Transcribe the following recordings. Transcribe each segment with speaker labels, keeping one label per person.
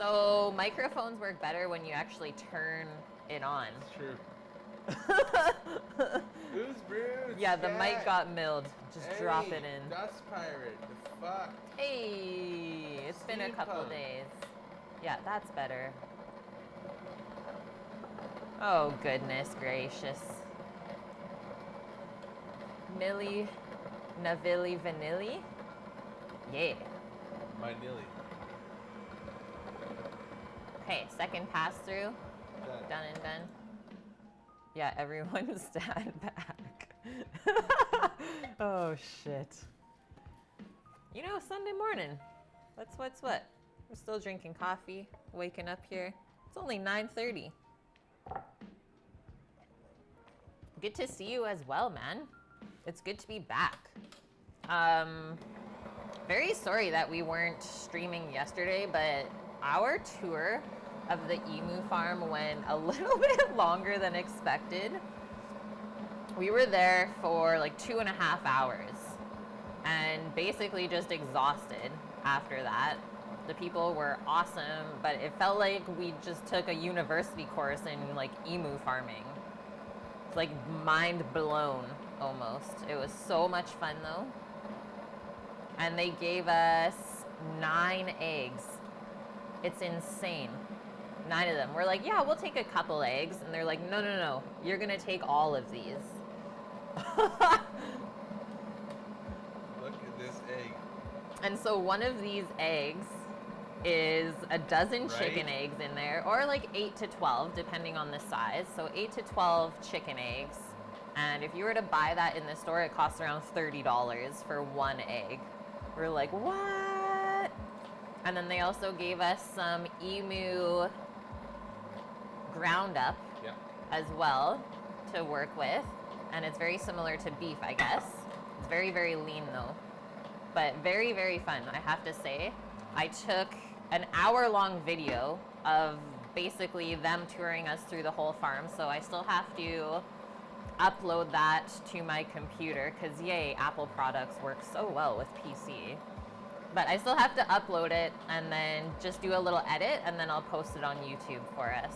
Speaker 1: So microphones work better when you actually turn it on.
Speaker 2: It's true. Who's Bruce?
Speaker 1: Yeah, the mic got milled. Just drop it in.
Speaker 2: Dust pirate. The fuck?
Speaker 1: Hey, it's been a couple days. Yeah, that's better. Oh, goodness gracious. Milli Navilli Vanilli? Yeah.
Speaker 2: My nilly.
Speaker 1: Okay, second pass through. Done and done. Yeah, everyone stand back. Oh, shit. You know, Sunday morning. What's what? We're still drinking coffee, waking up here. It's only 9:30. Good to see you as well, man. It's good to be back. Very sorry that we weren't streaming yesterday, but our tour of the emu farm went a little bit longer than expected. We were there for like 2.5 hours and basically just exhausted after that. The people were awesome, but it felt like we just took a university course in like emu farming. It's like mind blown almost. It was so much fun though. And they gave us 9 eggs. It's insane. 9 of them. We're like, yeah, we'll take a couple eggs. And they're like, no, you're gonna take all of these.
Speaker 2: Look at this egg.
Speaker 1: And so one of these eggs is a dozen chicken eggs in there, or like 8 to 12, depending on the size. So 8 to 12 chicken eggs. And if you were to buy that in the store, it costs around $30 for 1 egg. We're like, what? And then they also gave us some emu ground up as well to work with. And it's very similar to beef, I guess. It's very, very lean though. But very, very fun, I have to say. I took an hour-long video of basically them touring us through the whole farm. So I still have to upload that to my computer because yay, Apple products work so well with PC. But I still have to upload it and then just do a little edit and then I'll post it on YouTube for us.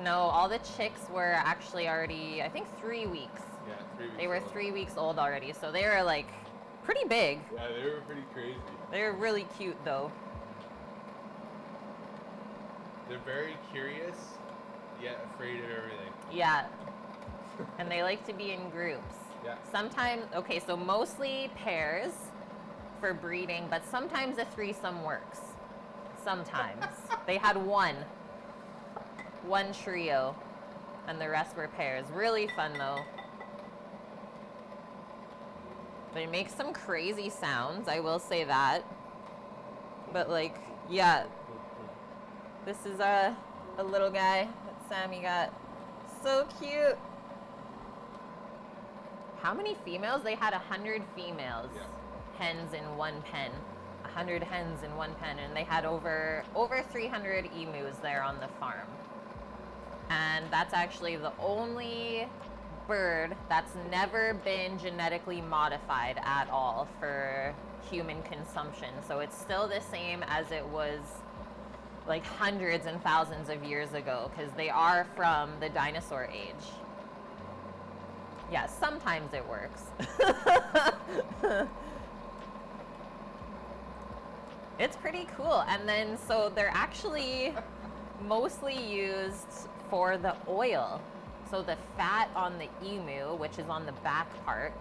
Speaker 1: No, all the chicks were actually already, I think 3 weeks.
Speaker 2: Yeah, 3 weeks.
Speaker 1: They were
Speaker 2: old.
Speaker 1: 3 weeks old already, so they were like pretty big.
Speaker 2: Yeah, they were pretty crazy.
Speaker 1: They were really cute though.
Speaker 2: They're very curious, yet afraid of everything.
Speaker 1: Yeah. And they like to be in groups.
Speaker 2: Yeah.
Speaker 1: Sometimes, okay, so mostly pairs for breeding, but sometimes a threesome works. Sometimes. They had one trio, and the rest were pairs. Really fun though. They make some crazy sounds, I will say that. But like, yeah. This is a little guy that Sammy got. So cute. How many females? They had 100 females.
Speaker 2: Yeah.
Speaker 1: Hens in one pen. 100 hens in one pen, and they had over 300 emus there on the farm. And that's actually the only bird that's never been genetically modified at all for human consumption. So it's still the same as it was like hundreds and thousands of years ago, because they are from the dinosaur age. Yeah, sometimes it works. It's pretty cool. And then, so they're actually mostly used for the oil. So the fat on the emu, which is on the back part,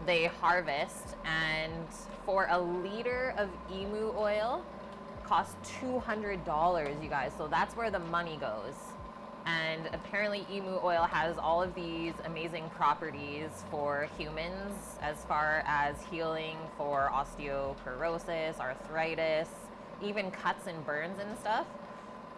Speaker 1: they harvest, and for a liter of emu oil costs $200, you guys. So that's where the money goes. And apparently emu oil has all of these amazing properties for humans as far as healing for osteoporosis, arthritis, even cuts and burns and stuff.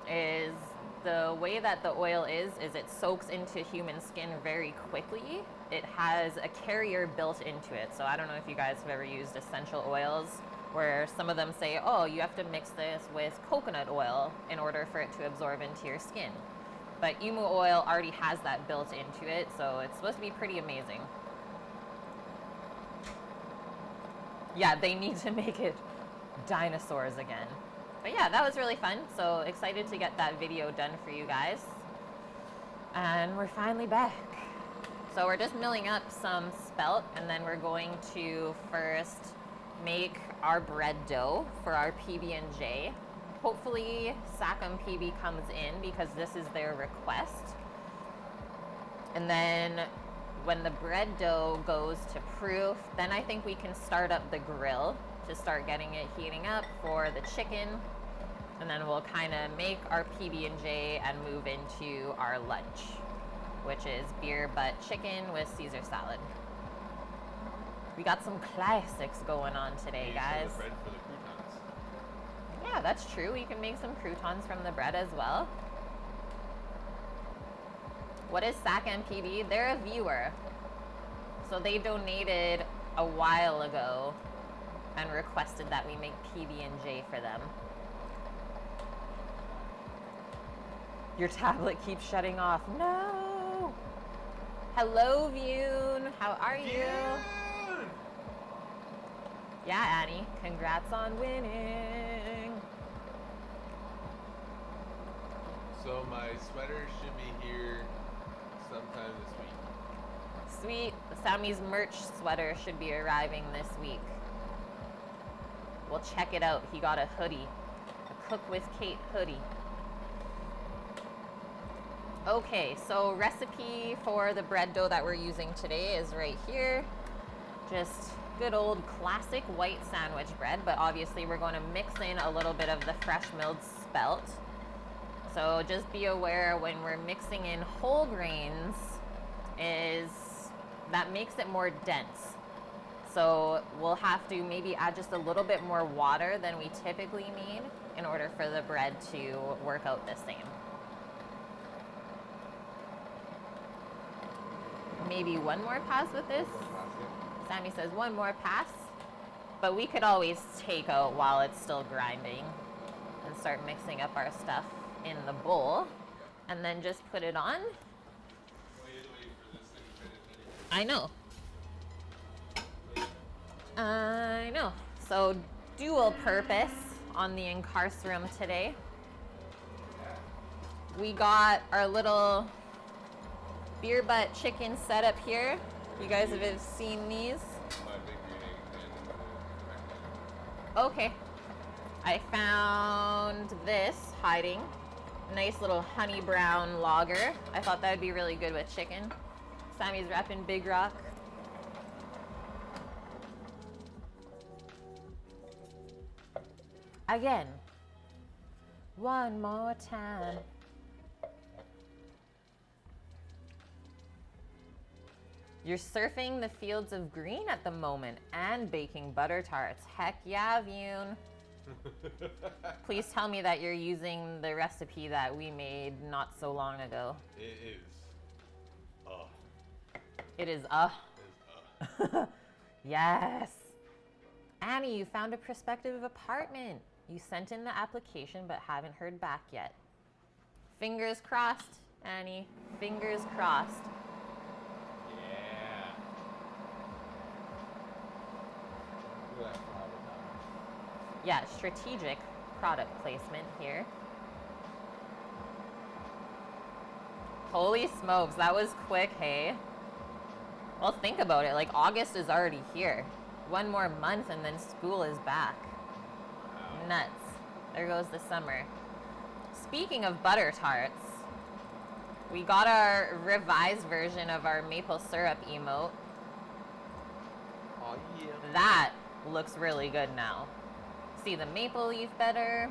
Speaker 1: Is the way that the oil is it soaks into human skin very quickly. It has a carrier built into it. So I don't know if you guys have ever used essential oils where some of them say, oh, you have to mix this with coconut oil in order for it to absorb into your skin. But emu oil already has that built into it, so it's supposed to be pretty amazing. Yeah, they need to make it dinosaurs again. But yeah, that was really fun. So excited to get that video done for you guys. And we're finally back. So we're just milling up some spelt, and then we're going to first make our bread dough for our PB&J. Hopefully Sacampb comes in because this is their request. And then when the bread dough goes to proof, then I think we can start up the grill to start getting it heating up for the chicken. And then we'll kind of make our PB&J and move into our lunch, which is beer butt chicken with Caesar salad. We got some classics going on today, guys.
Speaker 2: The bread for the croutons.
Speaker 1: Yeah, that's true. We can make some croutons from the bread as well. What is Sacampb? They're a viewer. So they donated a while ago and requested that we make PB&J for them. Your tablet keeps shutting off. No! Hello, Vune. How are you?
Speaker 2: Vune!
Speaker 1: Yeah, Annie. Congrats on winning.
Speaker 2: So my sweater should be here sometime this week.
Speaker 1: Sweet. Sammy's merch sweater should be arriving this week. We'll check it out. He got a hoodie. A Cook with Kate hoodie. Okay, so recipe for the bread dough that we're using today is right here. Just good old classic white sandwich bread, but obviously we're going to mix in a little bit of the fresh milled spelt. So just be aware when we're mixing in whole grains is that makes it more dense. So we'll have to maybe add just a little bit more water than we typically need in order for the bread to work out the same. Maybe one more pass with this. Sammy says one more pass, but we could always take out while it's still grinding and start mixing up our stuff in the bowl and then just put it on. I know. I know. So dual purpose on the Incarcerum today. We got our little beer butt chicken setup here. You guys have seen these? Okay. I found this hiding. Nice little honey brown lager. I thought that would be really good with chicken. Sammy's wrapping Big Rock. Again. One more time. You're surfing the fields of green at the moment and baking butter tarts. Heck yeah, Vune. Please tell me that you're using the recipe that we made not so long ago.
Speaker 2: It is.
Speaker 1: It is
Speaker 2: It is.
Speaker 1: Yes. Annie, you found a prospective apartment. You sent in the application but haven't heard back yet. Fingers crossed, Annie. Fingers crossed.
Speaker 2: Yeah. Look at that flower top.
Speaker 1: Yeah, strategic product placement here. Holy smokes, that was quick, hey? Well, think about it. Like, August is already here. One more month and then school is back.
Speaker 2: Wow.
Speaker 1: Nuts. There goes the summer. Speaking of butter tarts, we got our revised version of our maple syrup emote.
Speaker 2: Oh, yeah.
Speaker 1: That looks really good now. See the maple leaf better.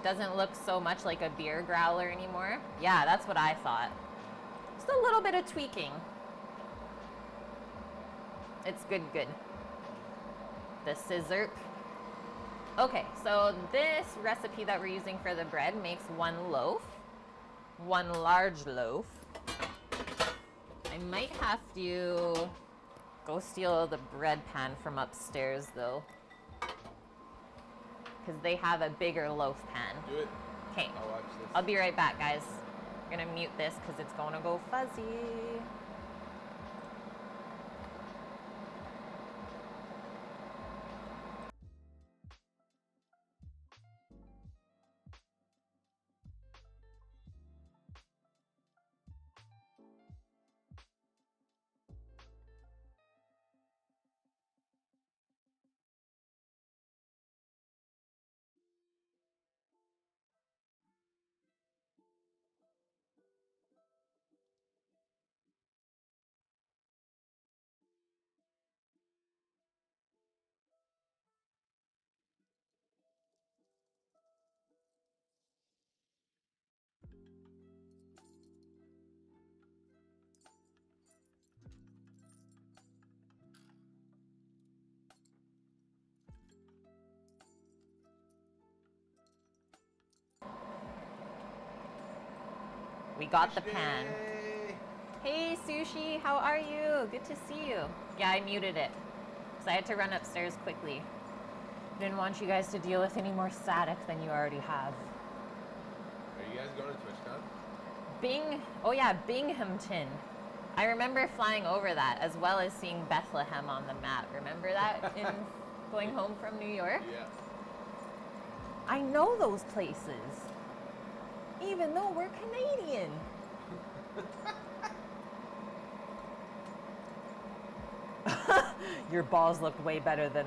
Speaker 1: Doesn't look so much like a beer growler anymore. Yeah, that's what I thought. Just a little bit of tweaking. It's good. The scissor. Okay, so this recipe that we're using for the bread makes one loaf, one large loaf. I might have to go steal the bread pan from upstairs though, because they have a bigger loaf pan.
Speaker 2: Do it.
Speaker 1: Okay,
Speaker 2: I'll watch this.
Speaker 1: I'll be right back, guys. I'm gonna mute this because it's gonna go fuzzy. We got the pan.
Speaker 2: Yay!
Speaker 1: Hey, Sushi, how are you? Good to see you. Yeah, I muted it. So I had to run upstairs quickly. Didn't want you guys to deal with any more static than you already have.
Speaker 2: Are you guys going to TwitchCon?
Speaker 1: Oh yeah, Binghamton. I remember flying over that as well as seeing Bethlehem on the map. Remember that in going home from New York?
Speaker 2: Yeah.
Speaker 1: I know those places. Even though we're Canadian. Your balls looked way better than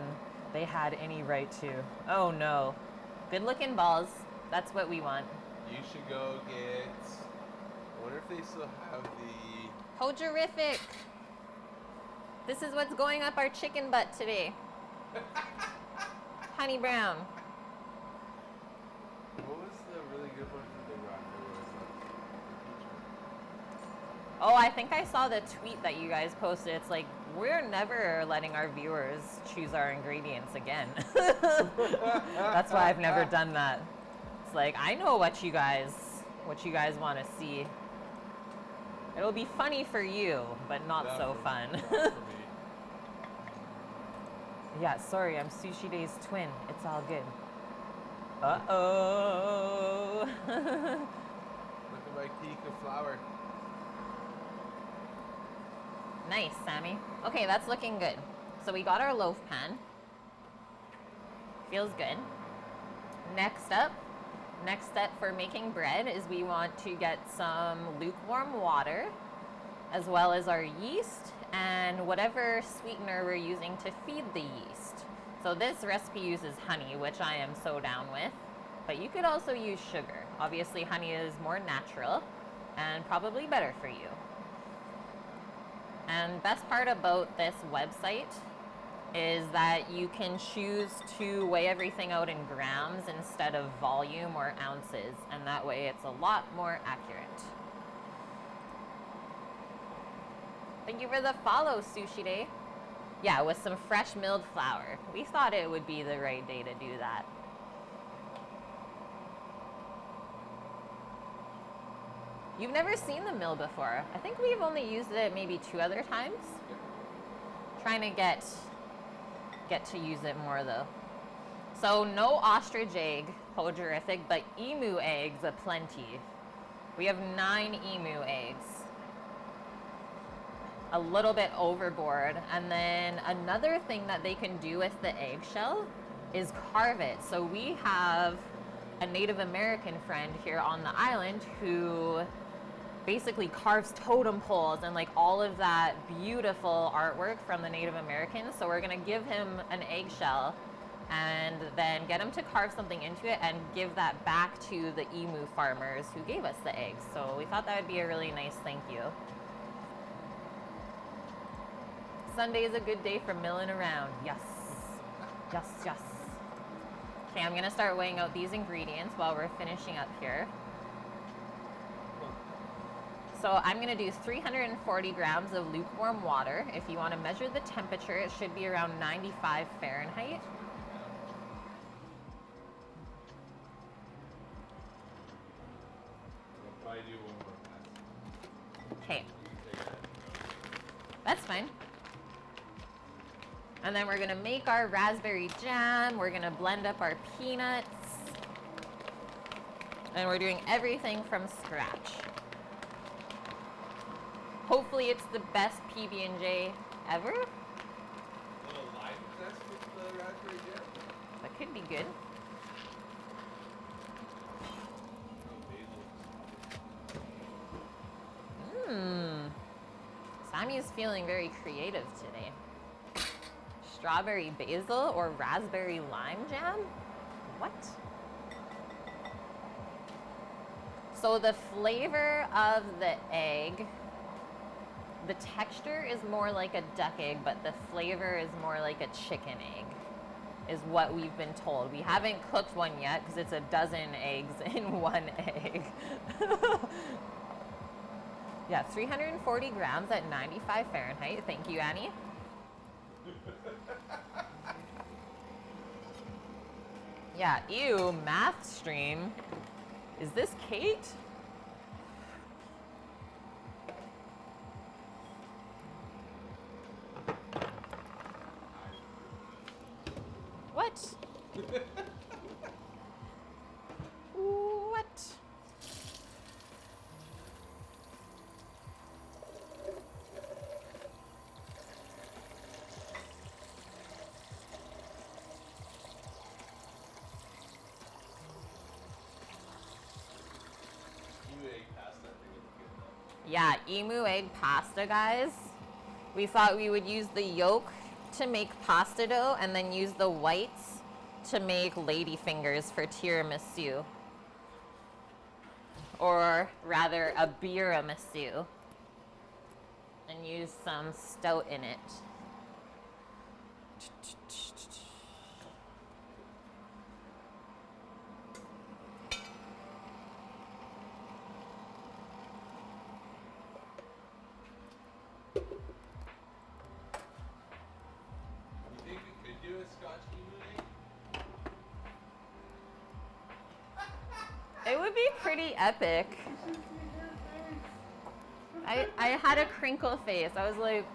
Speaker 1: they had any right to. Oh no. Good looking balls. That's what we want.
Speaker 2: You should go get. I wonder if they still have the.
Speaker 1: Hojerific. This is what's going up our chicken butt today. Honey brown.
Speaker 2: What was the really good one from Big Rock?
Speaker 1: Oh, I think I saw the tweet that you guys posted. It's like, we're never letting our viewers choose our ingredients again. That's why I've never done that. It's like, I know what you guys want to see. It'll be funny for you, but not so fun.
Speaker 2: Not for me.
Speaker 1: Yeah, sorry, I'm Sushi Day's twin. It's all good. Uh-oh.
Speaker 2: Look at my peak of flour.
Speaker 1: Nice, Sammy. Okay, that's looking good. So we got our loaf pan. Feels good. Next step for making bread is we want to get some lukewarm water, as well as our yeast and whatever sweetener we're using to feed the yeast. So this recipe uses honey, which I am so down with, but you could also use sugar. Obviously, honey is more natural and probably better for you. And best part about this website is that you can choose to weigh everything out in grams instead of volume or ounces, and that way it's a lot more accurate. Thank you for the follow, Sushi Day. Yeah, with some fresh milled flour. We thought it would be the right day to do that. You've never seen the mill before. I think we've only used it maybe 2 other times. Trying to get to use it more though. So no ostrich egg, hojerific, but emu eggs aplenty. We have 9 emu eggs. A little bit overboard. And then another thing that they can do with the eggshell is carve it. So we have a Native American friend here on the island who basically carves totem poles and like all of that beautiful artwork from the Native Americans. So we're gonna give him an eggshell and then get him to carve something into it and give that back to the emu farmers who gave us the eggs. So we thought that would be a really nice thank you. Sunday is a good day for milling around. Yes, yes, yes. Okay, I'm gonna start weighing out these ingredients while we're finishing up here. So I'm gonna do 340 grams of lukewarm water. If you wanna measure the temperature, it should be around 95 Fahrenheit.
Speaker 2: I'll probably do one more pass.
Speaker 1: Okay, that's fine. And then we're gonna make our raspberry jam. We're gonna blend up our peanuts. And we're doing everything from scratch. Hopefully it's the best PB&J ever.
Speaker 2: A little lime zest with the raspberry jam.
Speaker 1: That could be good. Sammy is feeling very creative today. Strawberry basil or raspberry lime jam? What? So the flavor of the egg, the texture is more like a duck egg, but the flavor is more like a chicken egg, is what we've been told. We haven't cooked one yet because it's a dozen eggs in one egg. Yeah, 340 grams at 95 Fahrenheit. Thank you, Annie. Yeah, ew, math stream. Is this Kate? What?
Speaker 2: You egg pasta, I think it's good though.
Speaker 1: Yeah, emu egg pasta, guys. We thought we would use the yolk to make pasta dough and then use the whites to make lady fingers for tiramisu. Or rather, a biramisu. And use some stout in it.
Speaker 2: You think we could do a Scotch emu egg?
Speaker 1: It would be pretty epic. I had a crinkle face. I was like,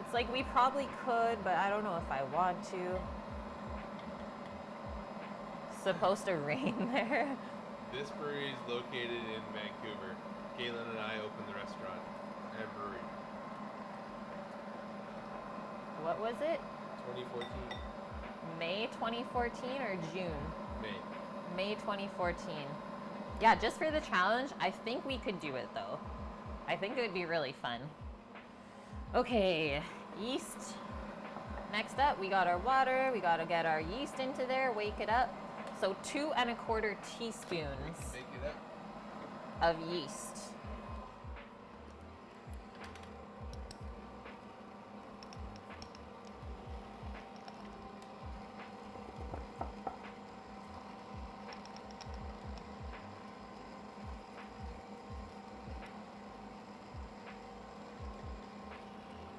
Speaker 1: it's like we probably could, but I don't know if I want to. Supposed to rain there.
Speaker 2: This brewery is located in Vancouver. Galen and I opened the restaurant and brewery.
Speaker 1: What was it?
Speaker 2: 2014.
Speaker 1: May 2014 or June?
Speaker 2: May.
Speaker 1: May 2014. Yeah, just for the challenge, I think we could do it though. I think it would be really fun. Okay, yeast. Next up, we got our water. We gotta get our yeast into there, wake it up. So 2 1/4 teaspoons
Speaker 2: Make it up.
Speaker 1: of yeast.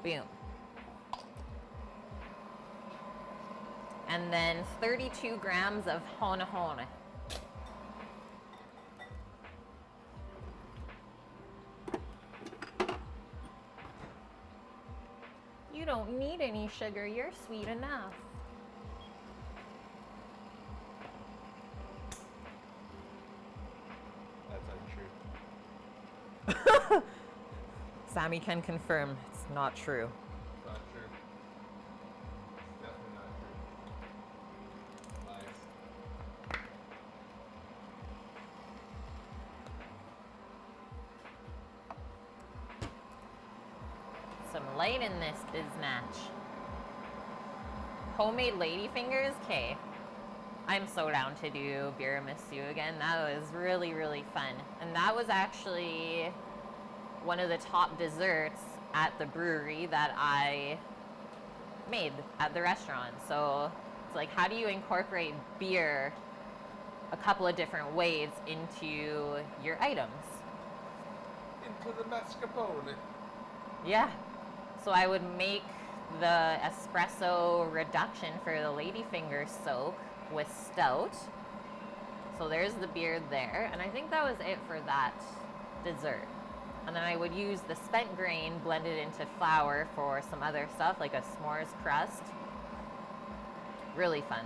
Speaker 1: Boom. And then 32 grams of hona hona. You don't need any sugar, you're sweet enough.
Speaker 2: That's untrue.
Speaker 1: Sammy can confirm it's not true.
Speaker 2: It's not true. It's definitely not true. Lies.
Speaker 1: Some light in this biznatch. Homemade ladyfingers, okay. I'm so down to do biramisu again. That was really, really fun. And that was actually one of the top desserts at the brewery that I made at the restaurant. So it's like, how do you incorporate beer a couple of different ways into your items?
Speaker 2: Into the mascarpone.
Speaker 1: Yeah. So I would make the espresso reduction for the ladyfinger soak with stout. So there's the beer there. And I think that was it for that dessert. And then I would use the spent grain blended into flour for some other stuff, like a s'mores crust. Really fun.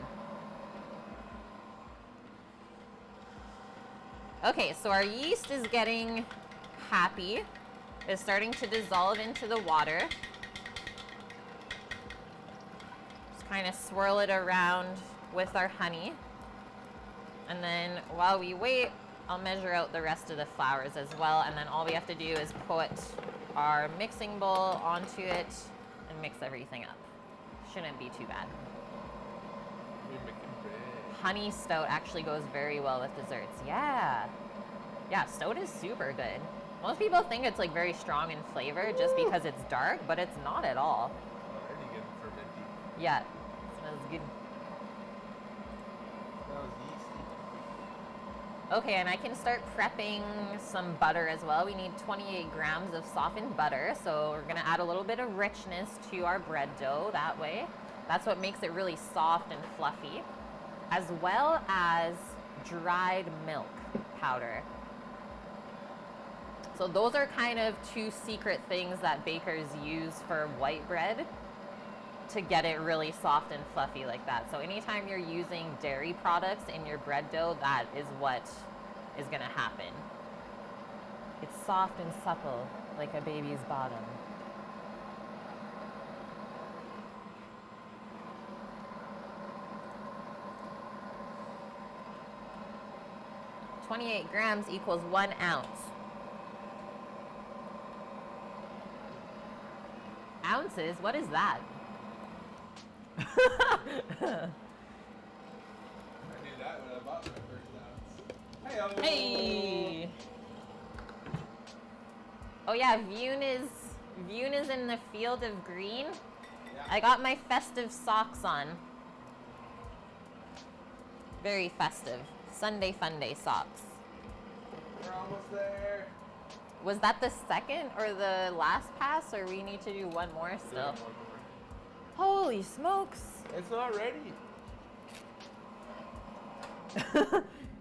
Speaker 1: Okay, so our yeast is getting happy. It's starting to dissolve into the water. Just kind of swirl it around with our honey. And then while we wait, I'll measure out the rest of the flours as well, and then all we have to do is put our mixing bowl onto it and mix everything up. Shouldn't be too bad.
Speaker 2: We're making bread.
Speaker 1: Honey stout actually goes very well with desserts. Yeah. Yeah, stout is super good. Most people think it's like very strong in flavor just because it's dark, but it's not at all.
Speaker 2: Already getting fermenty.
Speaker 1: Yeah, smells good.
Speaker 2: Smells yeasty.
Speaker 1: Okay, and I can start prepping some butter as well. We need 28 grams of softened butter, so we're gonna add a little bit of richness to our bread dough that way. That's what makes it really soft and fluffy, as well as dried milk powder. So those are kind of 2 secret things that bakers use for white bread. to get it really soft and fluffy like that. So anytime you're using dairy products in your bread dough, that is what is gonna happen. It's soft and supple like a baby's bottom. "28 grams equals 1 ounce. Ounces? What is that?
Speaker 2: I knew that when I bought my first ounce.
Speaker 1: Hey! Oh yeah, Vune is in the field of green.
Speaker 2: Yeah.
Speaker 1: I got my festive socks on. Very festive. Sunday Funday socks.
Speaker 2: We're almost there.
Speaker 1: Was that the second or the last pass, or we need to do one more still? Holy smokes!
Speaker 2: It's not ready.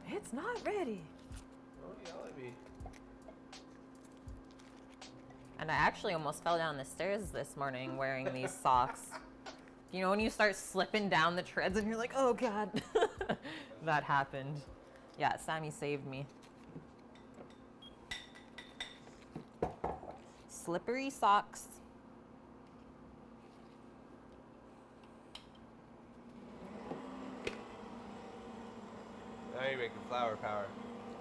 Speaker 1: It's not ready.
Speaker 2: Don't yell at me.
Speaker 1: And I actually almost fell down the stairs this morning wearing these socks. You know when you start slipping down the treads and you're like, oh God. That happened. Yeah, Sammy saved me. Slippery socks.
Speaker 2: Now you're making flour power.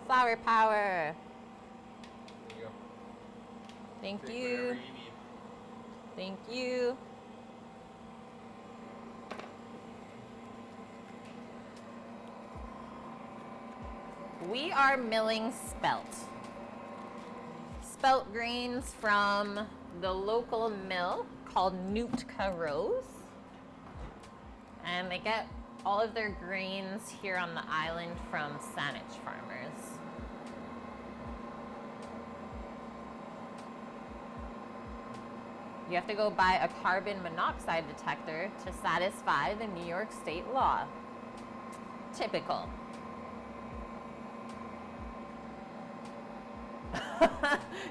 Speaker 1: Flower power.
Speaker 2: There you go.
Speaker 1: Thank
Speaker 2: Take
Speaker 1: you.
Speaker 2: whatever you need.
Speaker 1: Thank you. We are milling spelt. Spelt grains from the local mill called Nootka Rose. And they get all of their grains here on the island from Saanich farmers. You have to go buy a carbon monoxide detector to satisfy the New York state law. Typical.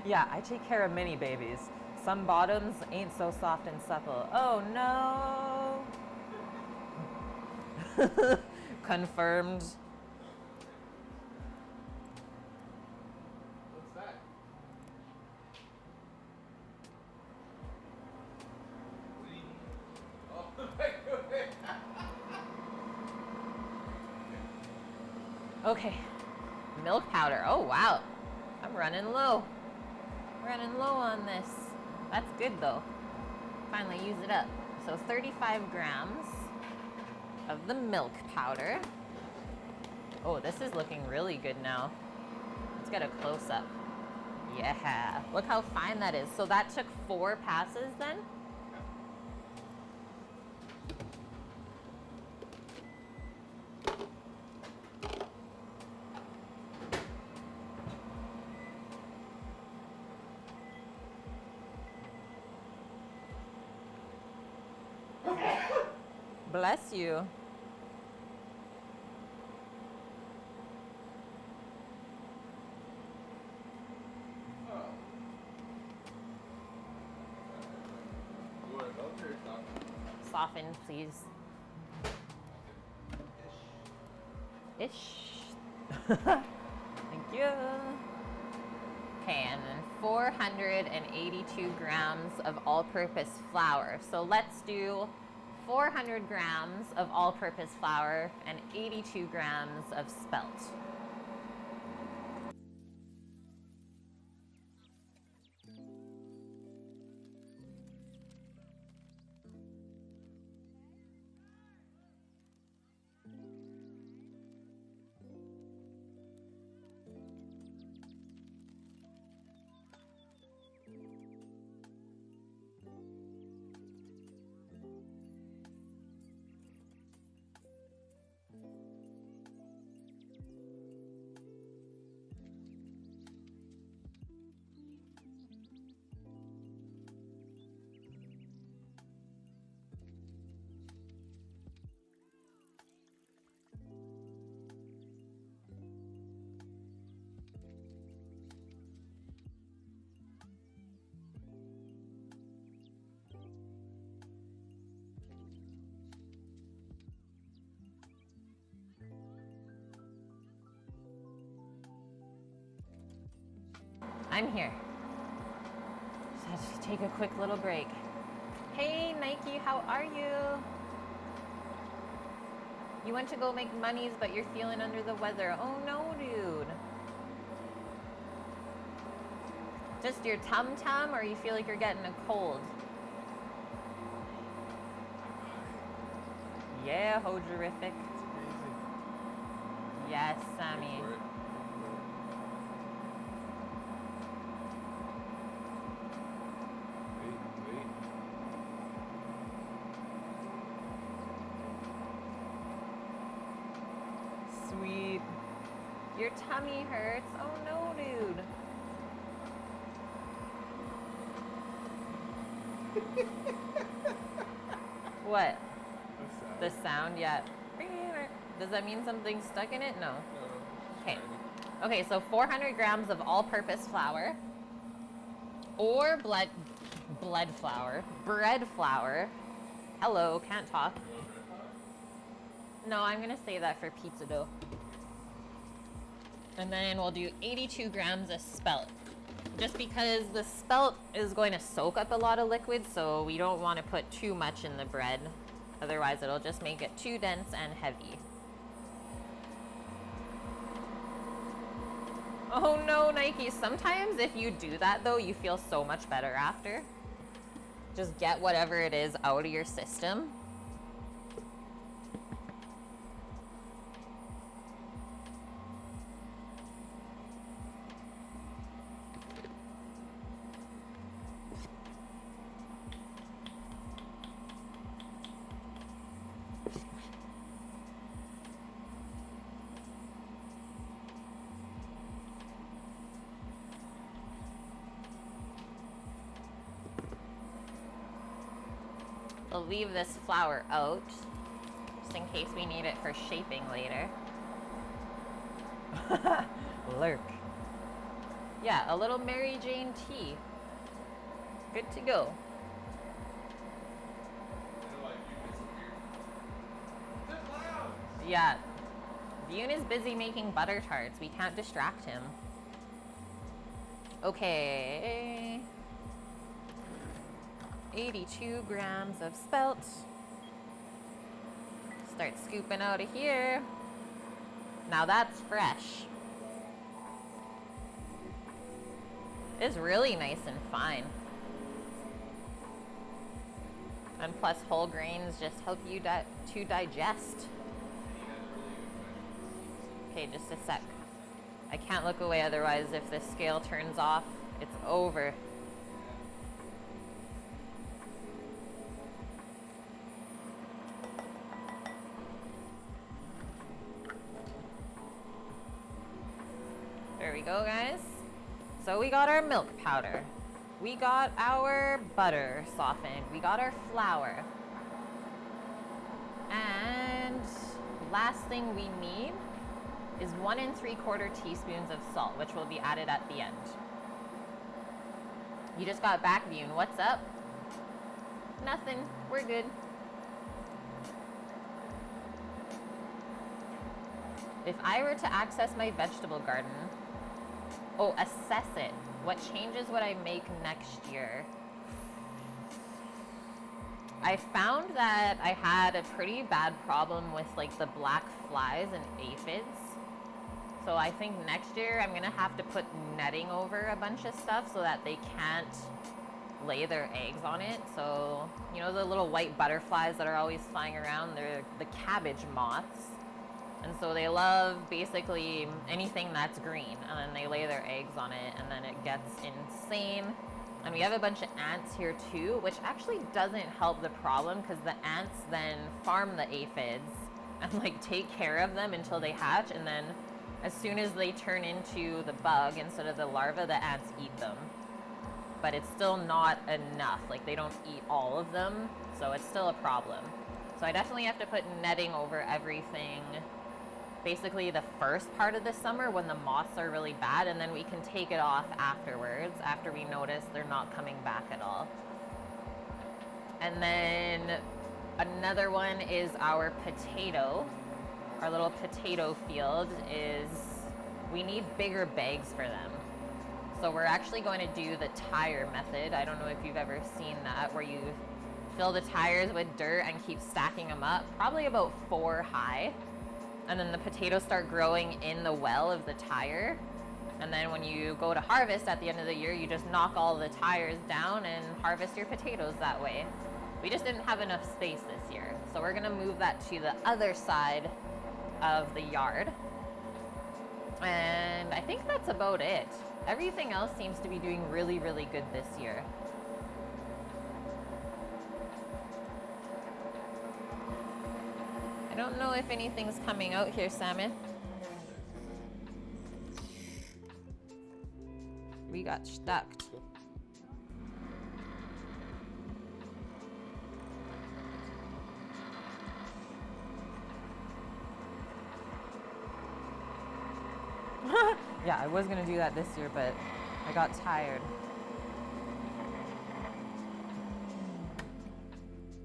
Speaker 1: Yeah, I take care of many babies. Some bottoms ain't so soft and supple. Oh no. Confirmed.
Speaker 2: What's that? What do you need? Oh my goodness.
Speaker 1: Okay. Milk powder. Oh wow. I'm running low. Running low on this. That's good though. Finally use it up. So 35 grams of the milk powder. Oh, this is looking really good now. Let's get a close up. Yeah. Look how fine that is. So that took 4 passes then? Bless you.
Speaker 2: Oh. You want milk or something?
Speaker 1: Soften, please. Ish. Thank you. Okay, and then 482 grams of all-purpose flour. So let's do 400 grams of all-purpose flour and 82 grams of spelt. I'm here. Just had to take a quick little break. Hey, Nike, how are you? You went to go make monies, but you're feeling under the weather. Oh no, dude. Just your tum-tum, or you feel like you're getting a cold? Yeah, hojerific.
Speaker 2: It's amazing.
Speaker 1: Yes, Sammy.
Speaker 2: Wait for it. Wait.
Speaker 1: Sweet. Your tummy hurts. Oh no, dude. What? The sound, yeah. Does that mean something's stuck in it? No. Okay. Okay, so 400 grams of all-purpose flour or bread flour. Hello, can't talk. No, I'm gonna say that for pizza dough. And then we'll do 82 grams of spelt. Just because the spelt is going to soak up a lot of liquid, so we don't want to put too much in the bread. Otherwise, it'll just make it too dense and heavy. Oh no, Nike. Sometimes if you do that though, you feel so much better after. Just get whatever it is out of your system. We'll leave this flour out, just in case we need it for shaping later. Lurk. Yeah, a little Mary Jane tea. Good to go. Yeah. Bune is busy making butter tarts. We can't distract him. Okay. 82 grams of spelt. Start scooping out of here. Now that's fresh. It's really nice and fine. And plus whole grains just help you to digest. Okay, just a sec. I can't look away, otherwise if the scale turns off, it's over. There we go, guys. So we got our milk powder. We got our butter softened. We got our flour. And last thing we need is 1 3/4 teaspoons of salt, which will be added at the end. You just got back, Bune. What's up? Nothing. We're good. If I were to access my vegetable garden, assess it. What changes would I make next year? I found that I had a pretty bad problem with like the black flies and aphids. So I think next year I'm gonna have to put netting over a bunch of stuff so that they can't lay their eggs on it. So, you know the little white butterflies that are always flying around? They're the cabbage moths. And so they love basically anything that's green, and then they lay their eggs on it, and then it gets insane. And we have a bunch of ants here too, which actually doesn't help the problem because the ants then farm the aphids and like take care of them until they hatch, and then as soon as they turn into the bug instead of the larva, the ants eat them. But it's still not enough. Like they don't eat all of them, so it's still a problem. So I definitely have to put netting over everything basically the first part of the summer when the moths are really bad, and then we can take it off afterwards after we notice they're not coming back at all. And then another one is our potato. Our little potato field we need bigger bags for them. So we're actually going to do the tire method. I don't know if you've ever seen that, where you fill the tires with dirt and keep stacking them up, probably about 4 high. And then the potatoes start growing in the well of the tire. And then when you go to harvest at the end of the year, you just knock all the tires down and harvest your potatoes that way. We just didn't have enough space this year. So we're gonna move that to the other side of the yard. And I think that's about it. Everything else seems to be doing really, really good this year. I don't know if anything's coming out here, Salmon. We got stuck. Yeah, I was gonna do that this year, but I got tired.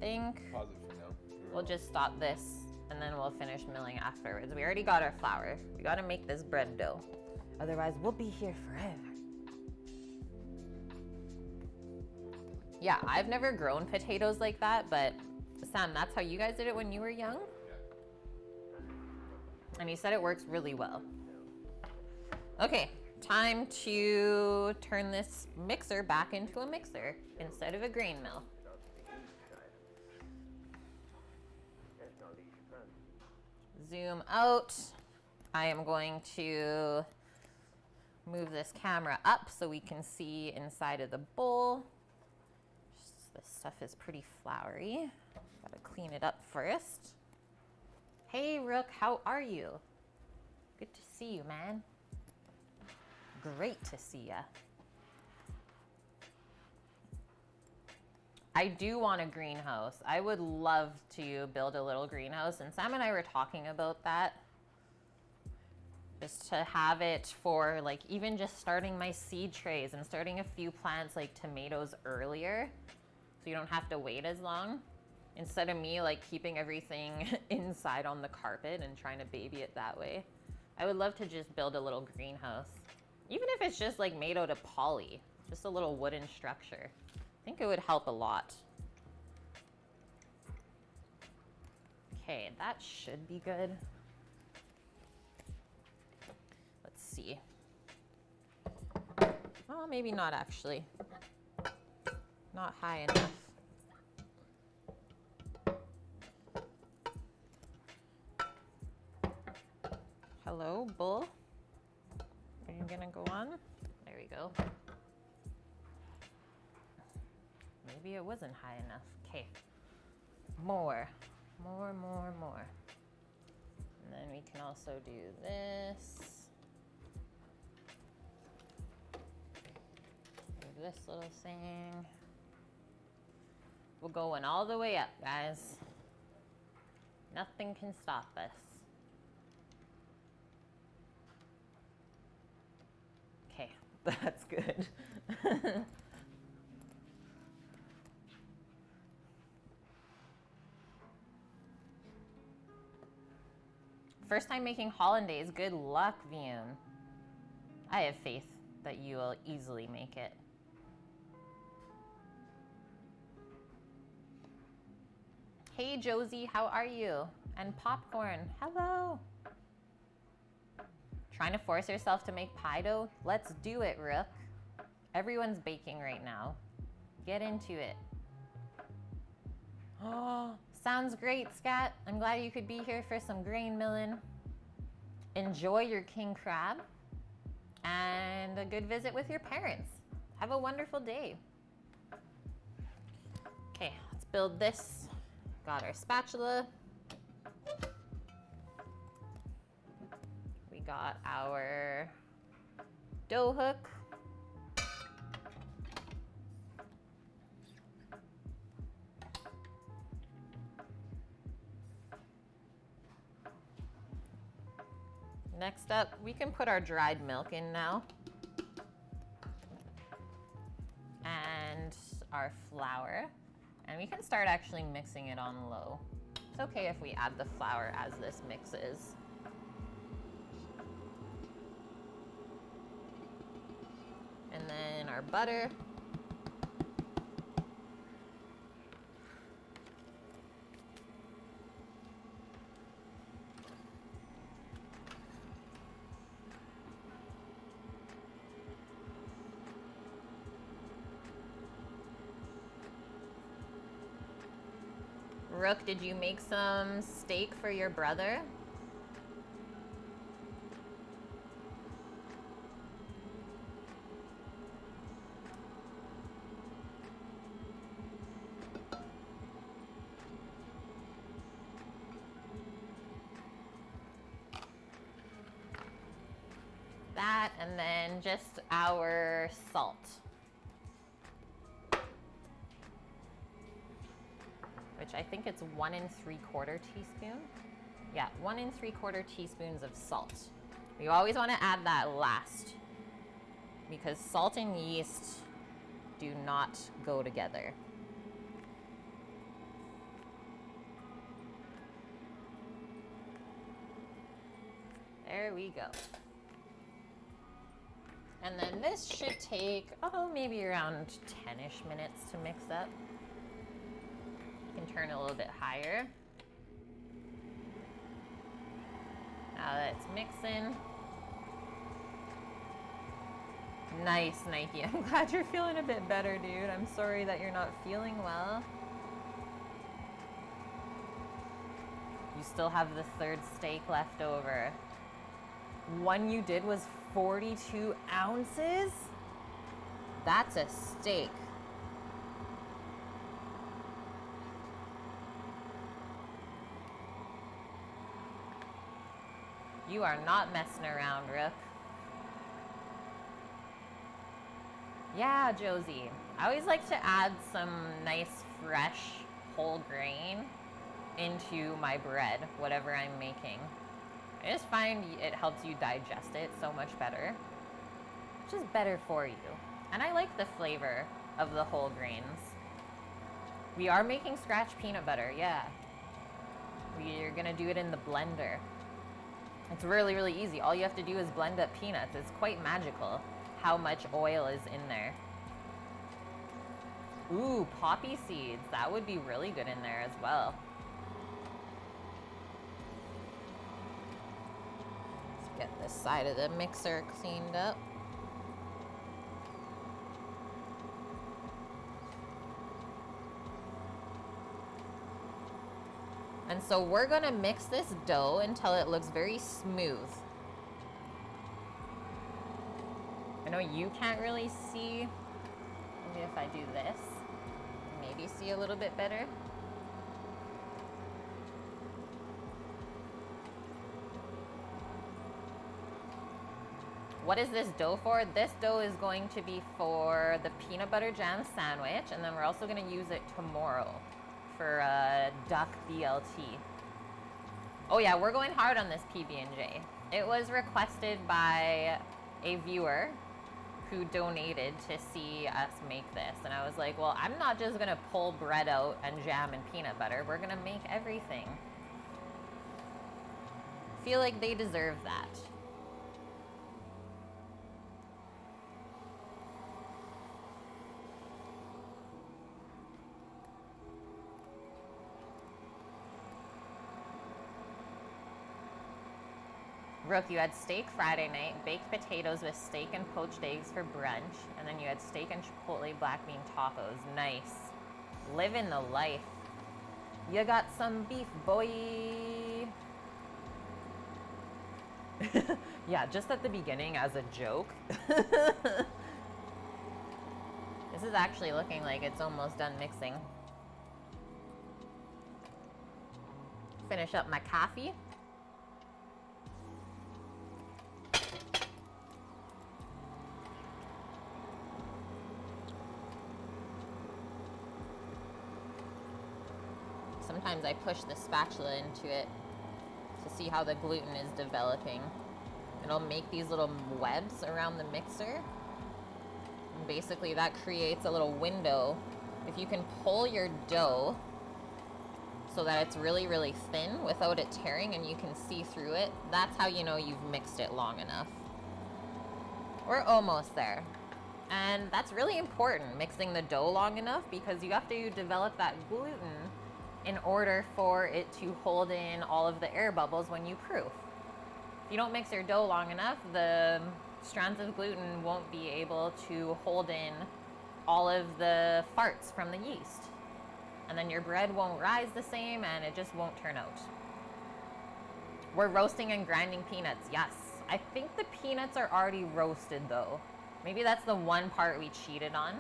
Speaker 1: Think
Speaker 2: Pause it for now.
Speaker 1: we'll just stop this and then we'll finish milling afterwards. We already got our flour. We gotta make this bread dough. Otherwise, we'll be here forever. Yeah, I've never grown potatoes like that, but Sam, that's how you guys did it when you were young?
Speaker 2: Yeah.
Speaker 1: And you said it works really well. Okay, time to turn this mixer back into a mixer instead of a grain mill. Zoom out. I am going to move this camera up so we can see inside of the bowl. This stuff is pretty floury. Gotta clean it up first. Hey Rook, how are you? Good to see you, man. Great to see ya. I do want a greenhouse. I would love to build a little greenhouse, and Sam and I were talking about that. Just to have it for like even just starting my seed trays and starting a few plants like tomatoes earlier, so you don't have to wait as long. Instead of me like keeping everything inside on the carpet and trying to baby it that way. I would love to just build a little greenhouse. Even if it's just like made out of poly, just a little wooden structure. I think it would help a lot. Okay, that should be good. Let's see. Well, maybe not actually. Not high enough. Hello, bull. Are you gonna go on? There we go. Maybe it wasn't high enough. Okay. More. And then we can also do this. Do this little thing. We're going all the way up, guys. Nothing can stop us. Okay, that's good. First time making hollandaise. Good luck, Vian. I have faith that you will easily make it. Hey, Josie, how are you? And Popcorn, hello. Trying to force yourself to make pie dough? Let's do it, Rook. Everyone's baking right now. Get into it. Oh, sounds great, Scat. I'm glad you could be here for some grain milling. Enjoy your king crab and a good visit with your parents. Have a wonderful day. Okay, let's build this. Got our spatula. We got our dough hook. Next up, we can put our dried milk in now. And our flour. And we can start actually mixing it on low. It's okay if we add the flour as this mixes. And then our butter. Rook, did you make some steak for your brother? That, and then just our salt. Which I think it's 1 3/4 teaspoon. Yeah, 1 3/4 teaspoons of salt. You always want to add that last because salt and yeast do not go together. There we go. And then this should take, oh, maybe around 10-ish minutes to mix up. You can turn a little bit higher. Now that it's mixing. Nice, Nike. I'm glad you're feeling a bit better, dude. I'm sorry that you're not feeling well. You still have the third steak left over. One you did was 42 ounces? That's a steak. You are not messing around, Rook. Yeah, Josie. I always like to add some nice, fresh, whole grain into my bread, whatever I'm making. I just find it helps you digest it so much better. It's just better for you. And I like the flavor of the whole grains. We are making scratch peanut butter, yeah. We're gonna do it in the blender. It's really, really easy. All you have to do is blend up peanuts. It's quite magical how much oil is in there. Ooh, poppy seeds. That would be really good in there as well. Let's get this side of the mixer cleaned up. And so we're gonna mix this dough until it looks very smooth. I know you can't really see. Maybe if I do this, maybe see a little bit better. What is this dough for? This dough is going to be for the peanut butter jam sandwich, and then we're also gonna use it tomorrow for duck BLT. Oh yeah, we're going hard on this PB&J. It was requested by a viewer who donated to see us make this. And I was like, well, I'm not just gonna pull bread out and jam and peanut butter. We're gonna make everything. Feel like they deserve that. Rook, you had steak Friday night, baked potatoes with steak and poached eggs for brunch, and then you had steak and chipotle black bean tacos. Nice. Living the life. You got some beef, boy. Yeah, just at the beginning as a joke. This is actually looking like it's almost done mixing. Finish up my coffee. Sometimes I push the spatula into it to see how the gluten is developing. It'll make these little webs around the mixer. And basically that creates a little window. If you can pull your dough so that it's really, really thin without it tearing and you can see through it, that's how you know you've mixed it long enough. We're almost there. And that's really important, mixing the dough long enough, because you have to develop that gluten in order for it to hold in all of the air bubbles when you proof. If you don't mix your dough long enough, the strands of gluten won't be able to hold in all of the farts from the yeast. And then your bread won't rise the same and it just won't turn out. We're roasting and grinding peanuts, yes. I think the peanuts are already roasted though. Maybe that's the one part we cheated on.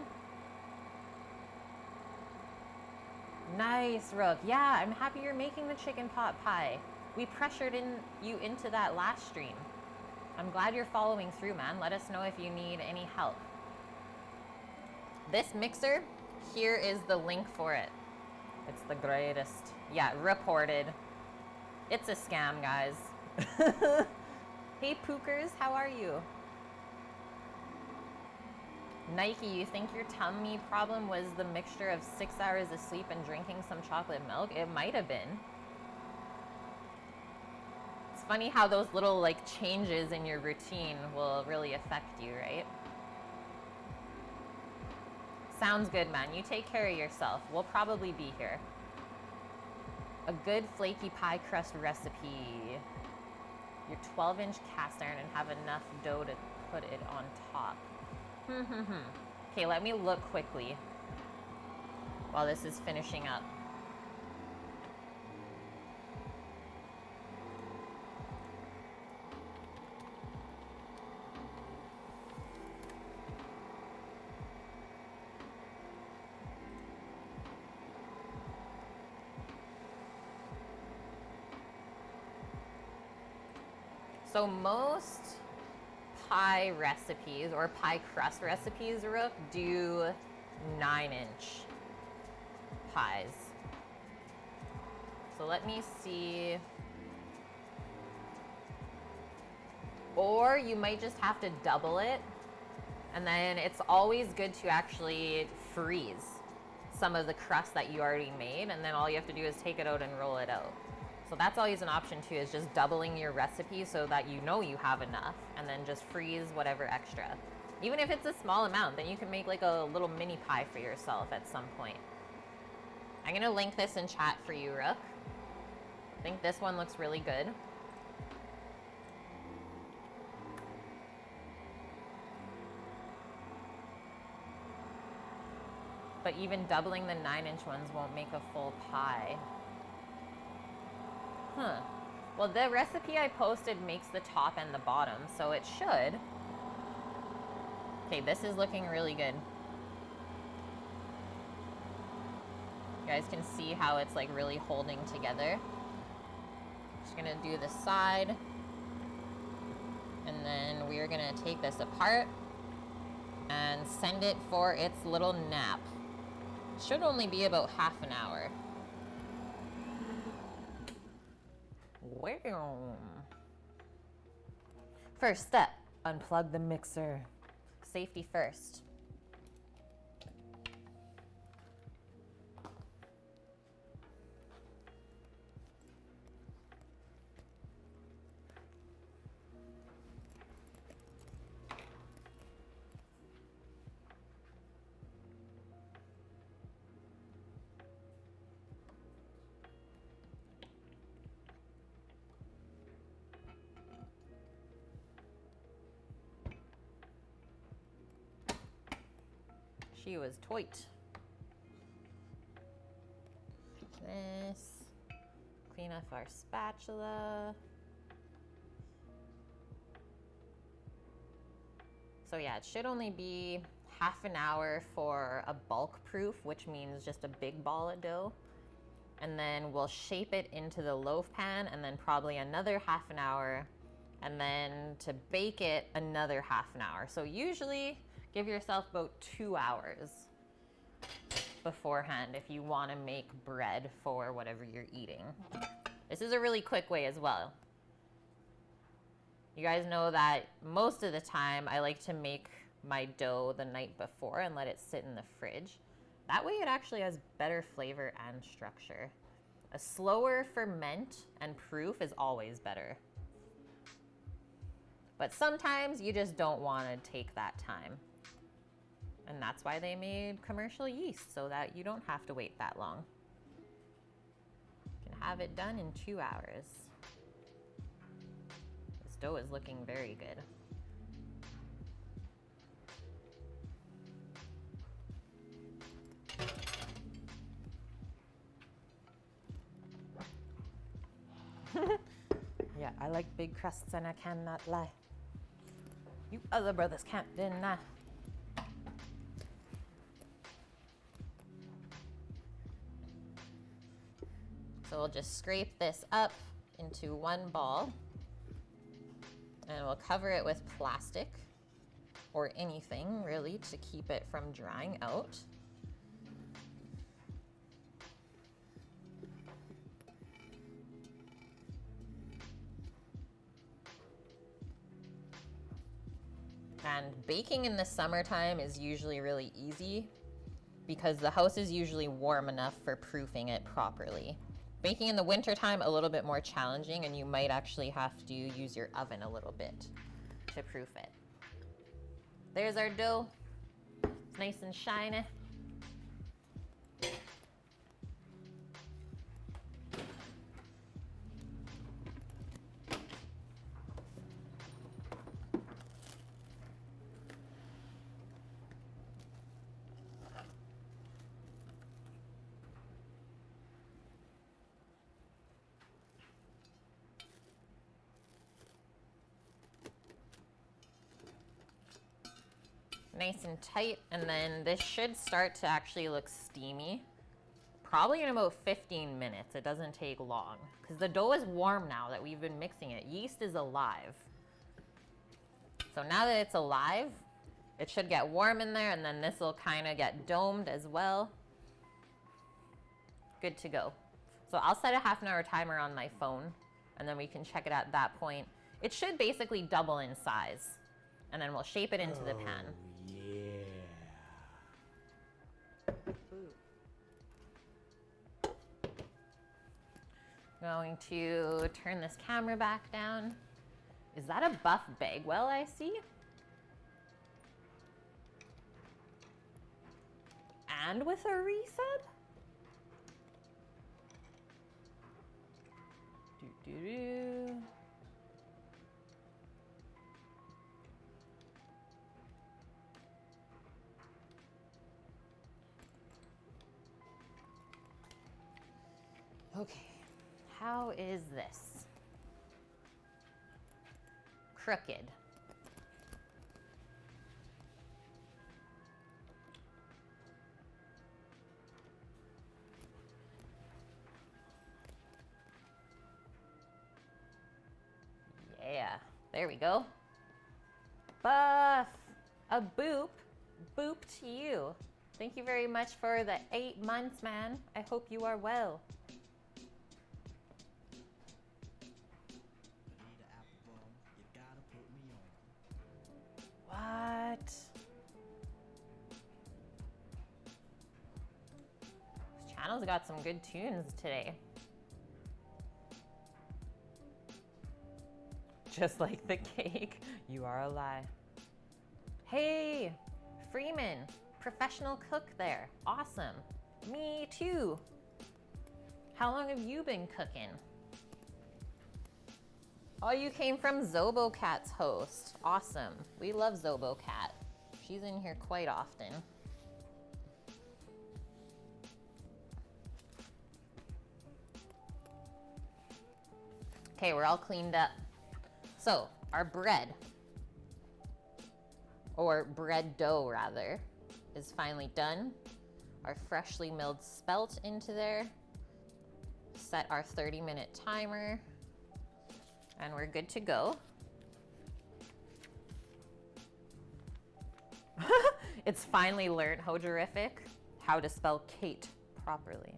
Speaker 1: Nice, Rook. Yeah, I'm happy you're making the chicken pot pie. We pressured you into that last stream. I'm glad you're following through, man. Let us know if you need any help. This mixer, here is the link for it. It's the greatest. Yeah, reported. It's a scam, guys. Hey, Pookers, how are you? Nike, you think your tummy problem was the mixture of 6 hours of sleep and drinking some chocolate milk? It might have been. It's funny how those little like changes in your routine will really affect you, right? Sounds good, man. You take care of yourself. We'll probably be here. A good flaky pie crust recipe. Your 12-inch cast iron and have enough dough to put it on top. Okay, let me look quickly while this is finishing up. So most pie recipes or pie crust recipes, Rook, do 9-inch pies. So let me see. Or you might just have to double it. And then it's always good to actually freeze some of the crust that you already made. And then all you have to do is take it out and roll it out. So that's always an option too, is just doubling your recipe so that you know you have enough, and then just freeze whatever extra. Even if it's a small amount, then you can make like a little mini pie for yourself at some point. I'm gonna link this in chat for you, Rook. I think this one looks really good. But even doubling the 9-inch ones won't make a full pie. Huh. Well, the recipe I posted makes the top and the bottom, so it should. Okay, this is looking really good. You guys can see how it's like really holding together. Just gonna do the side. And then we are gonna take this apart and send it for its little nap. It should only be about half an hour. First step, unplug the mixer. Safety first. She was toit. This. Clean off our spatula. So yeah, it should only be half an hour for a bulk proof, which means just a big ball of dough. And then we'll shape it into the loaf pan, and then probably another half an hour. And then to bake it, another half an hour. So usually give yourself about 2 hours beforehand if you want to make bread for whatever you're eating. This is a really quick way as well. You guys know that most of the time I like to make my dough the night before and let it sit in the fridge. That way it actually has better flavor and structure. A slower ferment and proof is always better. But sometimes you just don't want to take that time. And that's why they made commercial yeast, so that you don't have to wait that long. You can have it done in 2 hours. This dough is looking very good. Yeah, I like big crusts and I cannot lie. You other brothers can't deny. So we'll just scrape this up into one ball and we'll cover it with plastic or anything really to keep it from drying out. And baking in the summertime is usually really easy because the house is usually warm enough for proofing it properly. Baking in the wintertime, a little bit more challenging, and you might actually have to use your oven a little bit to proof it. There's our dough. It's nice and shiny. Nice and tight, and then this should start to actually look steamy. Probably in about 15 minutes. It doesn't take long because the dough is warm now that we've been mixing it. Yeast is alive. So now that it's alive, it should get warm in there, and then this will kind of get domed as well. Good to go. So I'll set a half an hour timer on my phone, and then we can check it at that point. It should basically double in size, and then we'll shape it into the pan. Going to turn this camera back down. Is that a buff Bagwell I see? And with a resub? Doo-doo-doo. Okay, how is this? Crooked. Yeah, there we go. Buff, a boop, boop to you. Thank you very much for the 8 months, man. I hope you are well. What? This channel's got some good tunes today. Just like the cake, you are a lie. Hey, Freeman, professional cook there. Awesome. Me too. How long have you been cooking? Oh, you came from ZoboCat's host. Awesome. We love ZoboCat. She's in here quite often. Okay, we're all cleaned up. So, our bread, or bread dough rather, is finally done. Our freshly milled spelt into there. Set our 30-minute timer. And we're good to go. It's finally learned, Hojerific, how to spell Kate properly.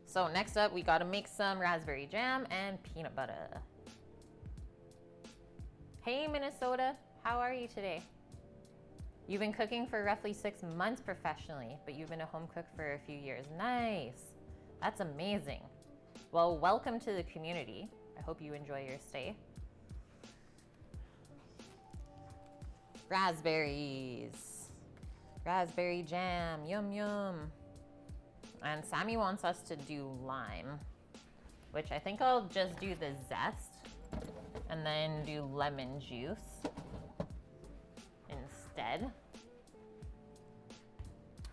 Speaker 1: So next up, we gotta make some raspberry jam and peanut butter. Hey Minnesota, how are you today? You've been cooking for roughly 6 months professionally, but you've been a home cook for a few years. Nice. That's amazing. Well, welcome to the community. I hope you enjoy your stay. Raspberries. Raspberry jam, yum yum. And Sammy wants us to do lime, which I think I'll just do the zest and then do lemon juice instead.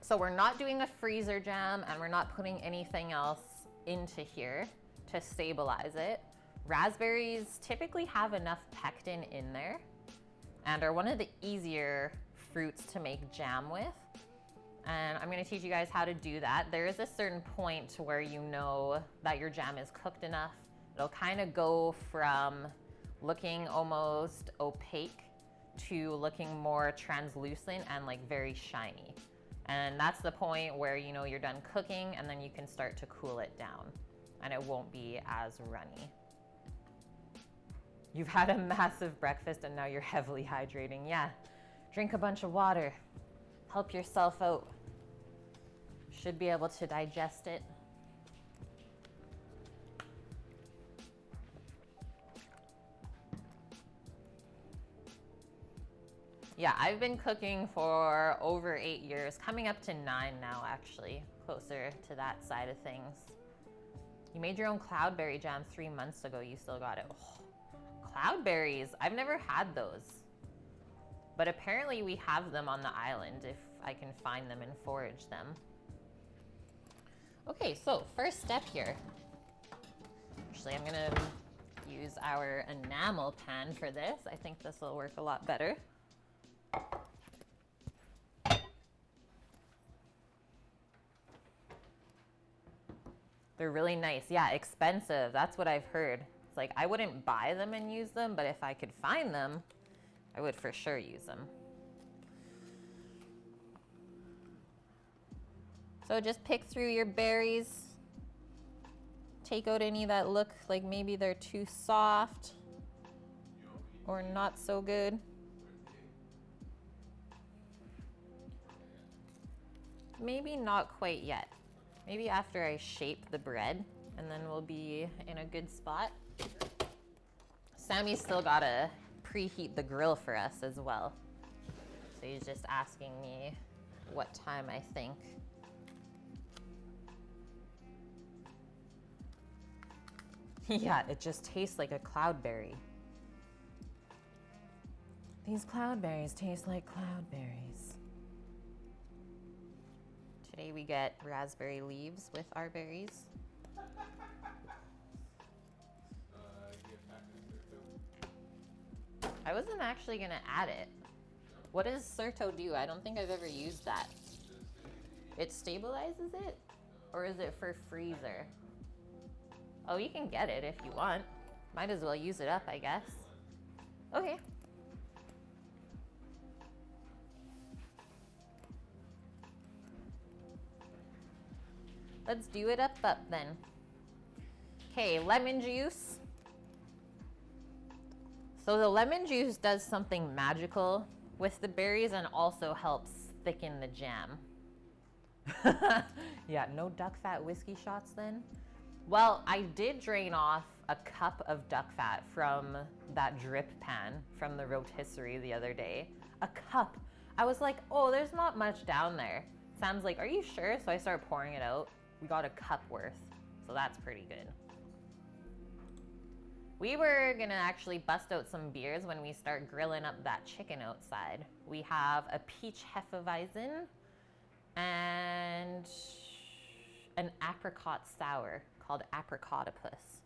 Speaker 1: So we're not doing a freezer jam and we're not putting anything else into here to stabilize it. Raspberries typically have enough pectin in there and are one of the easier fruits to make jam with. And I'm gonna teach you guys how to do that. There is a certain point where you know that your jam is cooked enough. It'll kind of go from looking almost opaque to looking more translucent and like very shiny. And that's the point where you know you're done cooking, and then you can start to cool it down and it won't be as runny. You've had a massive breakfast and now you're heavily hydrating. Yeah, drink a bunch of water. Help yourself out. Should be able to digest it. Yeah, I've been cooking for over 8 years, coming up to 9 now actually, closer to that side of things. You made your own cloudberry jam 3 months ago, you still got it. Oh, cloudberries, I've never had those. But apparently we have them on the island if I can find them and forage them. Okay, so first step here. Actually, I'm gonna use our enamel pan for this. I think this will work a lot better. They're really nice. Yeah, expensive. That's what I've heard. It's like I wouldn't buy them and use them, but if I could find them, I would for sure use them. So just pick through your berries. Take out any that look like maybe they're too soft or not so good. Maybe not quite yet. Maybe after I shape the bread, and then we'll be in a good spot. Sammy's still gotta preheat the grill for us as well. So he's just asking me what time I think. Yeah, it just tastes like a cloudberry. These cloudberries taste like cloudberries. Today we get raspberry leaves with our berries. I wasn't actually gonna add it. What does Certo do? I don't think I've ever used that. It stabilizes it? Or is it for freezer? Oh, you can get it if you want. Might as well use it up, I guess. Okay. Let's do it up then. Okay, lemon juice. So the lemon juice does something magical with the berries and also helps thicken the jam. Yeah, no duck fat whiskey shots then? Well, I did drain off a cup of duck fat from that drip pan from the rotisserie the other day. A cup. I was like, oh, there's not much down there. Sam's like, are you sure? So I started pouring it out. We got a cup worth, so that's pretty good. We were gonna actually bust out some beers when we start grilling up that chicken outside. We have a peach Hefeweizen and an apricot sour called Apricotopus.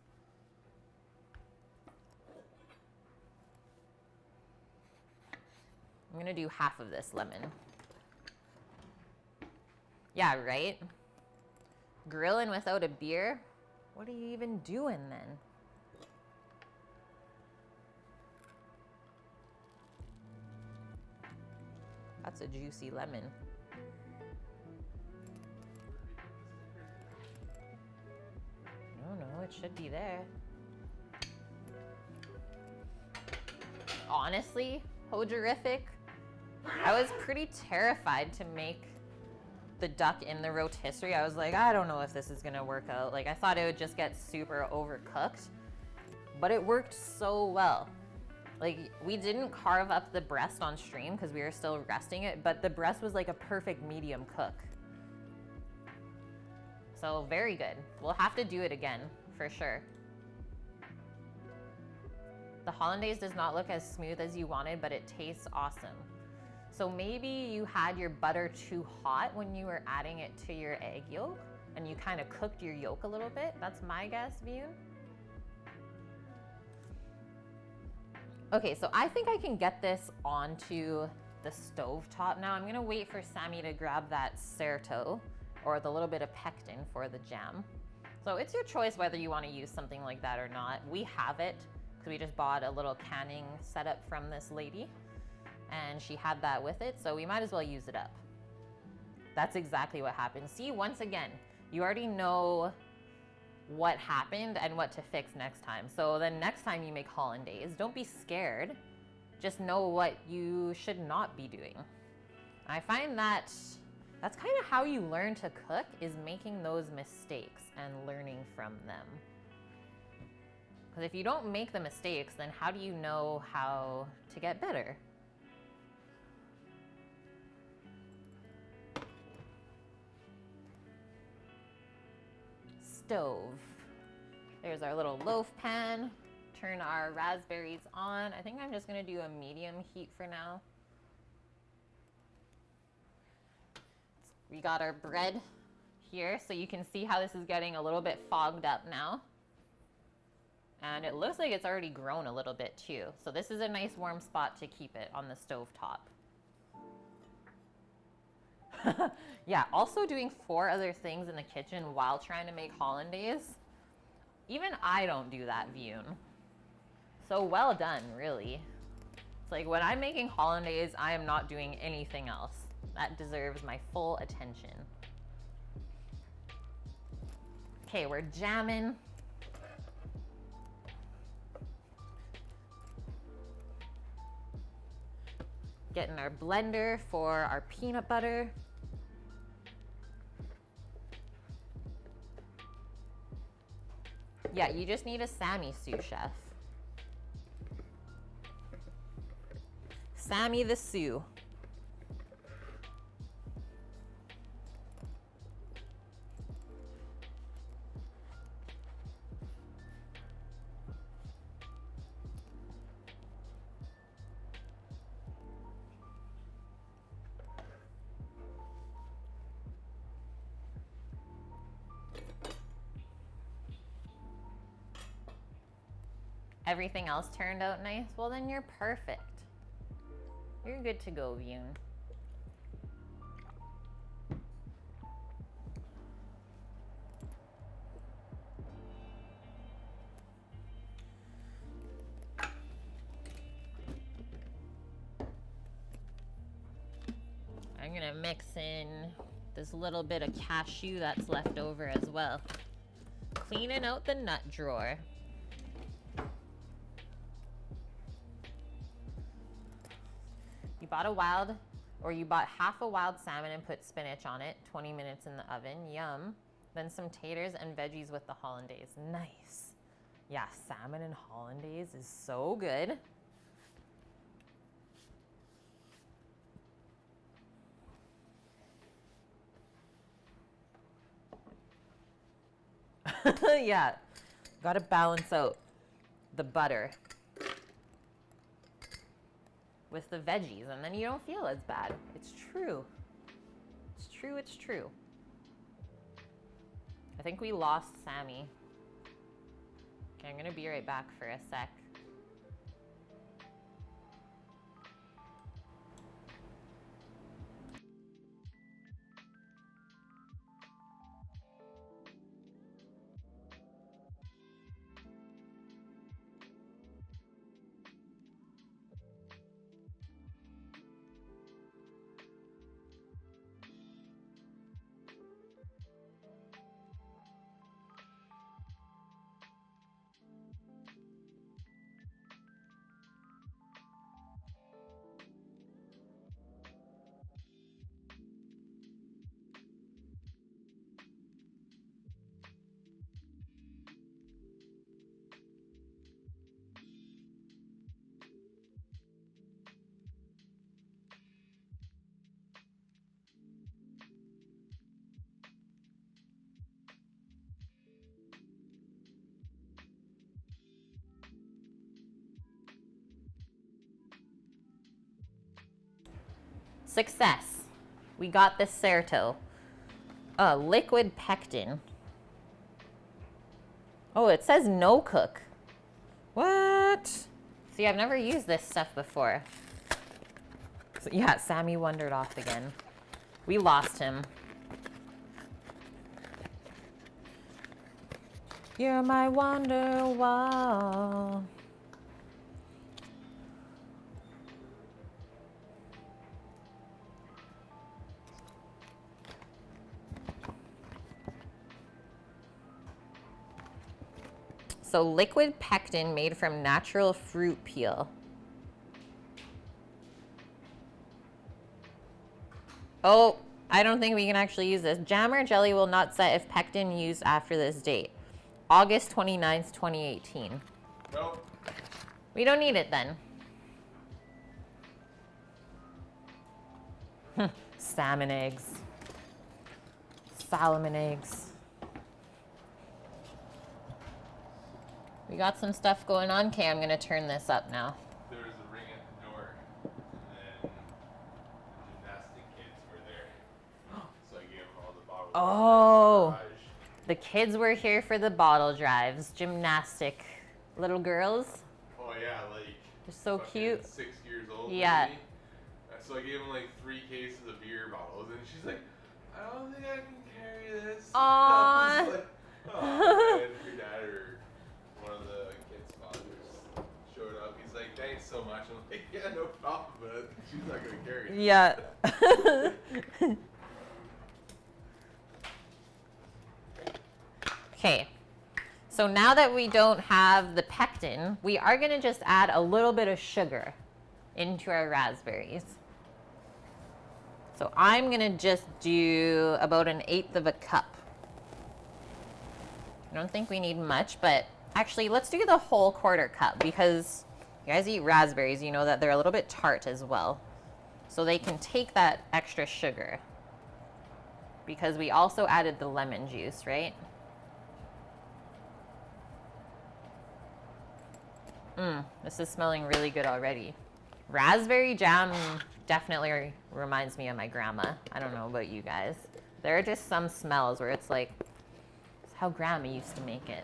Speaker 1: I'm gonna do half of this lemon. Yeah, right? Grilling without a beer? What are you even doing then? That's a juicy lemon. No, it should be there. Honestly, Hojerific, I was pretty terrified to make the duck in the rotisserie. I was like, I don't know if this is gonna work out. Like, I thought it would just get super overcooked, but it worked so well. Like, we didn't carve up the breast on stream because we were still resting it, but the breast was like a perfect medium cook. So very good. We'll have to do it again for sure. The hollandaise does not look as smooth as you wanted, but it tastes awesome. So maybe you had your butter too hot when you were adding it to your egg yolk and you kind of cooked your yolk a little bit. That's my guess, Vune. Okay, so I think I can get this onto the stove top now. I'm gonna wait for Sammy to grab that Certo or the little bit of pectin for the jam. So it's your choice whether you wanna use something like that or not. We have it, because we just bought a little canning setup from this lady and she had that with it, so we might as well use it up. That's exactly what happened. See, once again, you already know what happened and what to fix next time. So then next time you make hollandaise, don't be scared. Just know what you should not be doing. I find that that's kind of how you learn to cook, is making those mistakes and learning from them. Because if you don't make the mistakes, then how do you know how to get better? Stove. There's our little loaf pan. Turn our raspberries on. I think I'm just gonna do a medium heat for now. We got our bread here, so you can see how this is getting a little bit fogged up now. And it looks like it's already grown a little bit too. So this is a nice warm spot to keep it on the stove top. Yeah, also doing 4 other things in the kitchen while trying to make hollandaise. Even I don't do that, Vune. So well done, really. It's like when I'm making hollandaise, I am not doing anything else. That deserves my full attention. Okay, we're jamming. Getting our blender for our peanut butter. Yeah, you just need a Sammy sous chef. Sammy the Sue. Everything else turned out nice? Well, then you're perfect. You're good to go, Vune. I'm gonna mix in this little bit of cashew that's left over as well. Cleaning out the nut drawer. You bought a wild, or you bought half a wild salmon and put spinach on it, 20 minutes in the oven, yum. Then some taters and veggies with the hollandaise, nice. Yeah, salmon and hollandaise is so good. Yeah, gotta balance out the butter with the veggies, and then you don't feel as bad. It's true. It's true, it's true. I think we lost Sammy. Okay, I'm gonna be right back for a sec. Success. We got this Certo. Liquid pectin. Oh, it says no cook. What? See, I've never used this stuff before. So, yeah, Sammy wandered off again. We lost him. You're my wonder wall. So liquid pectin made from natural fruit peel. Oh, I don't think we can actually use this. Jam or jelly will not set if pectin used after this date. August 29th, 2018.
Speaker 2: Nope.
Speaker 1: We don't need it then. Salmon eggs. Salmon eggs. We got some stuff going on. Okay, I'm going to turn this up now.
Speaker 2: There was a ring at the door, and then the gymnastic kids were there. So I gave them all the bottles.
Speaker 1: Oh, the kids were here for the bottle drives. Gymnastic little girls.
Speaker 2: Oh yeah, like
Speaker 1: they're so cute.
Speaker 2: 6 years old.
Speaker 1: Yeah.
Speaker 2: Maybe. So I gave them like 3 cases of beer bottles, and she's like, "I don't think I can carry this."
Speaker 1: Aww.
Speaker 2: I was like, oh, man, your dad or one of the kids' fathers showed up. He's like, "Thanks so much." I'm like, "Yeah, no problem, but she's not gonna carry it."
Speaker 1: Yeah. Okay. So now that we don't have the pectin, we are going to just add a little bit of sugar into our raspberries. So I'm going to just do about 1/8 of a cup. I don't think we need much, but actually let's do the whole 1/4 cup because you guys eat raspberries, you know that they're a little bit tart as well. So they can take that extra sugar because we also added the lemon juice, right? This is smelling really good already. Raspberry jam definitely reminds me of my grandma. I don't know about you guys. There are just some smells where it's like, it's how grandma used to make it.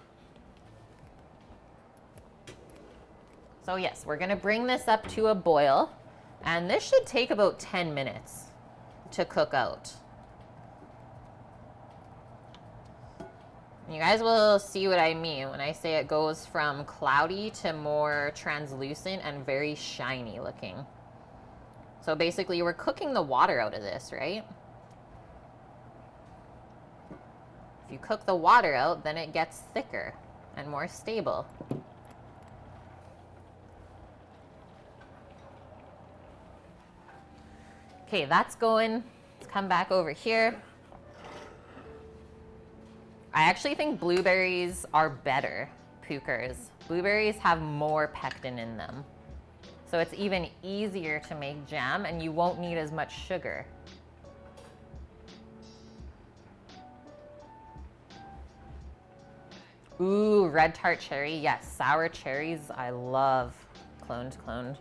Speaker 1: So yes, we're gonna bring this up to a boil, and this should take about 10 minutes to cook out. You guys will see what I mean when I say it goes from cloudy to more translucent and very shiny looking. So basically we're cooking the water out of this, right? If you cook the water out, then it gets thicker and more stable. Okay, that's going. Let's come back over here. I actually think blueberries are better pookers. Blueberries have more pectin in them. So it's even easier to make jam and you won't need as much sugar. Ooh, red tart cherry. Yes, sour cherries I love. Cloned.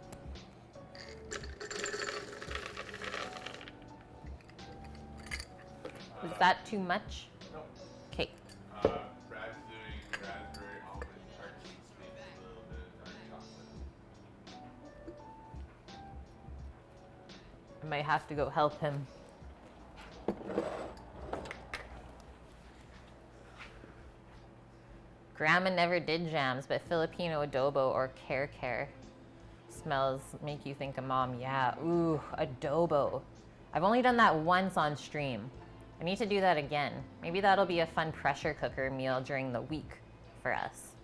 Speaker 1: Is that too much?
Speaker 2: Nope.
Speaker 1: Okay.
Speaker 2: Brad's doing raspberry almond tarts and sweet with a little bit of dark chocolate.
Speaker 1: I might have to go help him. Grandma never did jams, but Filipino adobo or care smells make you think of mom. Yeah, ooh, adobo. I've only done that once on stream. I need to do that again. Maybe that'll be a fun pressure cooker meal during the week for us.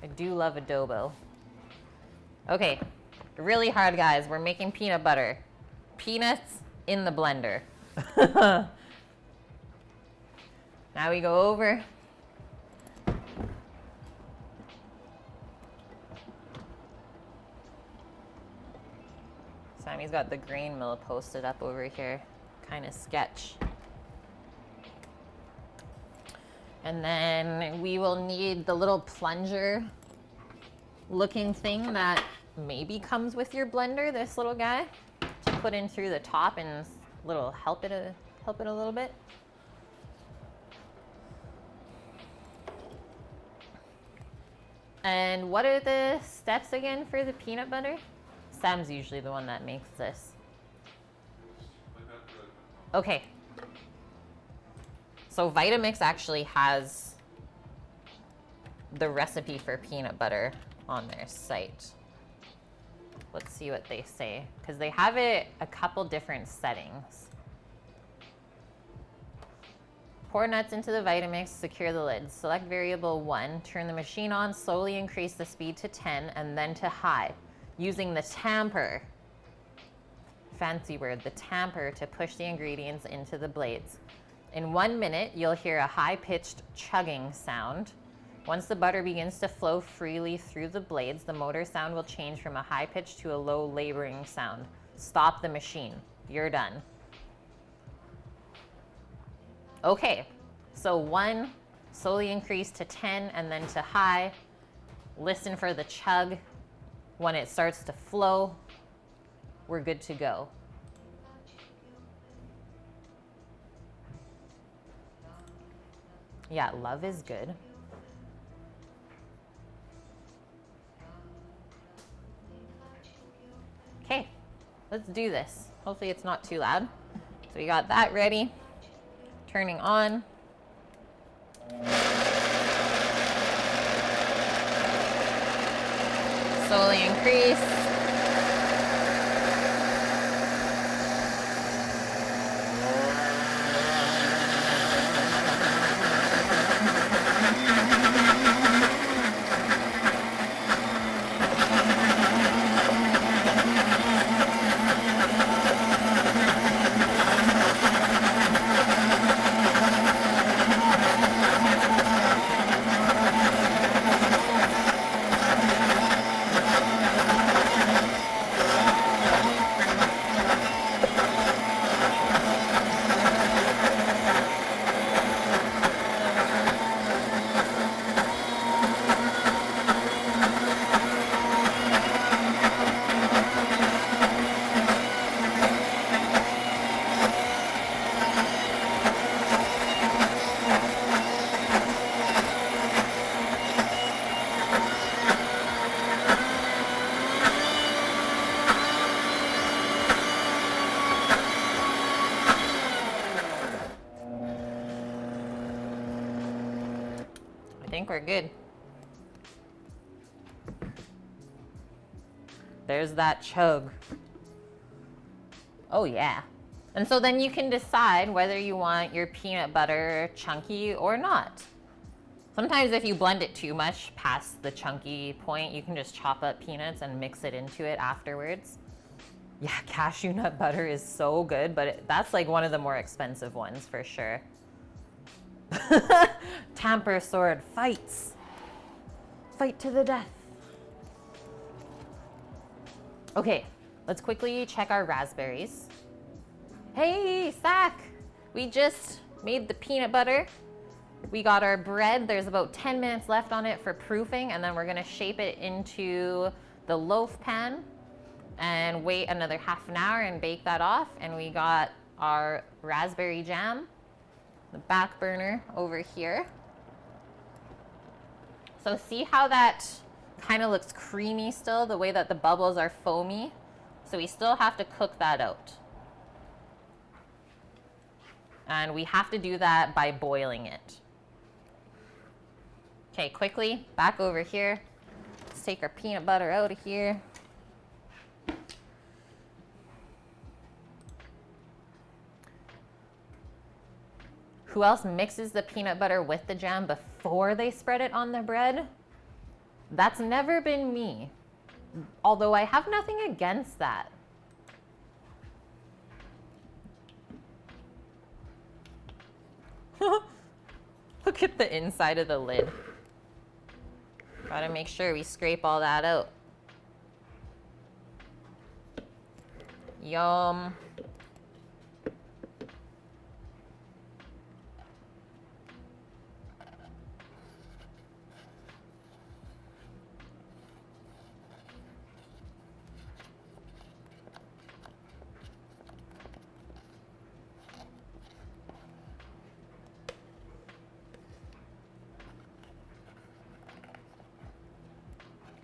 Speaker 1: I do love adobo. Okay, really hard, guys. We're making peanut butter. Peanuts in the blender. Now we go over. Sammy's got the grain mill posted up over here. Kind of sketch. And then we will need the little plunger looking thing that maybe comes with your blender, this little guy, to put in through the top and help it a little bit. And what are the steps again for the peanut butter? Sam's usually the one that makes this. Okay. So Vitamix actually has the recipe for peanut butter on their site. Let's see what they say, because they have it a couple different settings. Pour nuts into the Vitamix, secure the lid. Select variable 1, turn the machine on, slowly increase the speed to 10 and then to high, using the tamper, fancy word, the tamper, to push the ingredients into the blades. In 1 minute, you'll hear a high-pitched chugging sound. Once the butter begins to flow freely through the blades, the motor sound will change from a high pitch to a low laboring sound. Stop the machine. You're done. Okay, so 1, slowly increase to 10 and then to high. Listen for the chug. When it starts to flow, we're good to go. Yeah, love is good. Okay, let's do this. Hopefully it's not too loud. So we got that ready. Turning on. Slowly increase. I think we're good. There's that chug. Oh yeah. And so then you can decide whether you want your peanut butter chunky or not. Sometimes if you blend it too much past the chunky point, you can just chop up peanuts and mix it into it afterwards. Yeah, cashew nut butter is so good, but that's like one of the more expensive ones for sure. Tamper sword fights. Fight to the death. Okay, let's quickly check our raspberries. Hey, Sac! We just made the peanut butter. We got our bread. There's about 10 minutes left on it for proofing, and then we're gonna shape it into the loaf pan and wait another half an hour and bake that off. And we got our raspberry jam, the back burner over here. So see how that kind of looks creamy still, the way that the bubbles are foamy? So we still have to cook that out. And we have to do that by boiling it. Okay, quickly, back over here. Let's take our peanut butter out of here. Who else mixes the peanut butter with the jam before they spread it on the bread? That's never been me. Although I have nothing against that. Look at the inside of the lid. Gotta make sure we scrape all that out. Yum.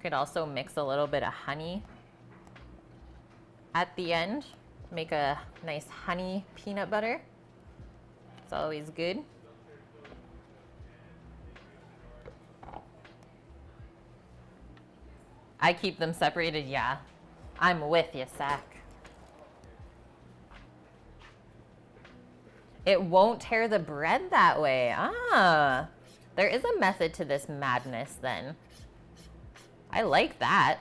Speaker 1: Could also mix a little bit of honey at the end. Make a nice honey peanut butter. It's always good. I keep them separated, yeah. I'm with you, Sac. It won't tear the bread that way. Ah, there is a method to this madness then. I like that.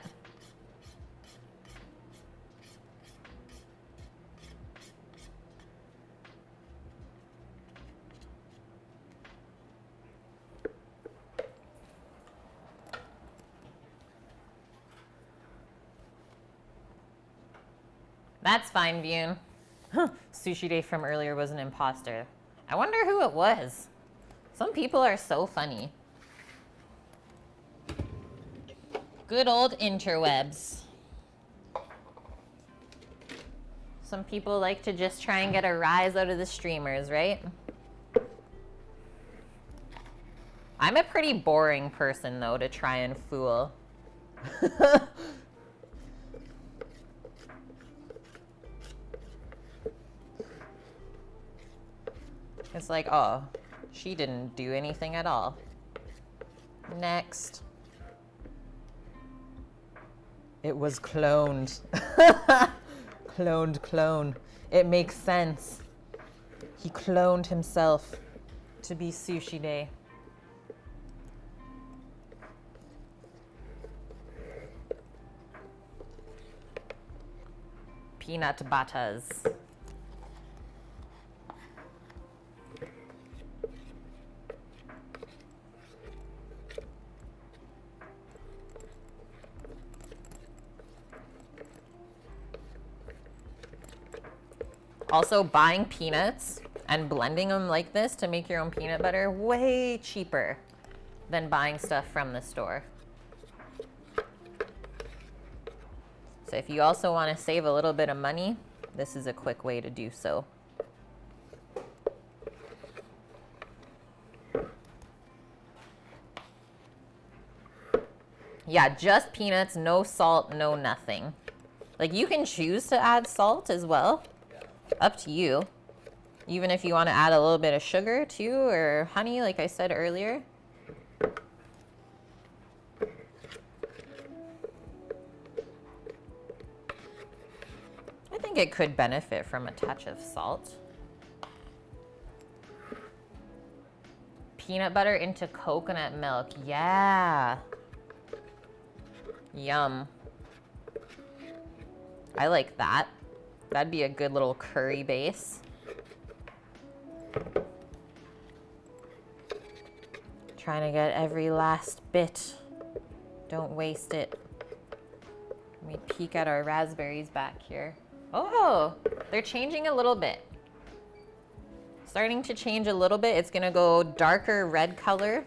Speaker 1: That's fine, Bune. Sushi Day from earlier was an imposter. I wonder who it was. Some people are so funny. Good old interwebs. Some people like to just try and get a rise out of the streamers, right? I'm a pretty boring person, though, to try and fool. It's like, oh, she didn't do anything at all. Next. It was cloned. Cloned clone. It makes sense. He cloned himself to be Sushi Day. Peanut butters. Also, buying peanuts and blending them like this to make your own peanut butter, way cheaper than buying stuff from the store. So if you also want to save a little bit of money, this is a quick way to do so. Yeah, just peanuts, no salt, no nothing. Like, you can choose to add salt as well. Up to you. Even if you want to add a little bit of sugar too, or honey, like I said earlier. I think it could benefit from a touch of salt. Peanut butter into coconut milk. Yeah. Yum. I like that. That'd be a good little curry base. Trying to get every last bit. Don't waste it. Let me peek at our raspberries back here. Oh, they're changing a little bit. Starting to change a little bit. It's gonna go darker red color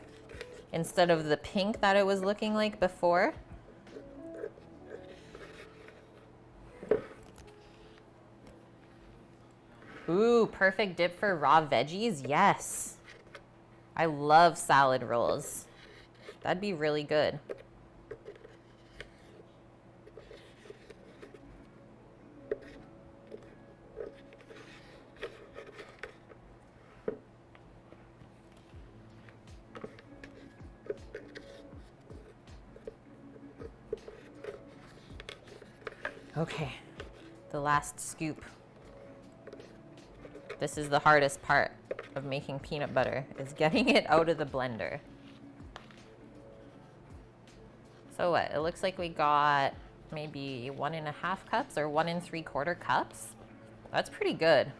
Speaker 1: instead of the pink that it was looking like before. Ooh, perfect dip for raw veggies. Yes. I love salad rolls. That'd be really good. Okay, the last scoop. This is the hardest part of making peanut butter, is getting it out of the blender. So what, it looks like we got maybe 1.5 cups or 1 3/4 cups. That's pretty good.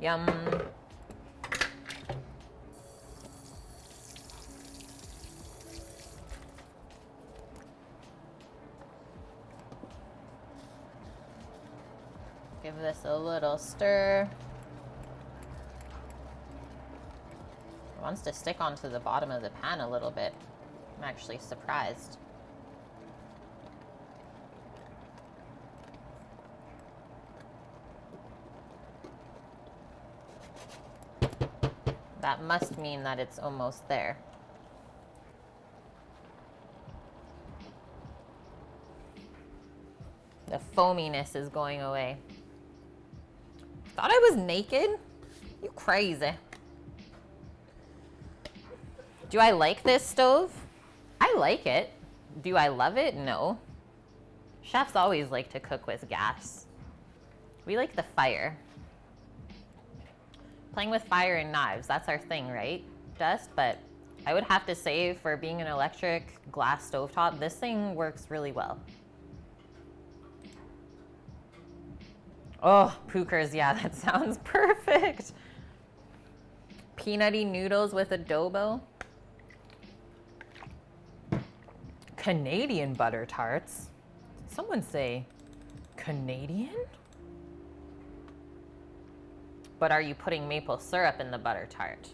Speaker 1: Yum. Give this a little stir. It wants to stick onto the bottom of the pan a little bit. I'm actually surprised. That must mean that it's almost there. The foaminess is going away. Thought I was naked? You crazy. Do I like this stove? I like it. Do I love it? No. Chefs always like to cook with gas. We like the fire. Playing with fire and knives, that's our thing, right, Just? But I would have to say, for being an electric glass stovetop, this thing works really well. Oh, Pookers, yeah, that sounds perfect. Peanutty noodles with adobo. Canadian butter tarts. Did someone say Canadian? But are you putting maple syrup in the butter tart?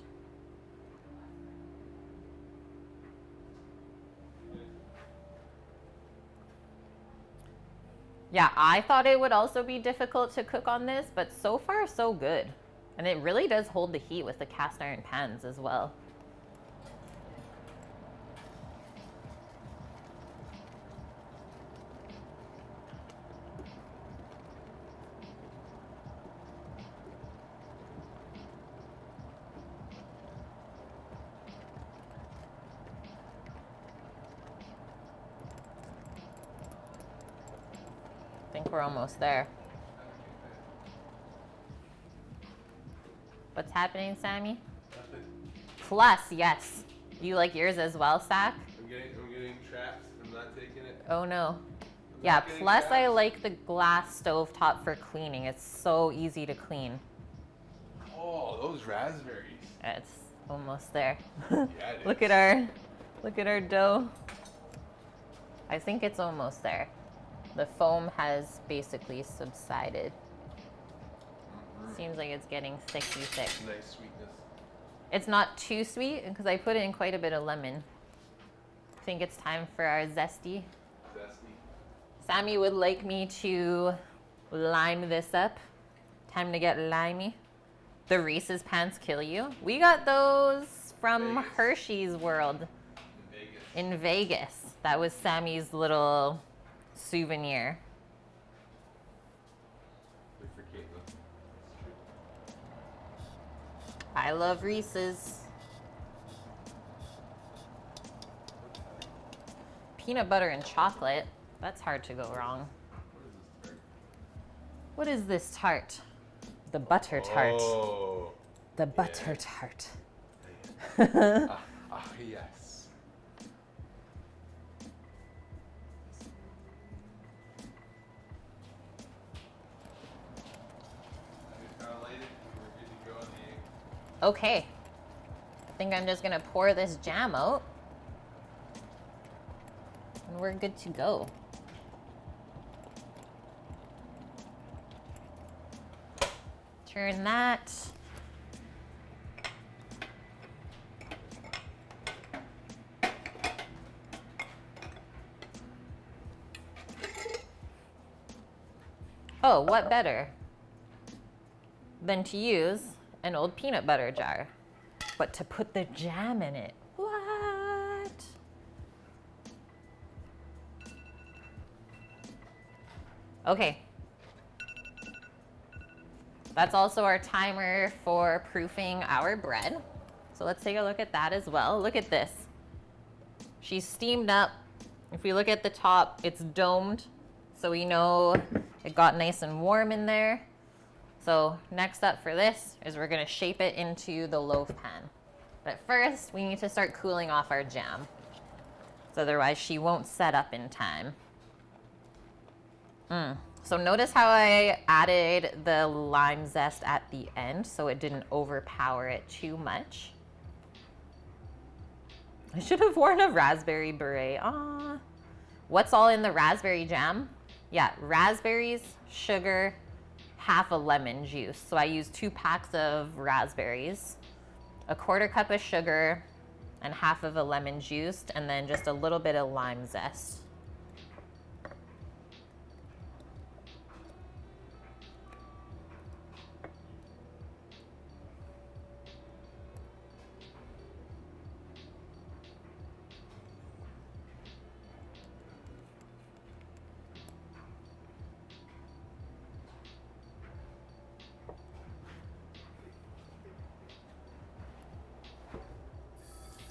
Speaker 1: Yeah, I thought it would also be difficult to cook on this, but so far so good. And it really does hold the heat with the cast iron pans as well. I think we're almost there. What's happening, Sammy?
Speaker 2: Nothing.
Speaker 1: Plus, yes. You like yours as well, Sac?
Speaker 2: I'm getting trapped. I'm not taking it.
Speaker 1: Oh no.
Speaker 2: I'm
Speaker 1: Yeah,
Speaker 2: not getting
Speaker 1: plus I
Speaker 2: trapped.
Speaker 1: like the glass stovetop for cleaning. It's so easy to clean.
Speaker 2: Oh, those raspberries.
Speaker 1: It's almost there.
Speaker 2: Yeah, it
Speaker 1: Look
Speaker 2: is.
Speaker 1: at our dough. I think it's almost there. The foam has basically subsided. Seems like it's getting thicky thick.
Speaker 2: Nice sweetness.
Speaker 1: It's not too sweet because I put in quite a bit of lemon. I think it's time for our zesty.
Speaker 2: Zesty.
Speaker 1: Sammy would like me to lime this up. Time to get limey. The Reese's Pants kill you. We got those from
Speaker 2: Vegas.
Speaker 1: Hershey's World
Speaker 2: In Vegas.
Speaker 1: in Vegas. That was Sammy's little souvenir.
Speaker 2: Good for Caitlin.
Speaker 1: I love Reese's. Peanut butter and chocolate. That's hard to go wrong. What is this tart? The butter tart.
Speaker 2: Oh.
Speaker 1: The butter
Speaker 2: yeah.
Speaker 1: tart.
Speaker 2: Yes.
Speaker 1: Okay. I think I'm just gonna pour this jam out. And we're good to go. Turn that. Oh, what better than to use an old peanut butter jar, but to put the jam in it. What? Okay. That's also our timer for proofing our bread. So let's take a look at that as well. Look at this. She's steamed up. If we look at the top, it's domed. So we know it got nice and warm in there. So next up for this is we're gonna shape it into the loaf pan. But first, we need to start cooling off our jam. So otherwise she won't set up in time. So notice how I added the lime zest at the end so it didn't overpower it too much. I should have worn a raspberry beret. Ah. What's all in the raspberry jam? Yeah, raspberries, sugar, half a lemon juice. So I used 2 packs of raspberries, a 1/4 cup of sugar, and half of a lemon juice, and then just a little bit of lime zest.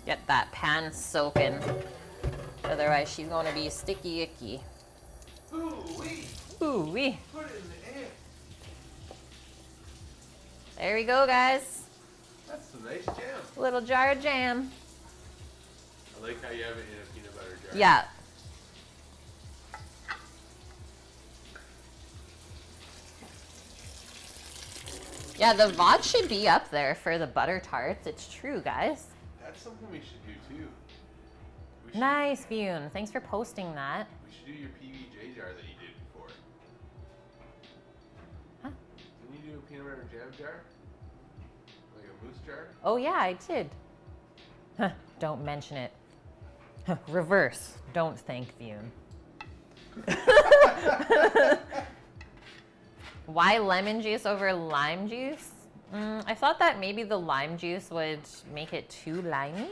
Speaker 1: Get that pan soaking. Otherwise, she's going to be sticky icky.
Speaker 2: Ooh-wee.
Speaker 1: Ooh-wee.
Speaker 2: Put it in the air.
Speaker 1: There we go, guys.
Speaker 2: That's some nice jam.
Speaker 1: Little jar of jam.
Speaker 2: I like how you have it in a peanut butter jar.
Speaker 1: Yeah. Yeah, the VOD should be up there for the butter tarts. It's true, guys.
Speaker 2: That's something we should do too. We should,
Speaker 1: Nice, Bune. Thanks for posting that.
Speaker 2: We should do your PB&J jar that you did before.
Speaker 1: Huh?
Speaker 2: Didn't you do a peanut butter jam jar? Like a mousse jar?
Speaker 1: Oh, yeah, I did. Huh, don't mention it. Huh, reverse. Don't thank Bune. Why lemon juice over lime juice? I thought that maybe the lime juice would make it too limey.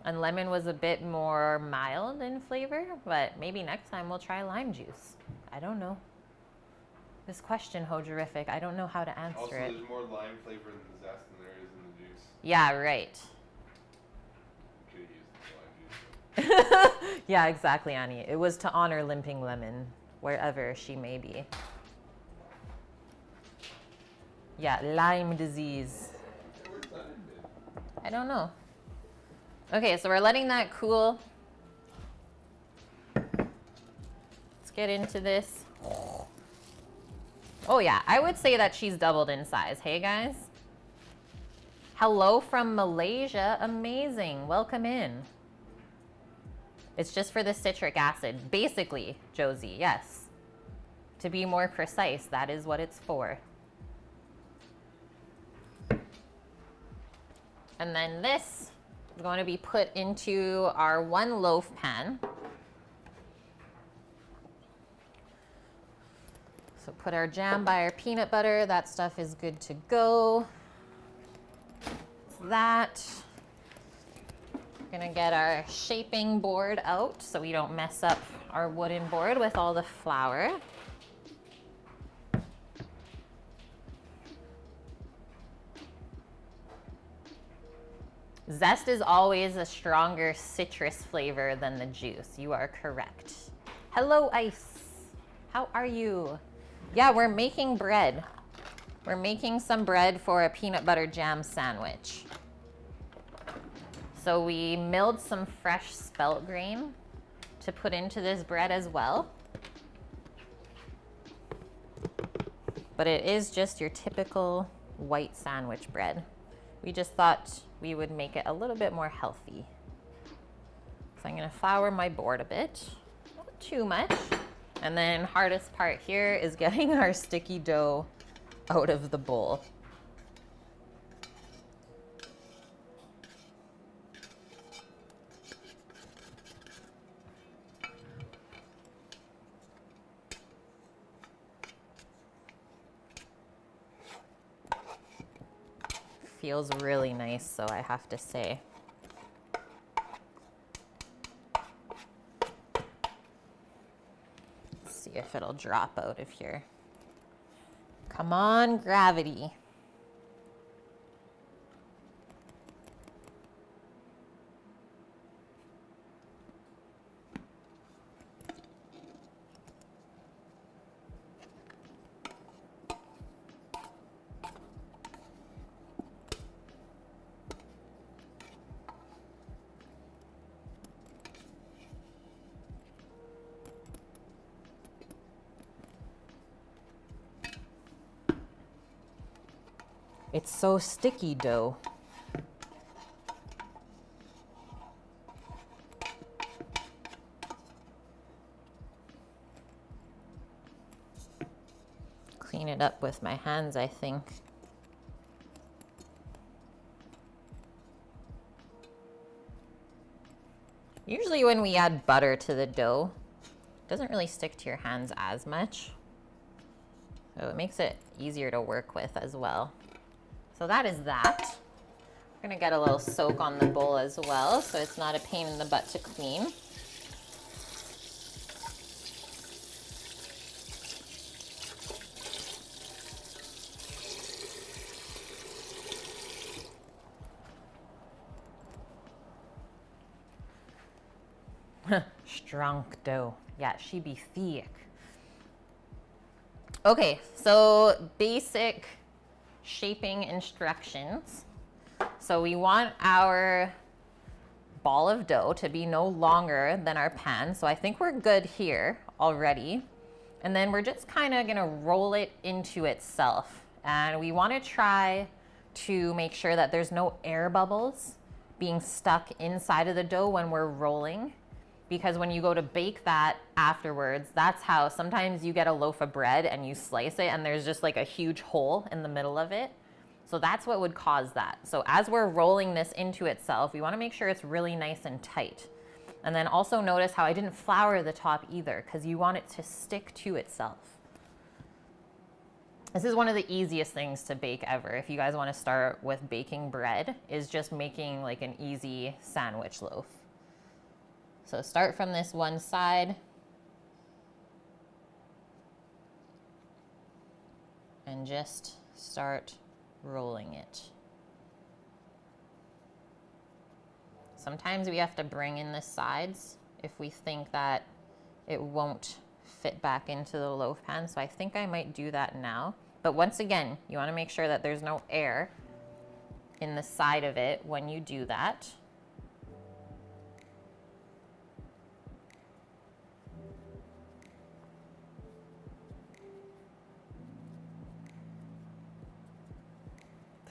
Speaker 1: And lemon was a bit more mild in flavor, but maybe next time we'll try lime juice. I don't know. This question, Hojerific, I don't know how to answer
Speaker 2: Also,
Speaker 1: it.
Speaker 2: there's more lime flavor in the zest than there is in the juice.
Speaker 1: Yeah, right.
Speaker 2: Could have used the lime juice.
Speaker 1: Yeah, exactly, Annie. It was to honor Limping Lemon, wherever she may be. Yeah, Lyme disease.
Speaker 2: Where's that been?
Speaker 1: I don't know. Okay, so we're letting that cool. Let's get into this. Oh yeah, I would say that she's doubled in size. Hey guys. Hello from Malaysia. Amazing. Welcome in. It's just for the citric acid. Basically, Josie, yes. To be more precise, that is what it's for. And then this is going to be put into our 1 loaf pan. So put our jam by our peanut butter. That stuff is good to go. That. We're gonna get our shaping board out so we don't mess up our wooden board with all the flour. Zest is always a stronger citrus flavor than the juice. You are correct. Hello, Ice. How are you? Yeah, we're making bread. We're making some bread for a peanut butter jam sandwich. So we milled some fresh spelt grain to put into this bread as well. But it is just your typical white sandwich bread. We just thought we would make it a little bit more healthy. So I'm gonna flour my board a bit, not too much. And then hardest part here is getting our sticky dough out of the bowl. Feels really nice, so I have to say. Let's see if it'll drop out of here. Come on, gravity. It's so sticky dough. Clean it up with my hands, I think. Usually when we add butter to the dough, it doesn't really stick to your hands as much. So it makes it easier to work with as well. So that is that. We're gonna get a little soak on the bowl as well, so it's not a pain in the butt to clean. Strong dough. Yeah, she be thick. Okay, so basic shaping instructions. So we want our ball of dough to be no longer than our pan. So I think we're good here already. And then we're just kind of gonna roll it into itself. And we wanna try to make sure that there's no air bubbles being stuck inside of the dough when we're rolling. Because when you go to bake that afterwards, that's how sometimes you get a loaf of bread and you slice it and there's just like a huge hole in the middle of it. So that's what would cause that. So as we're rolling this into itself, we wanna make sure it's really nice and tight. And then also notice how I didn't flour the top either, because you want it to stick to itself. This is one of the easiest things to bake ever. If you guys wanna start with baking bread, is just making like an easy sandwich loaf. So start from this one side. And just start rolling it. Sometimes we have to bring in the sides if we think that it won't fit back into the loaf pan. So I think I might do that now. But once again, you want to make sure that there's no air in the side of it when you do that.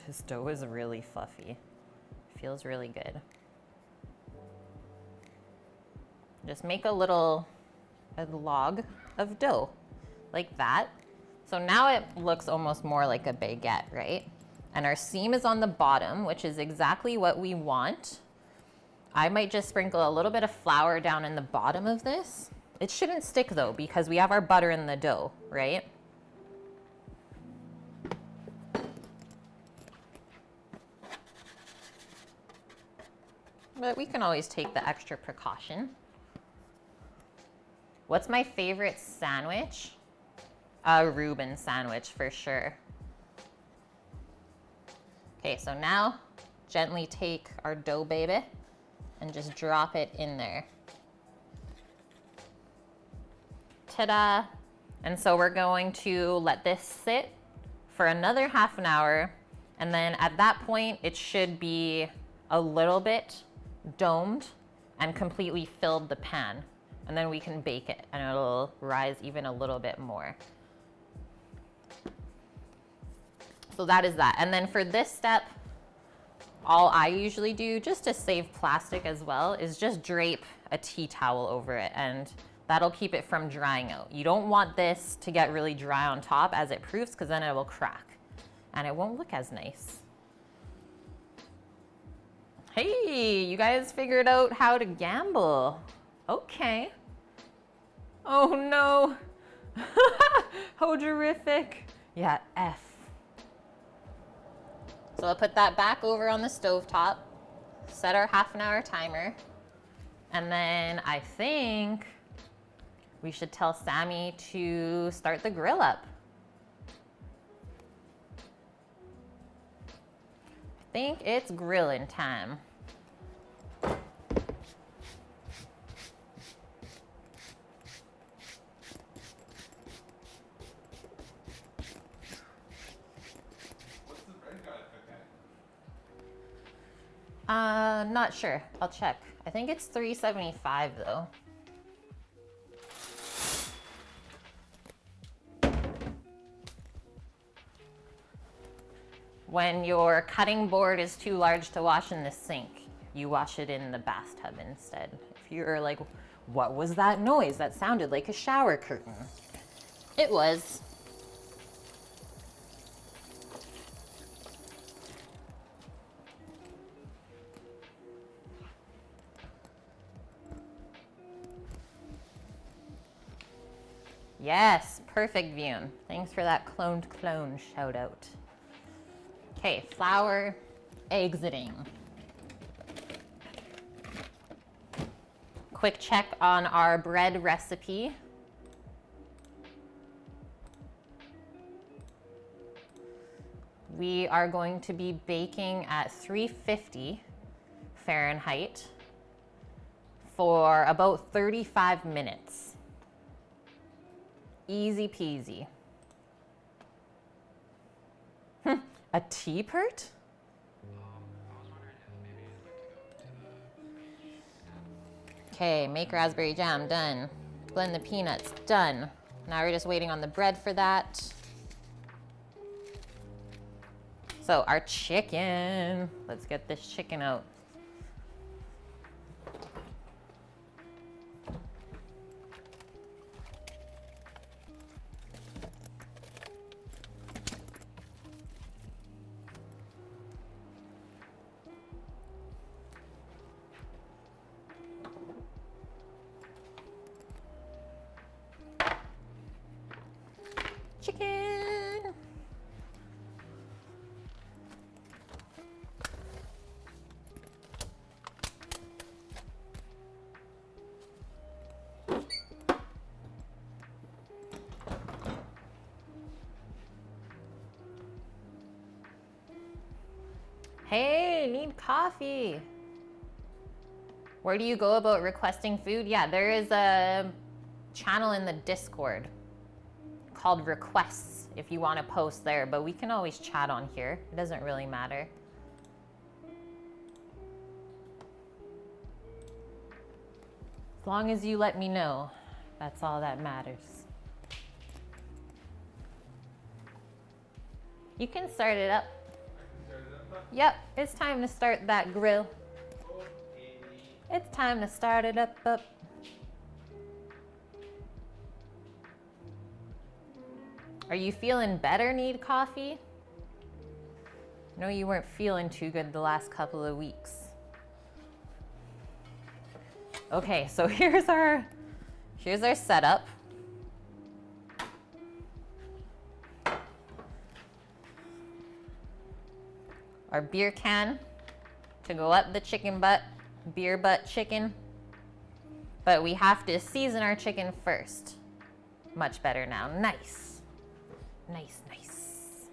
Speaker 1: This dough is really fluffy. Feels really good. Just make a log of dough like that. So now it looks almost more like a baguette, right? And our seam is on the bottom, which is exactly what we want. I might just sprinkle a little bit of flour down in the bottom of this. It shouldn't stick though, because we have our butter in the dough, right? But we can always take the extra precaution. What's my favorite sandwich? A Reuben sandwich for sure. Okay, so now gently take our dough baby and just drop it in there. Ta-da! And so we're going to let this sit for another half an hour, and then at that point it should be a little bit domed and completely filled the pan. And then we can bake it and it'll rise even a little bit more. So that is that. And then for this step, all I usually do, just to save plastic as well, is just drape a tea towel over it, and that'll keep it from drying out. You don't want this to get really dry on top as it proofs, because then it will crack and it won't look as nice. Hey, you guys figured out how to gamble. Okay. Oh no. How terrific. Yeah, F. So I'll put that back over on the stovetop, set our half an hour timer, and then I think we should tell Sammy to start the grill up. I think it's grilling time. Not sure. I'll check. I think it's $3.75 though. When your cutting board is too large to wash in the sink, you wash it in the bathtub instead. If you're like, what was that noise? That sounded like a shower curtain. It was. Yes, perfect view. Thanks for that cloned clone shout out. Okay, flour exiting. Quick check on our bread recipe. We are going to be baking at 350 Fahrenheit for about 35 minutes. Easy peasy. A tea pert? Okay, make raspberry jam, done. Blend the peanuts, done. Now we're just waiting on the bread for that. So our chicken, let's get this chicken out. Chicken. Hey, need coffee. Where do you go about requesting food? Yeah, there is a channel in the Discord called requests if you want to post there, but we can always chat on here. It doesn't really matter. As long as you let me know, that's all that matters. You can start it up. Yep, it's time to start that grill. It's time to start it up. Are you feeling better, need coffee? I know you weren't feeling too good the last couple of weeks. Okay, so here's our setup. Our beer can to go up the chicken butt, beer butt chicken. But we have to season our chicken first. Much better now, nice. Nice, nice.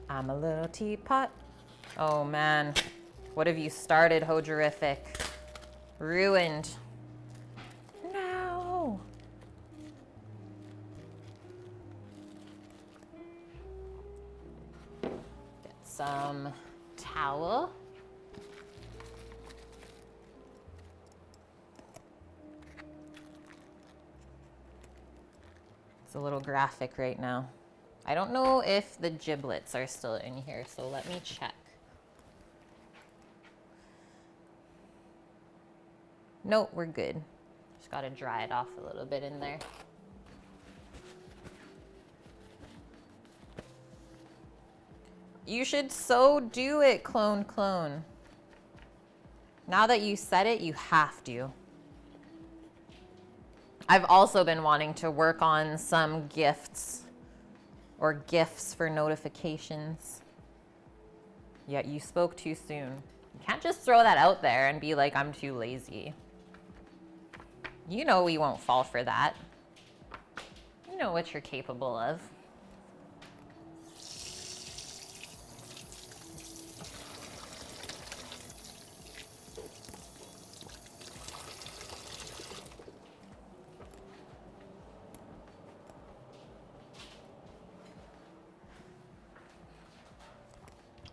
Speaker 1: I'm a little teapot. Oh man, what have you started, Hojerific? Ruined. No. Get some towel. It's a little graphic right now. I don't know if the giblets are still in here, so let me check. Nope, we're good. Just gotta dry it off a little bit in there. You should so do it, clone. Now that you said it, you have to. I've also been wanting to work on some gifts or GIFs for notifications. Yet you spoke too soon. You can't just throw that out there and be like, I'm too lazy. You know we won't fall for that. You know what you're capable of.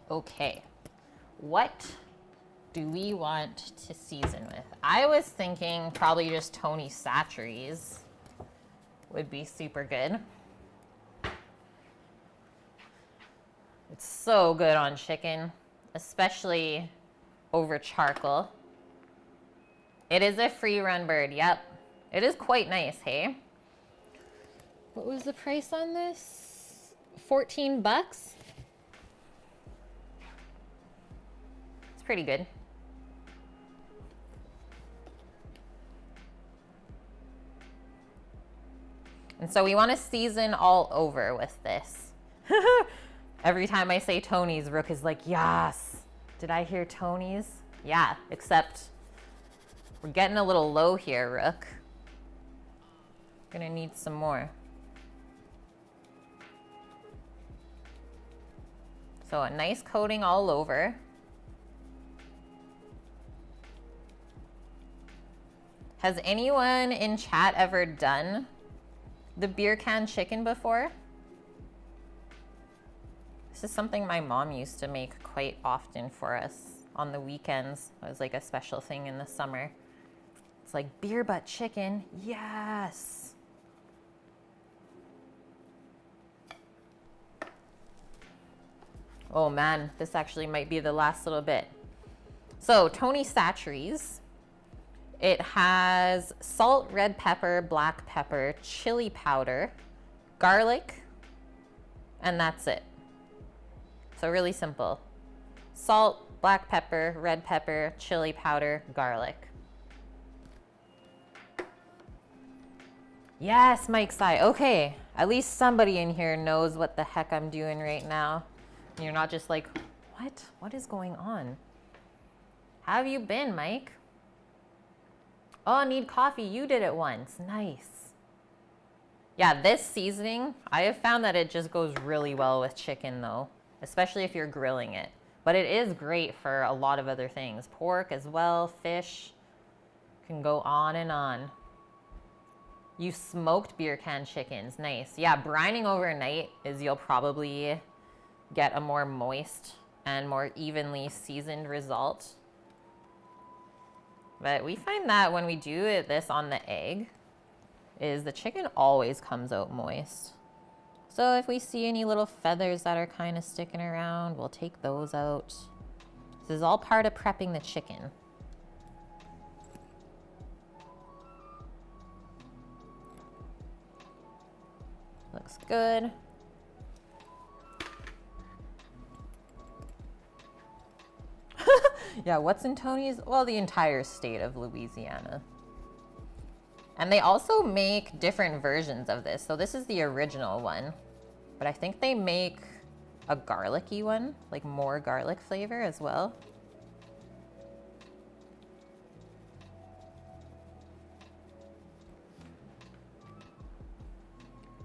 Speaker 1: Okay, what do we want to season with? I was thinking probably just Tony Chachere's would be super good. It's so good on chicken, especially over charcoal. It is a free run bird, yep. It is quite nice, hey? What was the price on this? 14 bucks? It's pretty good. And so we want to season all over with this. Every time I say Tony's, Rook is like, yes. Did I hear Tony's? Yeah, except we're getting a little low here, Rook. Gonna need some more. So a nice coating all over. Has anyone in chat ever done the beer can chicken before? This is something my mom used to make quite often for us on the weekends. It was like a special thing in the summer. It's like beer butt chicken, yes. Oh man, this actually might be the last little bit. So Tony Chachere's, it has salt, red pepper, black pepper, chili powder, garlic, and that's it. So really simple. Salt, black pepper, red pepper, chili powder, garlic. Yes, Mike Sai. Okay, at least somebody in here knows what the heck I'm doing right now. You're not just like, what? What is going on? How have you been, Mike? Oh, need coffee. You did it once. Nice. Yeah, this seasoning, I have found that it just goes really well with chicken though, especially if you're grilling it. But it is great for a lot of other things. Pork as well, fish, can go on and on. You smoked beer can chickens. Nice. Yeah, brining overnight is you'll probably get a more moist and more evenly seasoned result. But we find that when we do this on the egg, is the chicken always comes out moist. So if we see any little feathers that are kind of sticking around, we'll take those out. This is all part of prepping the chicken. Looks good. Yeah, what's in Tony's? Well, the entire state of Louisiana. And they also make different versions of this. So this is the original one, but I think they make a garlicky one, like more garlic flavor as well.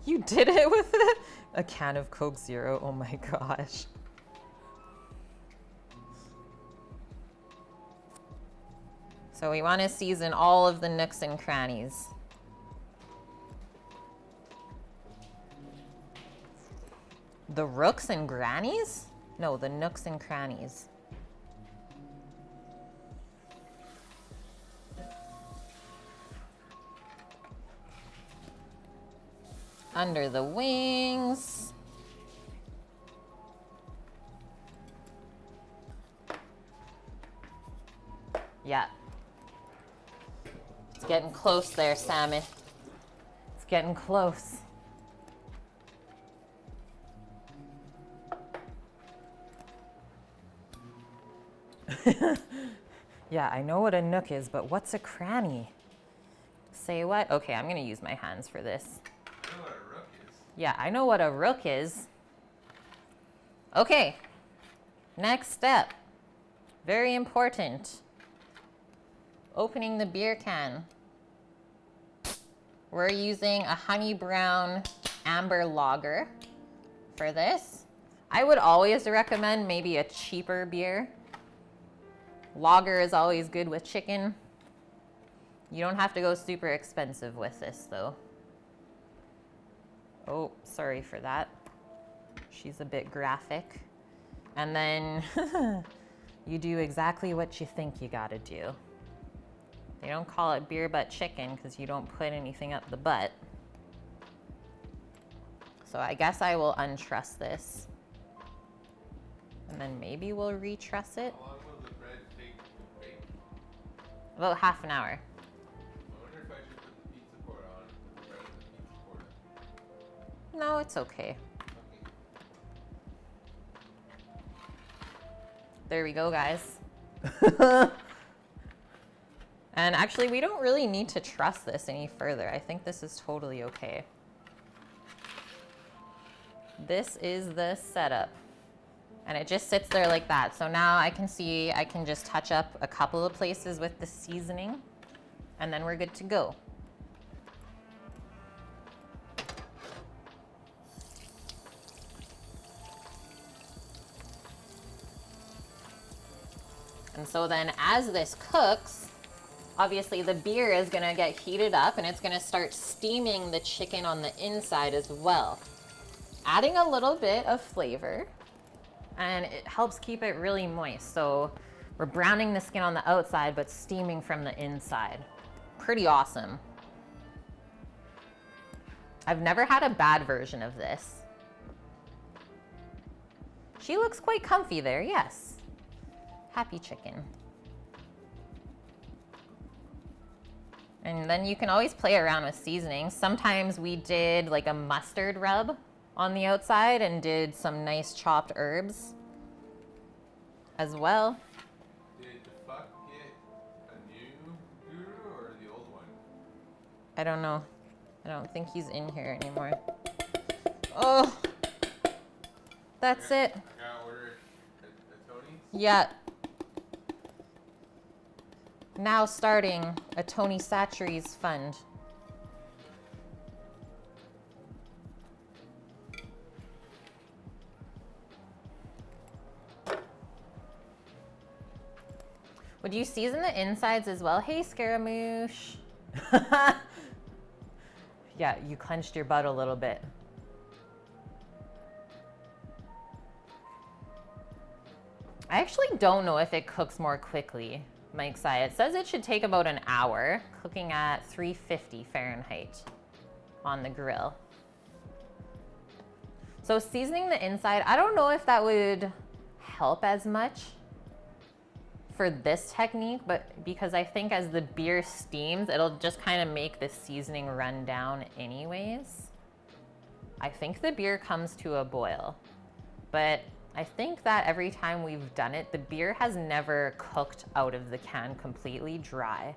Speaker 1: You did it with a can of Coke Zero. Oh my gosh. So we want to season all of the nooks and crannies. The rooks and grannies? No, the nooks and crannies. Under the wings. Yeah. It's getting close there, Sammy. It's getting close. Yeah, I know what a nook is, but what's a cranny? Say what? Okay, I'm gonna use my hands for this.
Speaker 2: I know what a rook is.
Speaker 1: Yeah, I know what a rook is. Okay, next step. Very important. Opening the beer can. We're using a honey brown amber lager for this. I would always recommend maybe a cheaper beer. Lager is always good with chicken. You don't have to go super expensive with this though. Oh, sorry for that. She's a bit graphic. And then you do exactly what you think you gotta do. They don't call it beer butt chicken because you don't put anything up the butt. So I guess I will untruss this. And then maybe we'll retruss it.
Speaker 2: How long will the bread take to bake?
Speaker 1: About half an hour.
Speaker 2: I wonder if I should put the pizza port on, put the bread in the pizza port.
Speaker 1: No, it's okay.
Speaker 2: Okay.
Speaker 1: There we go, guys. And actually, we don't really need to truss this any further. I think this is totally okay. This is the setup. And it just sits there like that. So now I can see I can just touch up a couple of places with the seasoning, and then we're good to go. And so then as this cooks, obviously the beer is gonna get heated up and it's gonna start steaming the chicken on the inside as well. Adding a little bit of flavor, and it helps keep it really moist. So we're browning the skin on the outside, but steaming from the inside. Pretty awesome. I've never had a bad version of this. She looks quite comfy there, yes. Happy chicken. And then you can always play around with seasonings. Sometimes we did like a mustard rub on the outside and did some nice chopped herbs as well.
Speaker 2: Did the fuck get a new guru or the old one?
Speaker 1: I don't know. I don't think he's in here anymore. Oh, that's it.
Speaker 2: I gotta order a Tony's?
Speaker 1: Yeah. Now starting a Tony Chachere's fund. Would you season the insides as well? Hey, Scaramouche. Yeah, you clenched your butt a little bit. I actually don't know if it cooks more quickly, Mike's Eye. It says it should take about an hour, cooking at 350 Fahrenheit on the grill. So seasoning the inside, I don't know if that would help as much for this technique, but because I think as the beer steams, it'll just kind of make the seasoning run down anyways. I think the beer comes to a boil, but I think that every time we've done it, the beer has never cooked out of the can completely dry.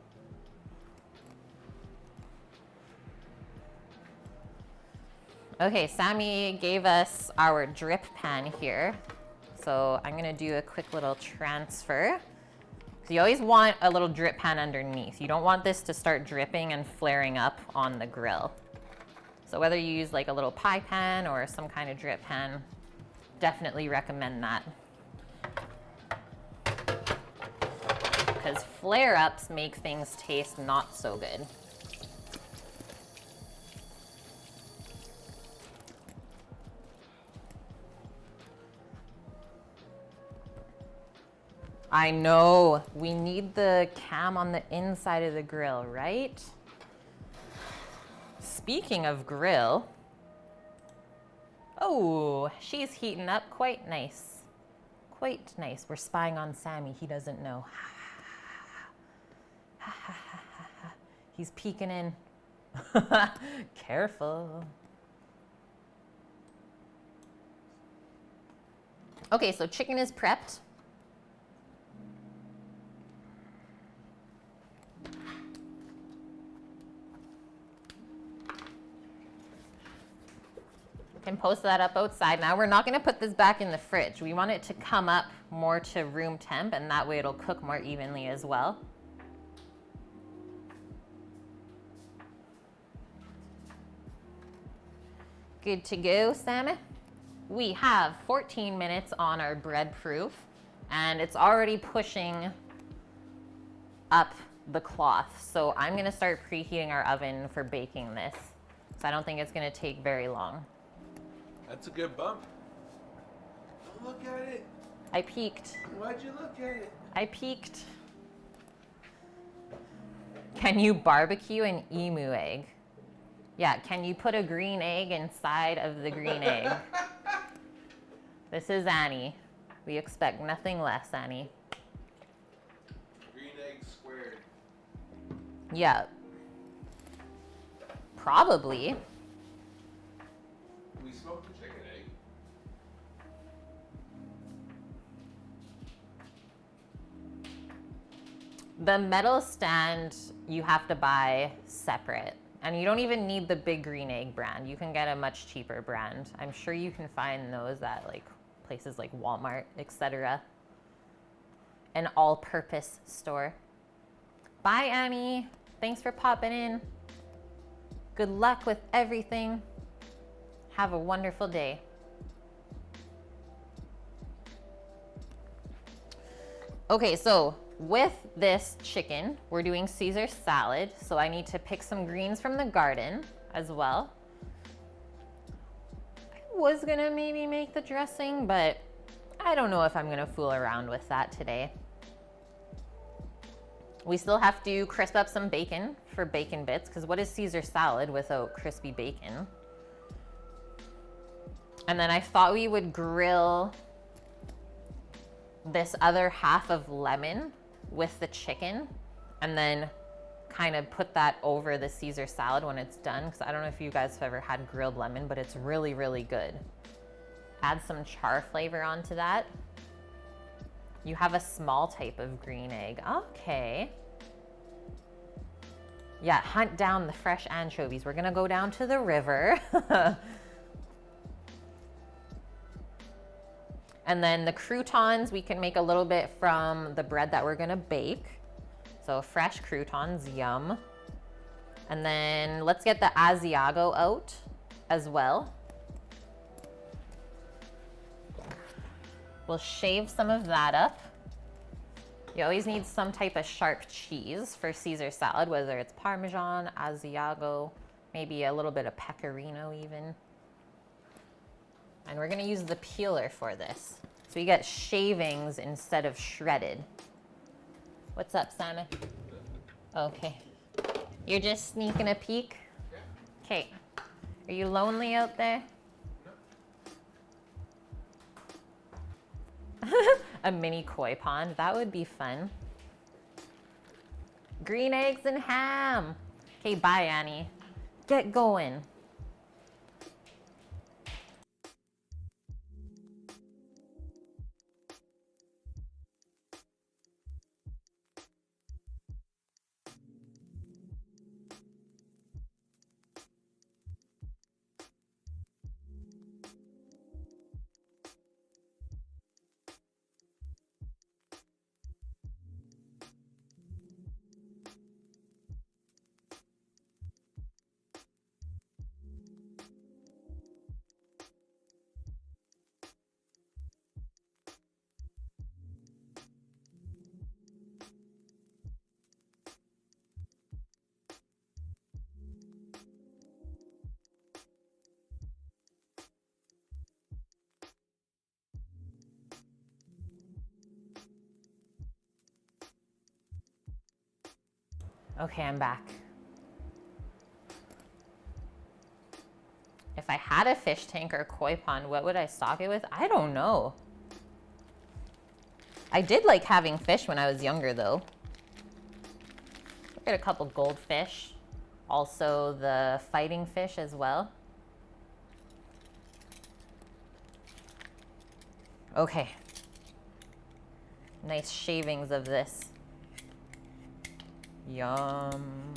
Speaker 1: Okay, Sammy gave us our drip pan here. So I'm gonna do a quick little transfer. So you always want a little drip pan underneath. You don't want this to start dripping and flaring up on the grill. So whether you use like a little pie pan or some kind of drip pan, definitely recommend that. Because flare-ups make things taste not so good. I know, we need the cam on the inside of the grill, right? Speaking of grill, oh, she's heating up quite nice. Quite nice. We're spying on Sammy, he doesn't know. He's peeking in. Careful. Okay, so chicken is prepped. Can post that up outside. Now we're not going to put this back in the fridge. We want it to come up more to room temp, and that way it'll cook more evenly as well. Good to go, Sammy. We have 14 minutes on our bread proof, and it's already pushing up the cloth. So I'm going to start preheating our oven for baking this. So I don't think it's going to take very long.
Speaker 2: That's a good bump. Don't look at it.
Speaker 1: I peeked.
Speaker 2: Why'd you look at it?
Speaker 1: I peeked. Can you barbecue an emu egg? Yeah, can you put a green egg inside of the green egg? This is Annie. We expect nothing less, Annie.
Speaker 2: Green egg squared.
Speaker 1: Yeah. Probably.
Speaker 2: We smoked the chicken egg.
Speaker 1: The metal stand you have to buy separate. And you don't even need the big green egg brand. You can get a much cheaper brand. I'm sure you can find those at like places like Walmart, etc. An all-purpose store. Bye, Annie. Thanks for popping in. Good luck with everything. Have a wonderful day. Okay, so with this chicken, we're doing Caesar salad. So I need to pick some greens from the garden as well. I was gonna maybe make the dressing, but I don't know if I'm gonna fool around with that today. We still have to crisp up some bacon for bacon bits, because what is Caesar salad without crispy bacon? And then I thought we would grill this other half of lemon with the chicken and then kind of put that over the Caesar salad when it's done, because I don't know if you guys have ever had grilled lemon, but it's really, really good. Add some char flavor onto that. You have a small type of green egg. Okay. Yeah, hunt down the fresh anchovies. We're gonna go down to the river. And then the croutons, we can make a little bit from the bread that we're gonna bake. So fresh croutons, yum. And then let's get the Asiago out as well. We'll shave some of that up. You always need some type of sharp cheese for Caesar salad, whether it's Parmesan, Asiago, maybe a little bit of Pecorino even. And we're gonna use the peeler for this. So you get shavings instead of shredded. What's up, Simon? Okay. You're just sneaking a peek? Okay. Are you lonely out there? A mini koi pond, that would be fun. Green eggs and ham. Okay, bye, Annie. Get going. Okay, I'm back. If I had a fish tank or koi pond, what would I stock it with? I don't know. I did like having fish when I was younger though. Look at a couple goldfish. Also the fighting fish as well. Okay. Nice shavings of this. Yum.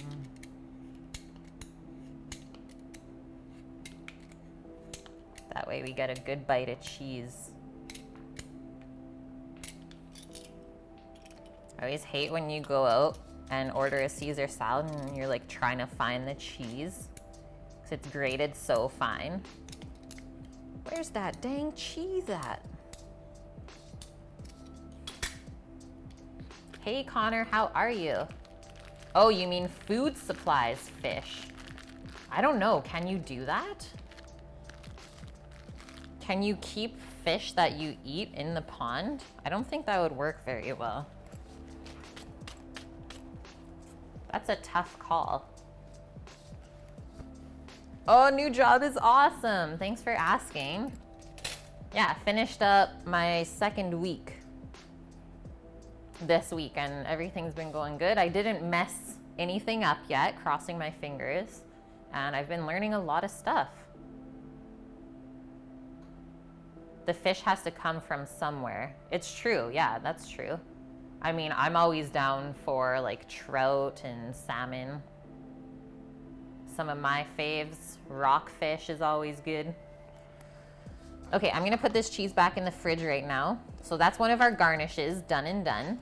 Speaker 1: That way we get a good bite of cheese. I always hate when you go out and order a Caesar salad and you're like trying to find the cheese, because it's grated so fine. Where's that dang cheese at? Hey Connor, how are you? Oh, you mean food supplies fish. I don't know, can you do that? Can you keep fish that you eat in the pond? I don't think that would work very well. That's a tough call. Oh, new job is awesome. Thanks for asking. Yeah, finished up my second week this week and everything's been going good. I didn't mess anything up yet, crossing my fingers, and I've been learning a lot of stuff. The fish has to come from somewhere. It's true, yeah, that's true. I mean, I'm always down for like trout and salmon. Some of my faves, rockfish is always good. Okay, I'm gonna put this cheese back in the fridge right now. So that's one of our garnishes, done and done.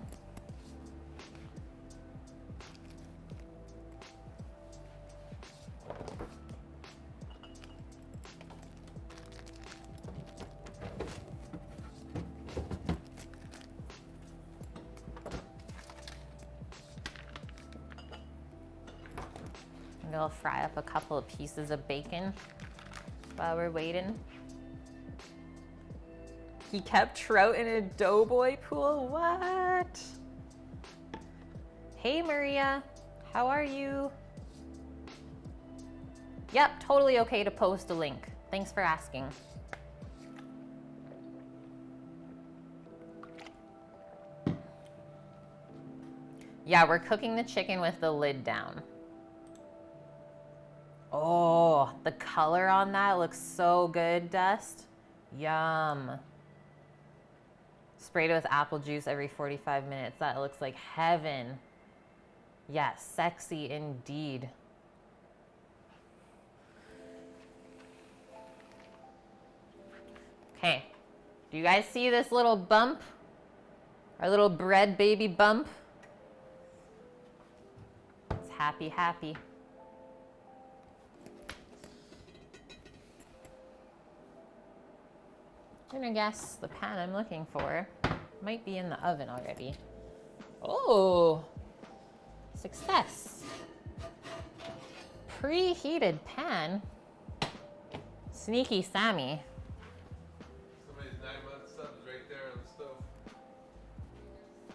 Speaker 1: Maybe I'll fry up a couple of pieces of bacon while we're waiting. He kept trout in a doughboy pool? What? Hey Maria, how are you? Yep, totally okay to post a link. Thanks for asking. Yeah, we're cooking the chicken with the lid down. Oh, the color on that looks so good, Dust. Yum. Sprayed it with apple juice every 45 minutes. That looks like heaven. Yes, sexy indeed. Okay, do you guys see this little bump? Our little bread baby bump? It's happy, happy. I'm gonna guess the pan I'm looking for might be in the oven already. Oh, success. Preheated pan. Sneaky Sammy.
Speaker 2: Somebody's 9-month subs right there on the stove.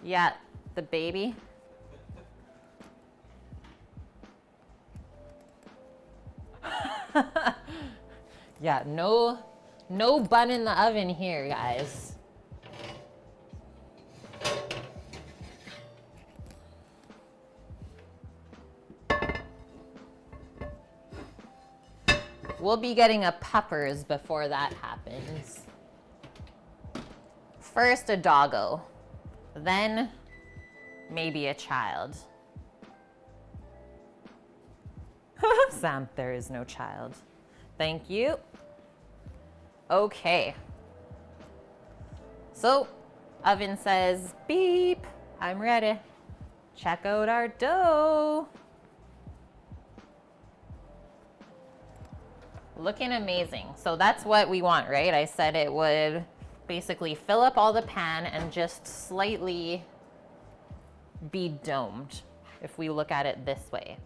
Speaker 1: Yeah, the baby. Yeah, no bun in the oven here, guys. We'll be getting a puppers before that happens. First a doggo, then maybe a child. Sam, there is no child. Thank you. Okay. So, oven says beep. I'm ready. Check out our dough. Looking amazing. So that's what we want, right? I said it would basically fill up all the pan and just slightly be domed if we look at it this way.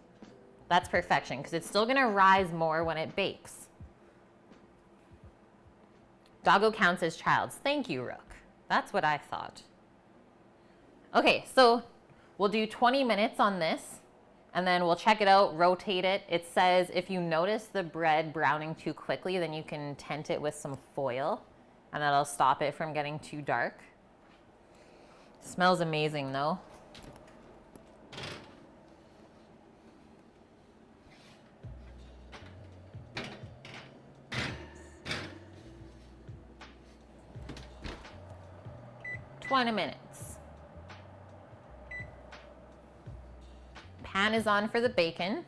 Speaker 1: That's perfection because it's still gonna rise more when it bakes. Doggo counts as childs. Thank you, Rook. That's what I thought. Okay, so we'll do 20 minutes on this and then we'll check it out, rotate it. It says if you notice the bread browning too quickly, then you can tent it with some foil and that'll stop it from getting too dark. Smells amazing though. "20 minutes. Pan is on for the bacon.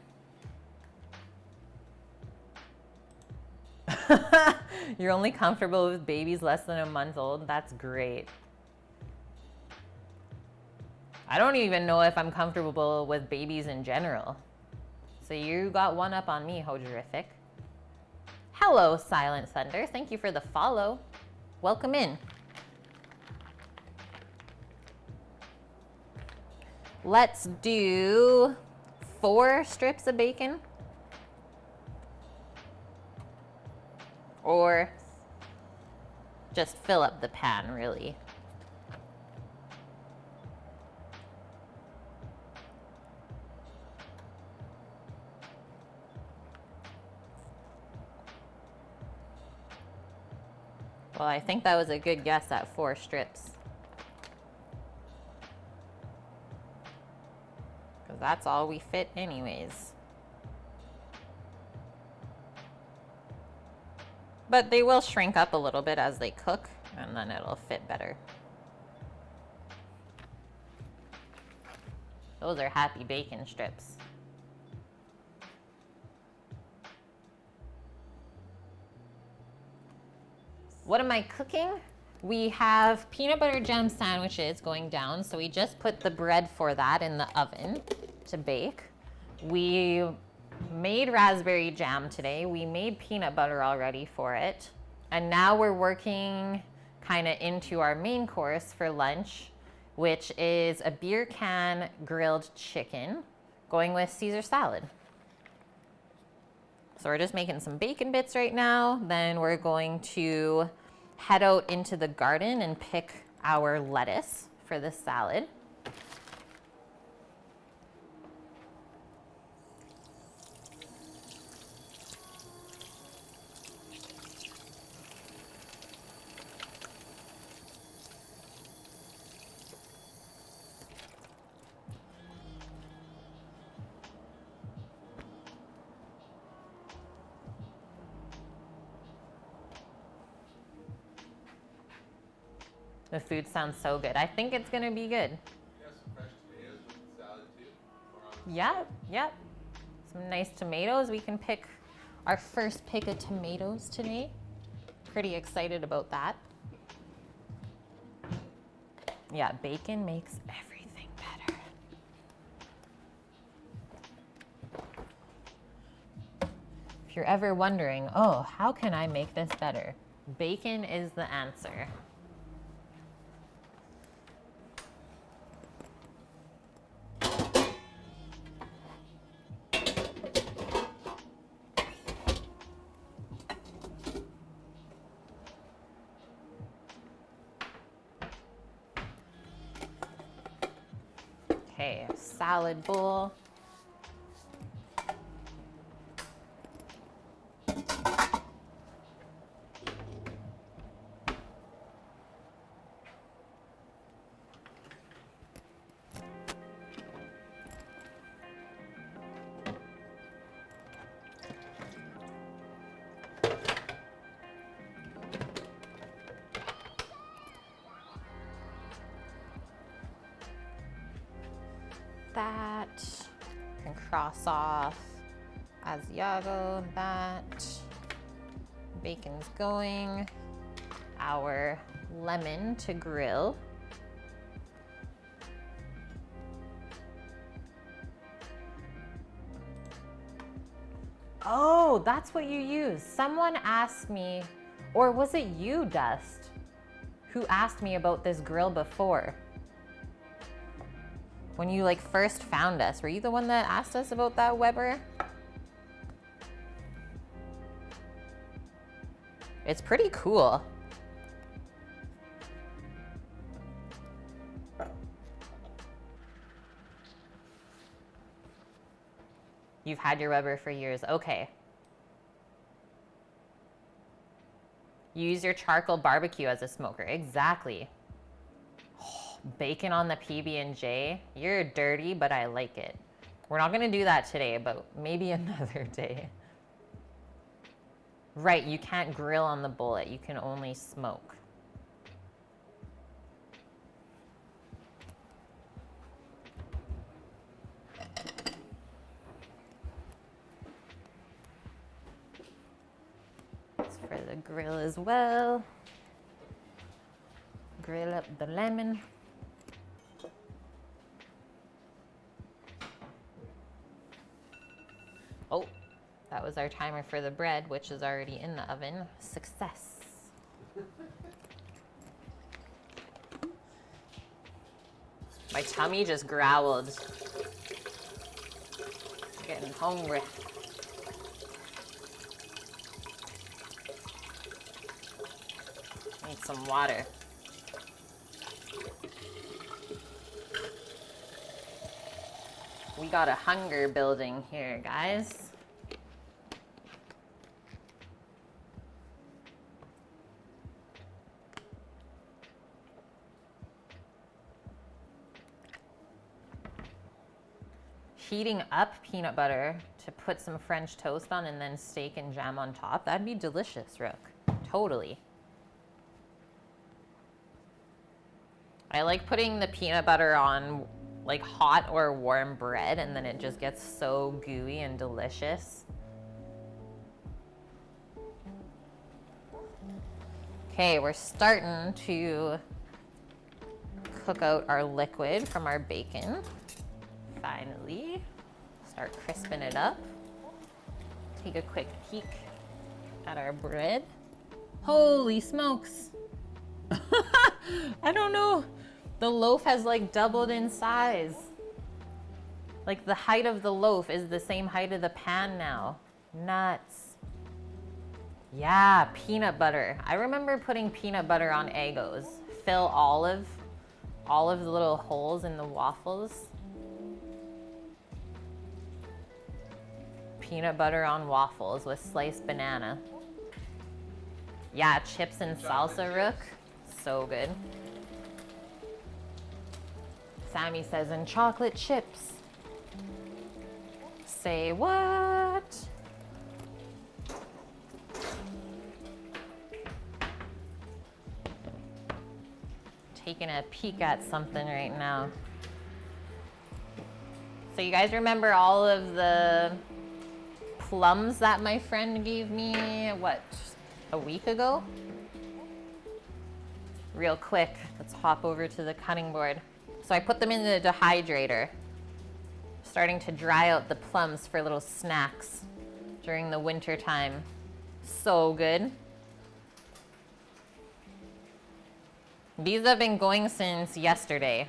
Speaker 1: You're only comfortable with babies less than a month old? That's great. I don't even know if I'm comfortable with babies in general. So you got one up on me, Hojerific. Hello, Silent Thunder. Thank you for the follow. Welcome in. Let's do 4 strips of bacon. Or just fill up the pan, really. Well, I think that was a good guess at 4 strips. That's all we fit anyways. But they will shrink up a little bit as they cook, and then it'll fit better. Those are happy bacon strips. What am I cooking? We have peanut butter jam sandwiches going down, so we just put the bread for that in the oven to bake. We made raspberry jam today. We made peanut butter already for it. And now we're working kind of into our main course for lunch, which is a beer can grilled chicken going with Caesar salad. So we're just making some bacon bits right now. Then we're going to head out into the garden and pick our lettuce for this salad. The food sounds so good. I think it's gonna be good.
Speaker 2: You have some fresh tomatoes with the salad too? Or on
Speaker 1: Yep, yep. Some nice tomatoes. We can pick our first pick of tomatoes today. Pretty excited about that. Yeah, bacon makes everything better. If you're ever wondering, oh, how can I make this better? Bacon is the answer. Okay, salad bowl. That can cross off Asiago, that bacon's going, our lemon to grill. Oh, that's what you use. Someone asked me, or was it you, Dust, who asked me about this grill before? When you like first found us, were you the one that asked us about that Weber? It's pretty cool. You've had your Weber for years, okay. You use your charcoal barbecue as a smoker, exactly. Bacon on the PB&J. You're dirty, but I like it. We're not gonna do that today, but maybe another day. Right, you can't grill on the bullet. You can only smoke. It's for the grill as well. Grill up the lemon. Oh, that was our timer for the bread, which is already in the oven. Success. My tummy just growled. Getting hungry. Need some water. We got a hunger building here, guys. Heating up peanut butter to put some French toast on and then steak and jam on top. That'd be delicious, Rook. Totally. I like putting the peanut butter on like hot or warm bread, and then it just gets so gooey and delicious. Okay, we're starting to cook out our liquid from our bacon. Finally, start crisping it up. Take a quick peek at our bread. Holy smokes. I don't know. The loaf has like doubled in size. Like the height of the loaf is the same height of the pan now. Nuts. Yeah, peanut butter. I remember putting peanut butter on Eggos. Fill all of the little holes in the waffles. Peanut butter on waffles with sliced banana. Yeah, chips and salsa, Rook. So good. Sammy says, and chocolate chips. Say what? Taking a peek at something right now. So you guys remember all of the plums that my friend gave me, what, a week ago? Real quick, let's hop over to the cutting board. So I put them in the dehydrator, starting to dry out the plums for little snacks during the winter time. So good. These have been going since yesterday.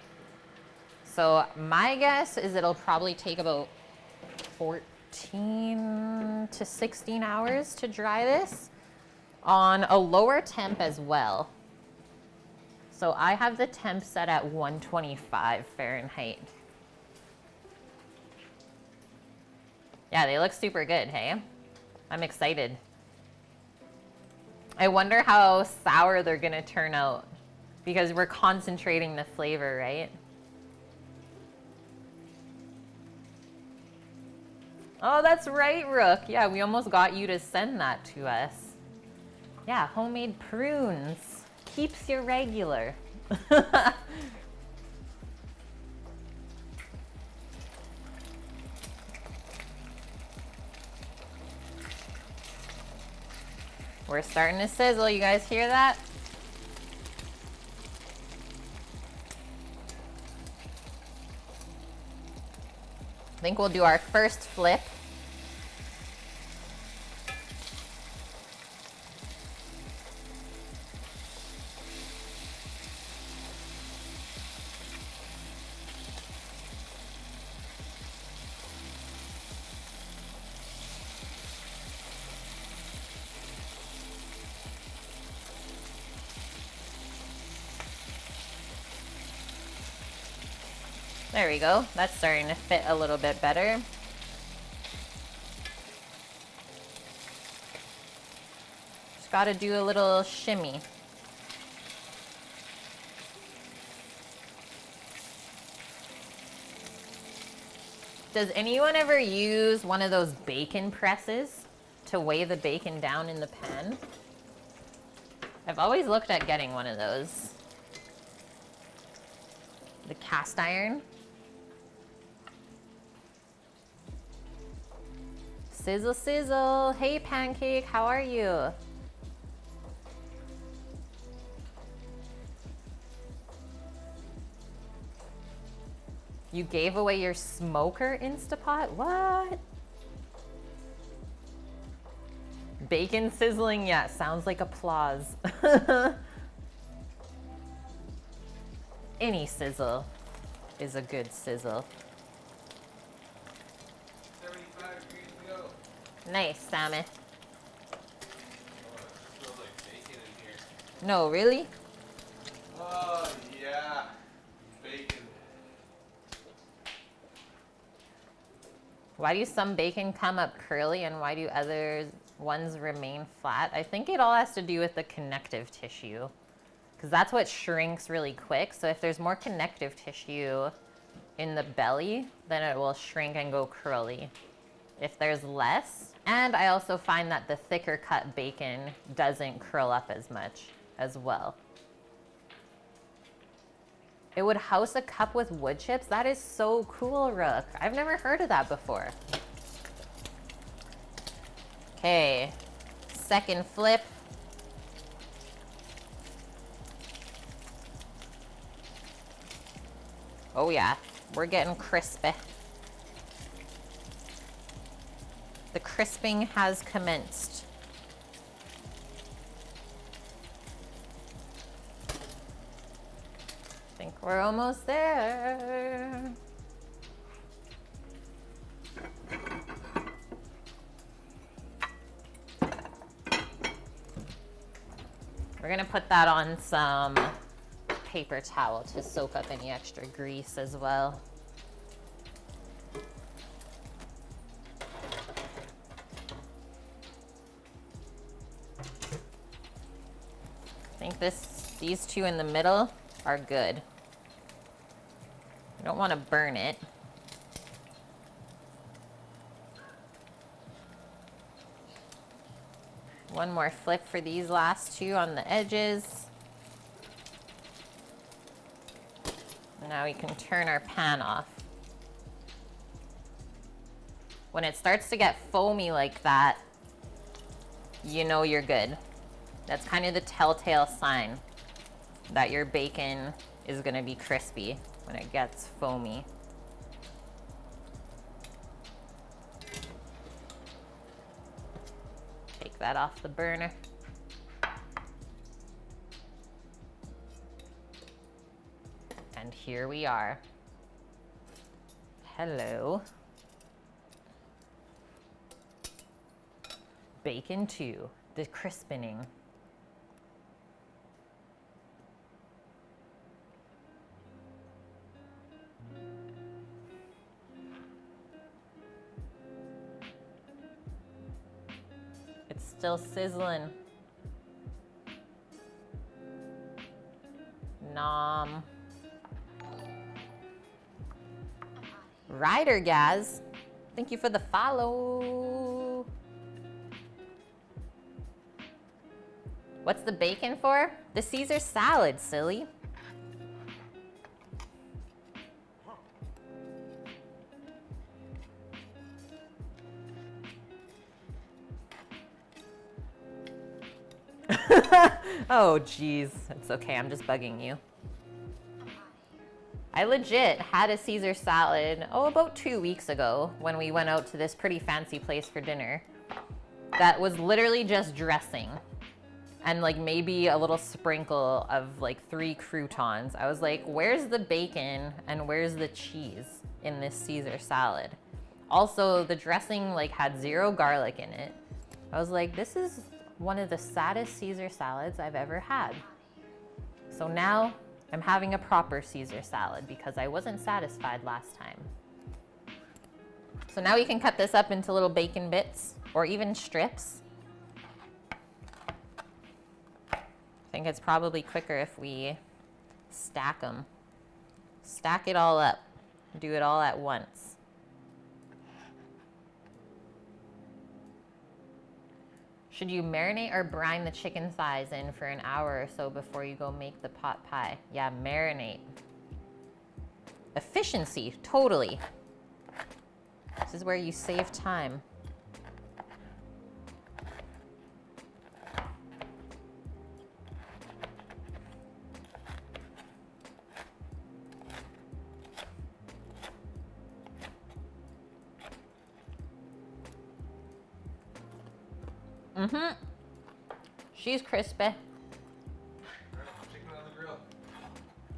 Speaker 1: So my guess is it'll probably take about 14 to 16 hours to dry this on a lower temp as well. So I have the temp set at 125 Fahrenheit. Yeah, they look super good, hey? I'm excited. I wonder how sour they're gonna turn out because we're concentrating the flavor, right? Oh, that's right, Rook. Yeah, we almost got you to send that to us. Yeah, homemade prunes. Keeps you regular. We're starting to sizzle. You guys hear that? I think we'll do our first flip. There we go. That's starting to fit a little bit better. Just got to do a little shimmy. Does anyone ever use one of those bacon presses to weigh the bacon down in the pan? I've always looked at getting one of those. The cast iron. Sizzle, sizzle. Hey, Pancake, how are you? You gave away your smoker Instapot? What? Bacon sizzling? Yeah, sounds like applause. Any sizzle is a good sizzle.
Speaker 2: 75 degrees to go.
Speaker 1: Nice, Sammy.
Speaker 2: Oh, it smells like bacon in here.
Speaker 1: No, really?
Speaker 2: Oh, yeah. Bacon.
Speaker 1: Why do some bacon come up curly and why do other ones remain flat? I think it all has to do with the connective tissue, because that's what shrinks really quick. So if there's more connective tissue in the belly, then it will shrink and go curly. If there's less, and I also find that the thicker cut bacon doesn't curl up as much as well. It would house a cup with wood chips? That is so cool, Rook. I've never heard of that before. Okay, second flip. Oh yeah, we're getting crispy. The crisping has commenced. I think we're almost there. We're gonna put that on some paper towel to soak up any extra grease as well. I think these two in the middle are good. You don't want to burn it. One more flip for these last two on the edges. Now we can turn our pan off. When it starts to get foamy like that, you know you're good. That's kind of the telltale sign that your bacon is going to be crispy when it gets foamy. Take that off the burner. And here we are. Hello. Bacon 2, the crispening. It's still sizzling. Nom. Ryder Gaz, thank you for the follow. What's the bacon for? The Caesar salad, silly. Oh, geez. It's okay. I'm just bugging you. I legit had a Caesar salad, about 2 weeks ago when we went out to this pretty fancy place for dinner. That was literally just dressing and like maybe a little sprinkle of like 3 croutons. I was like, where's the bacon and where's the cheese in this Caesar salad? Also, the dressing like had 0 garlic in it. I was like, this is one of the saddest Caesar salads I've ever had. So now I'm having a proper Caesar salad because I wasn't satisfied last time. So now we can cut this up into little bacon bits or even strips. I think it's probably quicker if we stack them. Stack it all up. Do it all at once. Should you marinate or brine the chicken thighs in for an hour or so before you go make the pot pie? Yeah, marinate. Efficiency, totally. This is where you save time. Mm-hmm. She's crispy.
Speaker 2: Chicken on the grill.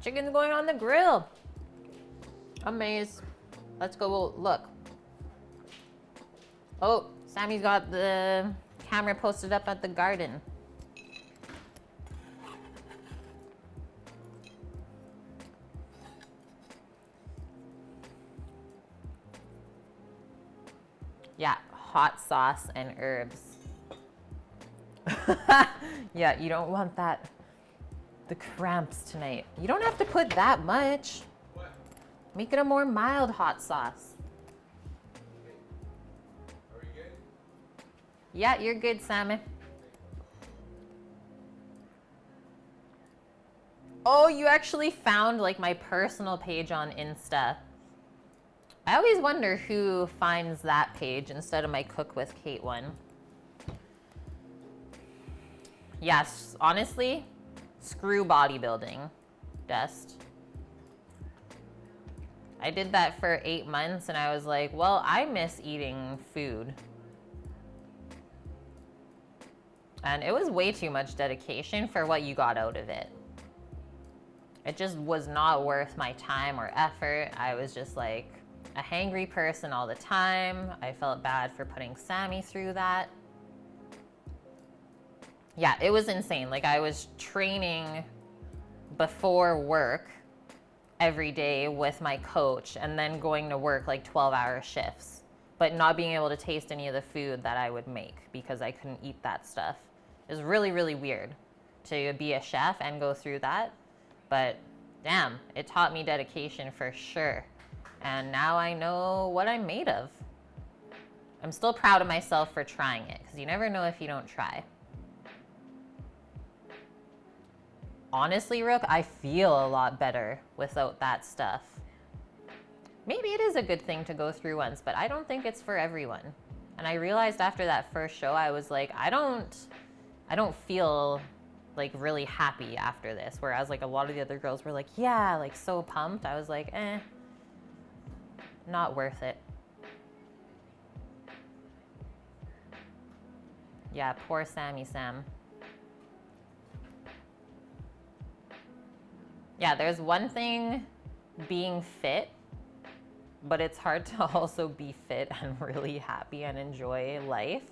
Speaker 1: Chicken's going on the grill. Amaze. Let's go look. Oh, Sammy's got the camera posted up at the garden. Yeah, hot sauce and herbs. Yeah, you don't want that. The cramps tonight. You don't have to put that much.
Speaker 2: What?
Speaker 1: Make it a more mild hot sauce.
Speaker 2: Are we good?
Speaker 1: Yeah, you're good, Sammy. Oh, you actually found like my personal page on Insta. I always wonder who finds that page instead of my Cook with Kate one. Yes, honestly, screw bodybuilding, Dust. I did that for 8 months and I was like, well, I miss eating food. And it was way too much dedication for what you got out of it. It just was not worth my time or effort. I was just like a hangry person all the time. I felt bad for putting Sammy through that. Yeah, it was insane. Like I was training before work every day with my coach and then going to work like 12-hour shifts, but not being able to taste any of the food that I would make because I couldn't eat that stuff. It was really, really weird to be a chef and go through that. But damn, it taught me dedication for sure. And now I know what I'm made of. I'm still proud of myself for trying it because you never know if you don't try. Honestly, Rook, I feel a lot better without that stuff. Maybe it is a good thing to go through once, but I don't think it's for everyone. And I realized after that first show, I was like, I don't feel like really happy after this. Whereas like a lot of the other girls were like, yeah, like so pumped. I was like, not worth it. Yeah, poor Sammy Sam. Yeah, there's one thing being fit, but it's hard to also be fit and really happy and enjoy life,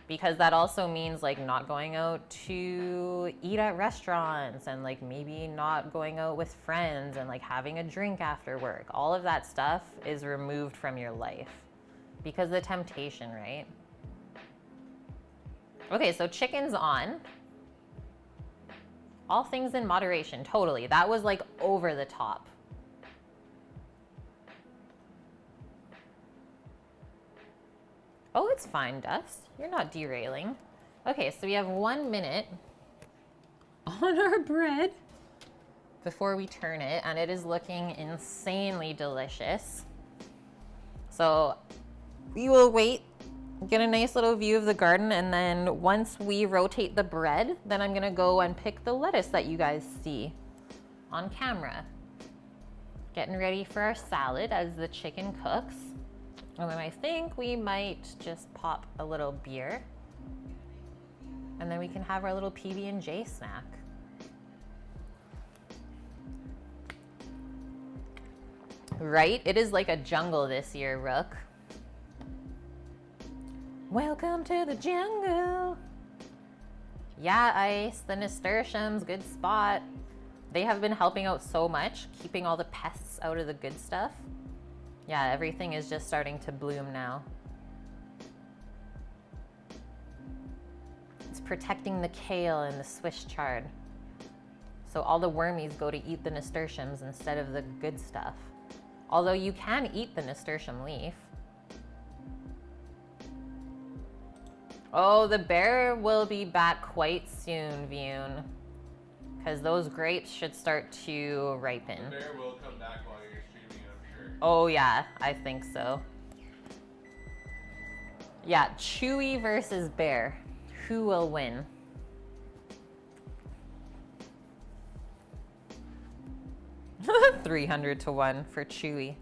Speaker 1: because that also means like not going out to eat at restaurants and like maybe not going out with friends and like having a drink after work. All of that stuff is removed from your life because the temptation, right? Okay, so chicken's on. All things in moderation, totally. That was like over the top. Oh, it's fine, Dust. You're not derailing. Okay, so we have 1 minute on our bread before we turn it, and it is looking insanely delicious. So we will wait, get a nice little view of the garden, and then once we rotate the bread, then I'm gonna go and pick the lettuce that you guys see on camera. Getting ready for our salad as the chicken cooks. And then I think we might just pop a little beer, and then we can have our little PB&J snack. Right? It is like a jungle this year, Rook. Welcome to the jungle. Yeah, Ice, the nasturtiums, good spot. They have been helping out so much, keeping all the pests out of the good stuff. Yeah, everything is just starting to bloom now. It's protecting the kale and the Swiss chard. So all the wormies go to eat the nasturtiums instead of the good stuff. Although you can eat the nasturtium leaf. Oh, the bear will be back quite soon, Vune. Because those grapes should start to ripen.
Speaker 2: The bear will come back while you're streaming, I'm sure.
Speaker 1: Oh yeah, I think so. Yeah, Chewy versus bear. Who will win? $300-1 for Chewy.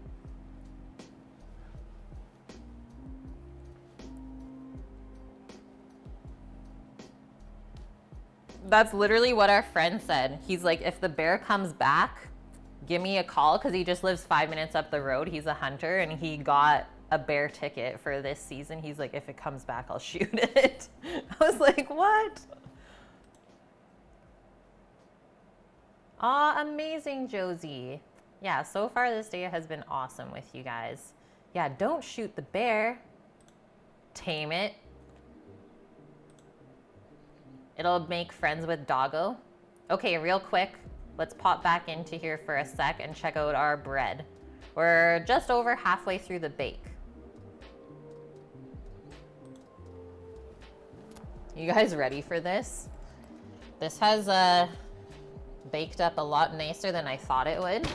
Speaker 1: That's literally what our friend said. He's like, if the bear comes back, give me a call, because he just lives 5 minutes up the road. He's a hunter and he got a bear ticket for this season. He's like, if it comes back, I'll shoot it. I was like, what? Aw, amazing, Josie. Yeah, so far this day has been awesome with you guys. Yeah, don't shoot the bear. Tame it. It'll make friends with Doggo. Okay, real quick, let's pop back into here for a sec and check out our bread. We're just over halfway through the bake. You guys ready for this? This has baked up a lot nicer than I thought it would,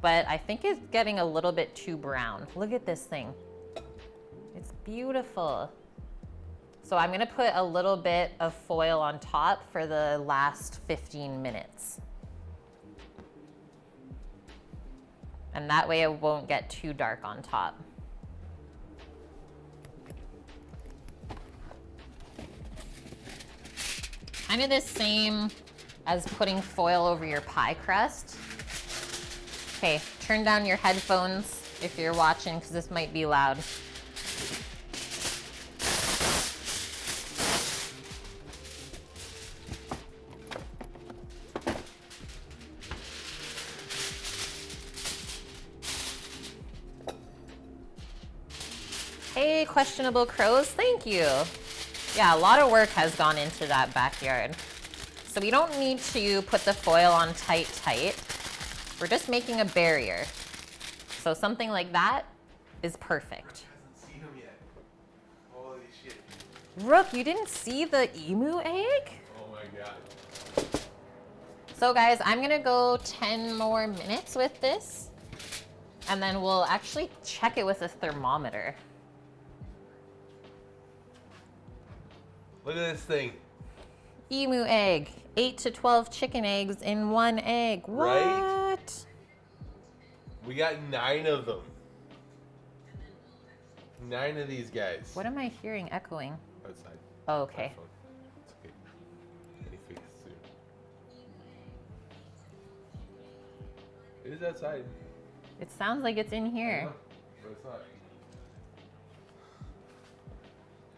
Speaker 1: but I think it's getting a little bit too brown. Look at this thing. It's beautiful. So I'm gonna put a little bit of foil on top for the last 15 minutes. And that way it won't get too dark on top. Kind of the same as putting foil over your pie crust. Okay, turn down your headphones if you're watching, because this might be loud. Hey, questionable crows, thank you. Yeah, a lot of work has gone into that backyard. So we don't need to put the foil on tight. We're just making a barrier. So something like that is perfect.
Speaker 2: Hasn't seen him yet. Holy shit.
Speaker 1: Rook, you didn't see the emu egg?
Speaker 2: Oh my god.
Speaker 1: So guys, I'm gonna go 10 more minutes with this, and then we'll actually check it with a thermometer.
Speaker 2: Look at this thing.
Speaker 1: Emu egg, 8 to 12 chicken eggs in one egg. What?
Speaker 2: Right? We got 9 of them. 9 of these guys.
Speaker 1: What am I hearing echoing?
Speaker 2: Outside.
Speaker 1: Oh, okay.
Speaker 2: It's okay. Any face soon. It is outside.
Speaker 1: It sounds like it's in here.
Speaker 2: Yeah, but it's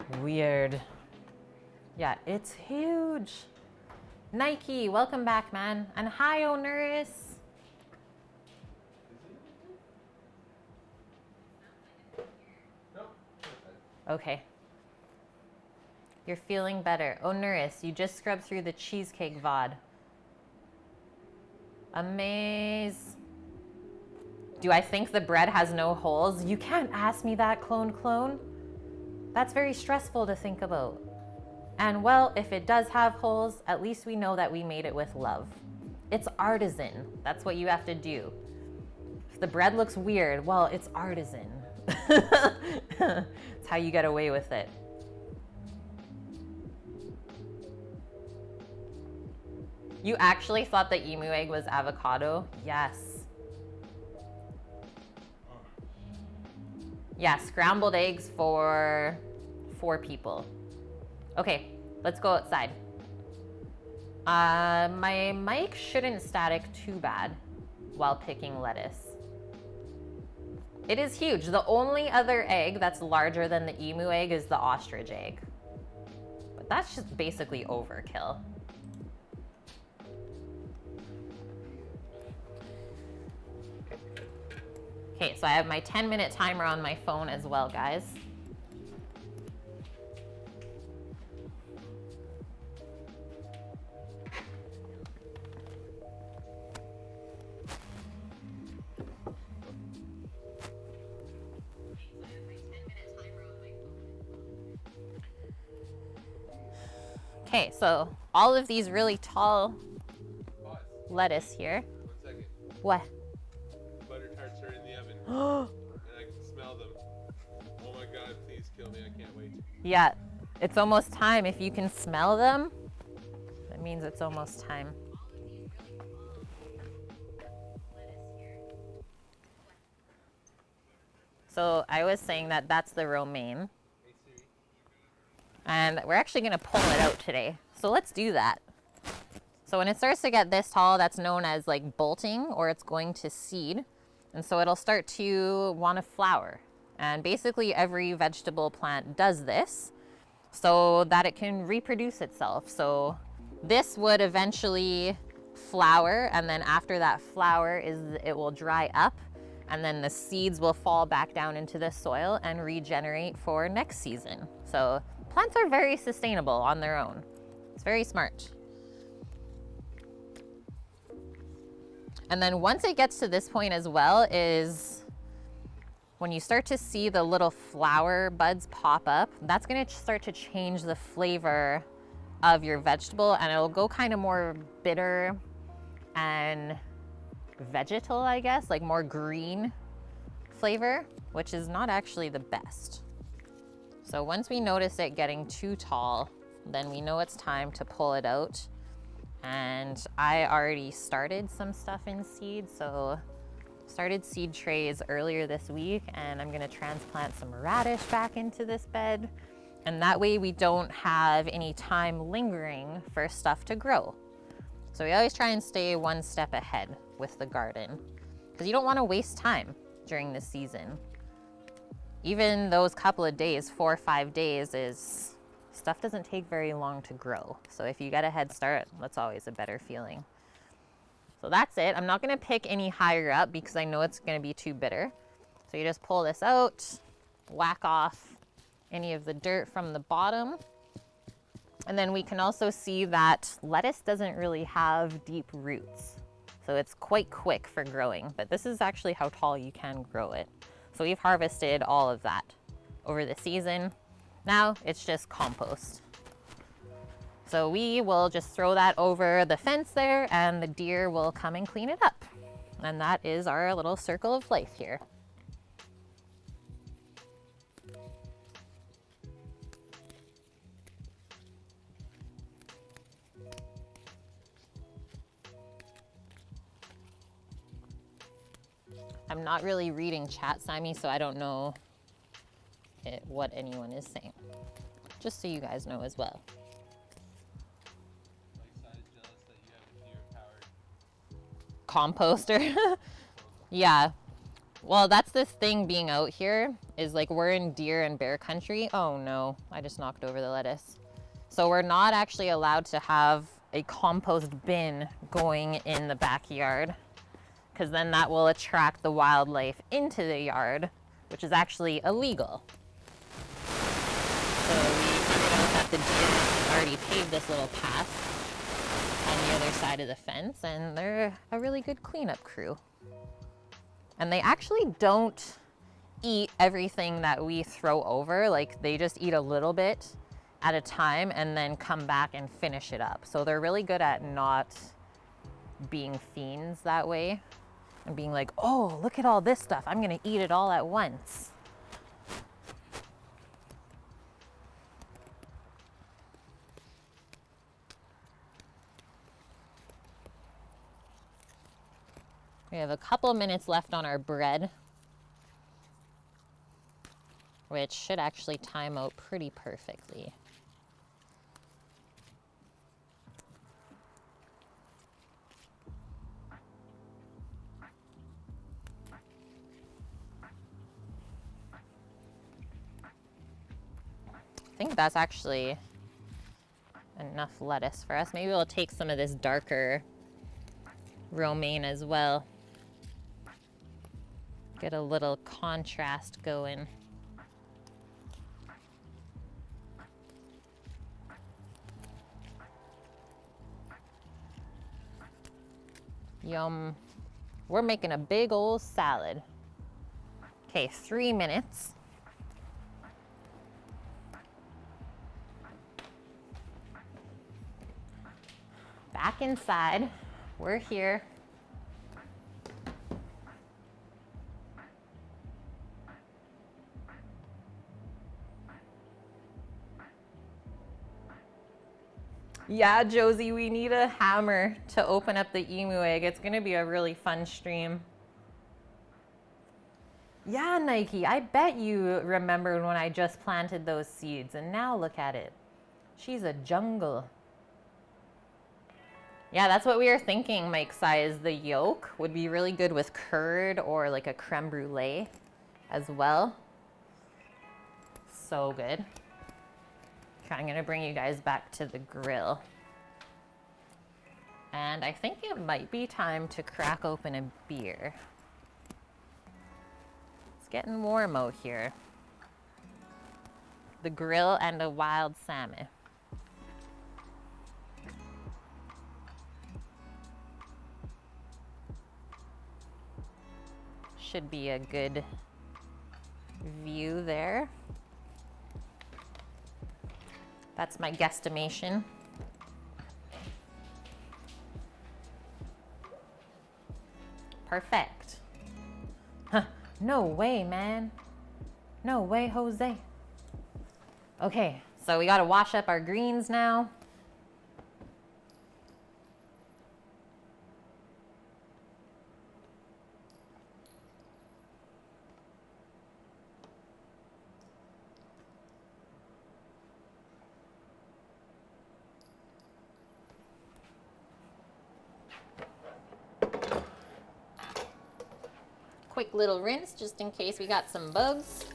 Speaker 2: not.
Speaker 1: Weird. Yeah, it's huge. Nike, welcome back, man. And hi, Onerous.
Speaker 2: Nope.
Speaker 1: Okay. You're feeling better. Onerous, you just scrubbed through the cheesecake VOD. Amaze. Do I think the bread has no holes? You can't ask me that, clone. That's very stressful to think about. And well, if it does have holes, at least we know that we made it with love. It's artisan. That's what you have to do. If the bread looks weird, well, it's artisan. It's how you get away with it. You actually thought the emu egg was avocado? Yes. Yeah, scrambled eggs for 4 people. Okay, let's go outside. My mic shouldn't static too bad while picking lettuce. It is huge. The only other egg that's larger than the emu egg is the ostrich egg. But that's just basically overkill. Okay, so I have my 10-minute timer on my phone as well, guys. Okay, so all of these really tall lettuce here.
Speaker 2: 1 second.
Speaker 1: What?
Speaker 2: Butter tarts are in the oven. And I can smell them. Oh my god, please kill me. I can't wait.
Speaker 1: Yeah, it's almost time. If you can smell them, that means it's almost time. So I was saying that that's the romaine. And we're actually gonna pull it out today. So let's do that. So when it starts to get this tall, that's known as like bolting, or it's going to seed. And so it'll start to want to flower. And basically every vegetable plant does this so that it can reproduce itself. So this would eventually flower, and then after that flower it will dry up, and then the seeds will fall back down into the soil and regenerate for next season. So plants are very sustainable on their own. It's very smart. And then once it gets to this point as well is when you start to see the little flower buds pop up, that's gonna start to change the flavor of your vegetable, and it'll go kind of more bitter and vegetal, I guess, like more green flavor, which is not actually the best. So once we notice it getting too tall, then we know it's time to pull it out. And I already started some stuff in seed, so started seed trays earlier this week, and I'm gonna transplant some radish back into this bed. And that way we don't have any time lingering for stuff to grow. So we always try and stay one step ahead with the garden, because you don't want to waste time during this season. Even those couple of days, 4 or 5 days, is stuff doesn't take very long to grow. So if you get a head start, that's always a better feeling. So that's it. I'm not going to pick any higher up because I know it's going to be too bitter. So you just pull this out, whack off any of the dirt from the bottom. And then we can also see that lettuce doesn't really have deep roots. So it's quite quick for growing, but this is actually how tall you can grow it. So we've harvested all of that over the season. Now it's just compost. So we will just throw that over the fence there and the deer will come and clean it up. And that is our little circle of life here. I'm not really reading chat, Sammy, so I don't know what anyone is saying. Just so you guys know as well. Composter. Yeah. Well, that's this thing being out here is like we're in deer and bear country. Oh no, I just knocked over the lettuce. So we're not actually allowed to have a compost bin going in the backyard, because then that will attract the wildlife into the yard, which is actually illegal. So we figured out that the deer already paved this little path on the other side of the fence, and they're a really good cleanup crew. And they actually don't eat everything that we throw over. Like, they just eat a little bit at a time and then come back and finish it up. So they're really good at not being fiends that way and being like, oh, look at all this stuff, I'm gonna eat it all at once. We have a couple minutes left on our bread, which should actually time out pretty perfectly. I think that's actually enough lettuce for us. Maybe we'll take some of this darker romaine as well. Get a little contrast going. Yum. We're making a big old salad. Okay, 3 minutes. Back inside. We're here. Yeah, Josie, we need a hammer to open up the emu egg. It's gonna be a really fun stream. Yeah, Nike, I bet you remembered when I just planted those seeds, and now look at it. She's a jungle. Yeah, that's what we were thinking, Mike Size. The yolk would be really good with curd or like a creme brulee as well. So good. Okay, I'm gonna bring you guys back to the grill. And I think it might be time to crack open a beer. It's getting warm out here. The grill and a wild salmon. Should be a good view there. That's my guesstimation. Perfect. Huh, no way, man. No way, Jose. Okay, so we gotta wash up our greens now. Quick little rinse just in case we got some bugs.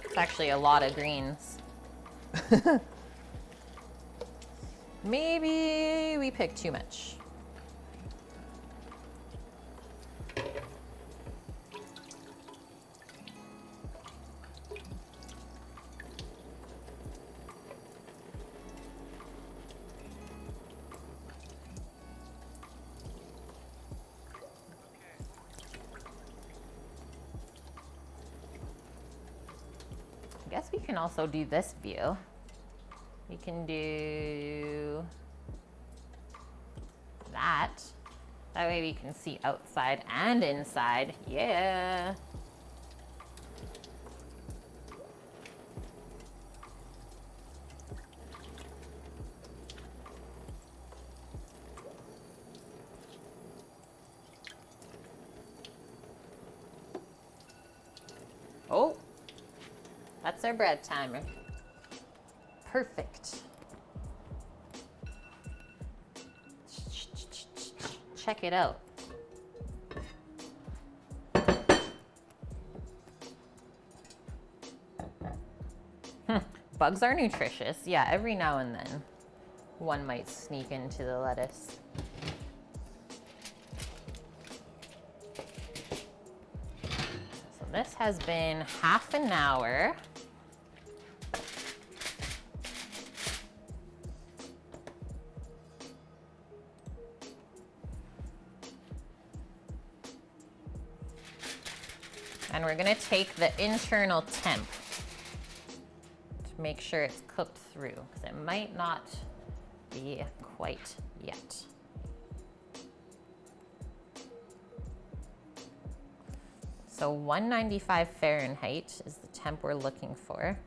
Speaker 1: It's actually a lot of greens. Maybe we picked too much. we can also do this view. We can do that. That way we can see outside and inside. Yeah. Oh, that's our bread timer. Perfect. Check it out. Bugs are nutritious. Yeah, every now and then one might sneak into the lettuce. So this has been half an hour. And we're gonna take the internal temp to make sure it's cooked through, because it might not be quite yet. So 195 Fahrenheit is the temp we're looking for.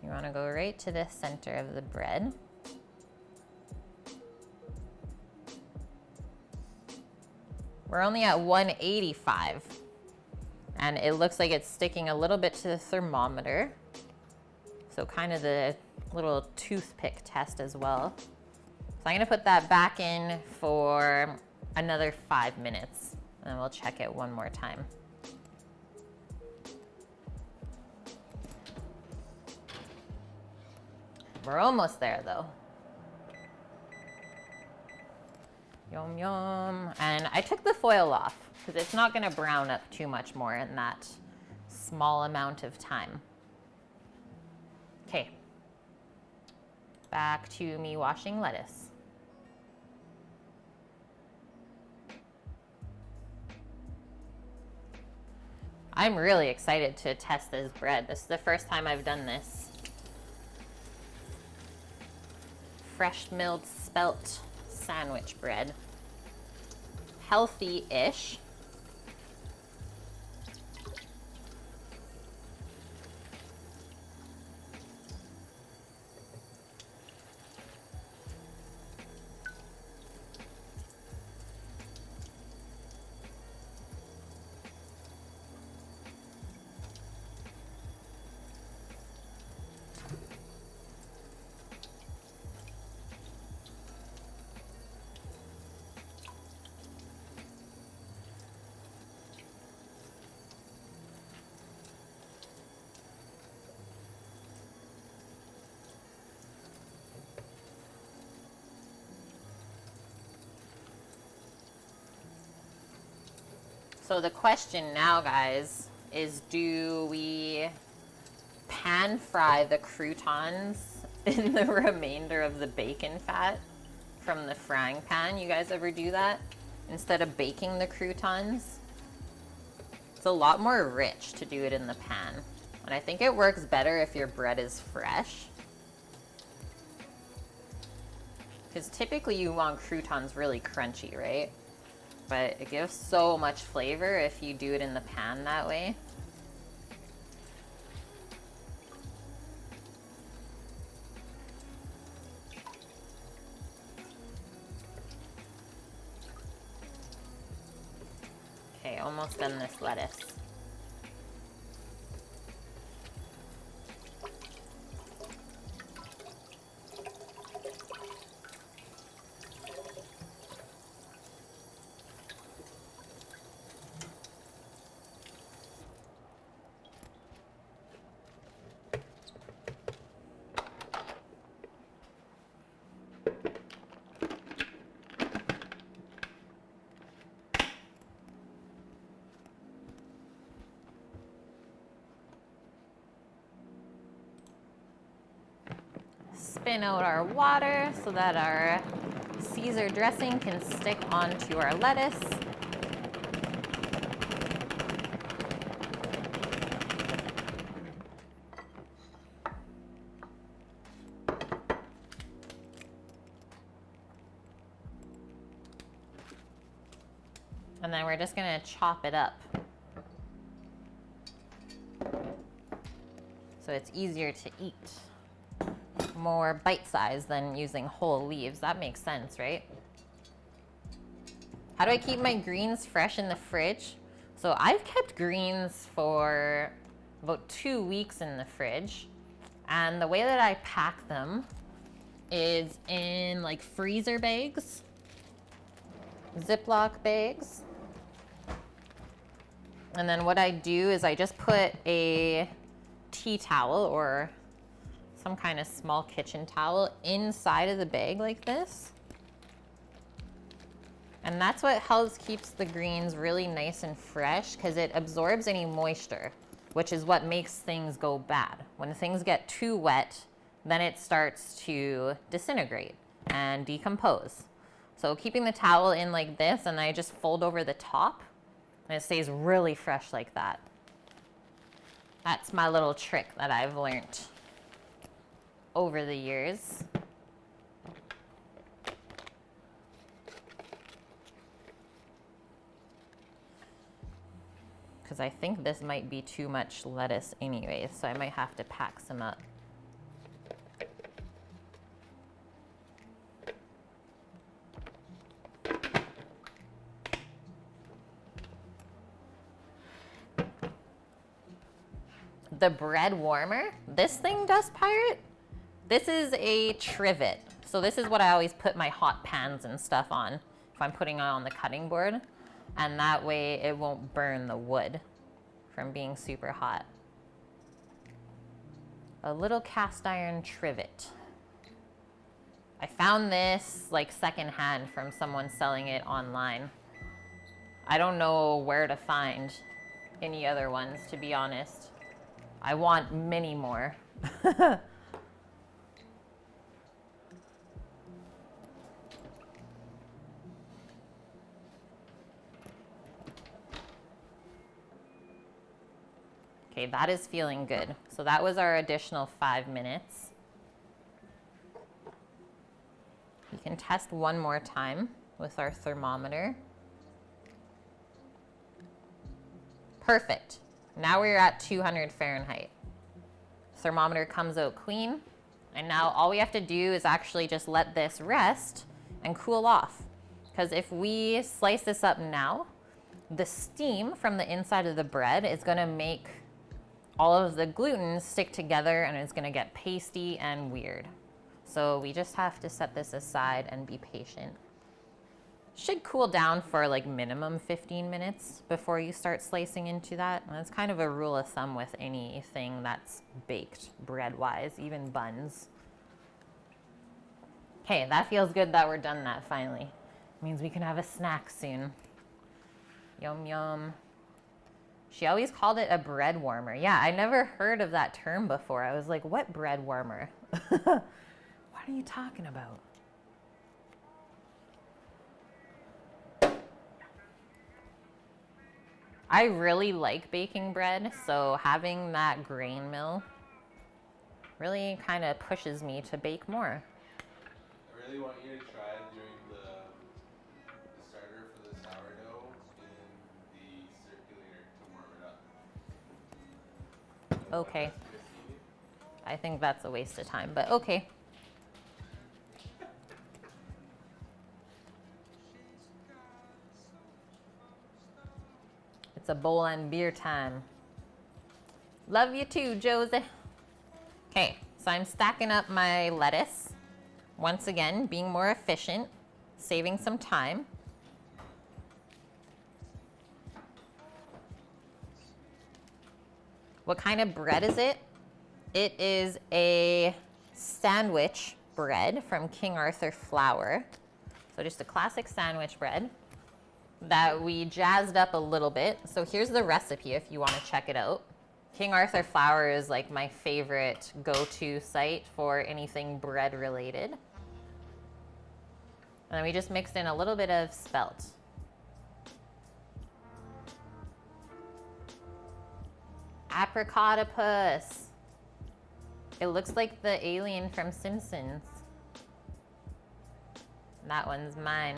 Speaker 1: You wanna go right to the center of the bread. We're only at 185. And it looks like it's sticking a little bit to the thermometer. So kind of the little toothpick test as well. So I'm gonna put that back in for another 5 minutes, and then we'll check it one more time. We're almost there though. Yum, yum. And I took the foil off because it's not gonna brown up too much more in that small amount of time. Okay, back to me washing lettuce. I'm really excited to test this bread. This is the first time I've done this. Fresh milled spelt sandwich bread. Healthy-ish. So the question now, guys, is do we pan fry the croutons in the remainder of the bacon fat from the frying pan? You guys ever do that? Instead of baking the croutons? It's a lot more rich to do it in the pan. And I think it works better if your bread is fresh. Because typically you want croutons really crunchy, right? But it gives so much flavor if you do it in the pan that way. Okay, almost done this lettuce. Spin out our water so that our Caesar dressing can stick onto our lettuce. And then we're just gonna chop it up. So it's easier to eat. More bite-sized than using whole leaves. That makes sense, right? How do I keep my greens fresh in the fridge? So I've kept greens for about 2 weeks in the fridge. And the way that I pack them is in like freezer bags, Ziploc bags. And then what I do is I just put a tea towel or some kind of small kitchen towel inside of the bag like this. And that's what helps keeps the greens really nice and fresh because it absorbs any moisture, which is what makes things go bad. When things get too wet, then it starts to disintegrate and decompose. So keeping the towel in like this, and I just fold over the top, and it stays really fresh like that. That's my little trick that I've learned over the years. Because I think this might be too much lettuce anyway, so I might have to pack some up. The bread warmer, this thing, Dust Pirate, this is a trivet. So this is what I always put my hot pans and stuff on if I'm putting it on the cutting board. And that way it won't burn the wood from being super hot. A little cast iron trivet. I found this like secondhand from someone selling it online. I don't know where to find any other ones, to be honest. I want many more. Okay, that is feeling good. So that was our additional 5 minutes. We can test one more time with our thermometer. Perfect. Now we're at 200 Fahrenheit. Thermometer comes out clean. And now all we have to do is actually just let this rest and cool off. Because if we slice this up now, the steam from the inside of the bread is gonna make all of the gluten stick together and it's gonna get pasty and weird. So we just have to set this aside and be patient. Should cool down for like minimum 15 minutes before you start slicing into that. And that's kind of a rule of thumb with anything that's baked bread-wise, even buns. Okay, that feels good that we're done that finally. Means we can have a snack soon. Yum, yum. She always called it a bread warmer. Yeah, I never heard of that term before. I was like, what bread warmer? What are you talking about? I really like baking bread, so having that grain mill really kind of pushes me to bake more.
Speaker 2: I really want you to try doing the starter for the sourdough in the circulator to warm it up.
Speaker 1: Okay. I think that's a waste of time, but okay. It's a bowl and beer time. Love you too, Josie. Okay, so I'm stacking up my lettuce. Once again, being more efficient, saving some time. What kind of bread is it? It is a sandwich bread from King Arthur flour. So just a classic sandwich bread that we jazzed up a little bit. So here's the recipe if you want to check it out. King Arthur flour is like my favorite go-to site for anything bread related. And then we just mixed in a little bit of spelt. Apricotopus. It looks like the alien from Simpsons. That one's mine.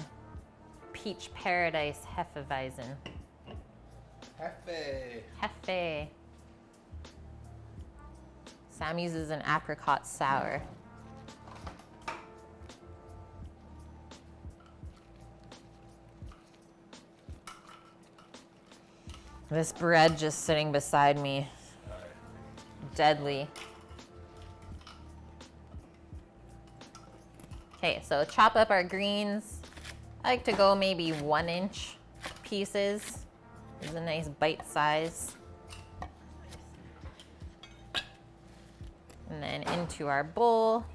Speaker 1: peach paradise Hefeweizen. Hefe. Sam uses an apricot sour. This bread just sitting beside me. Deadly. Okay, so chop up our greens. I like to go maybe 1-inch pieces. This is a nice bite size. And then into our bowl.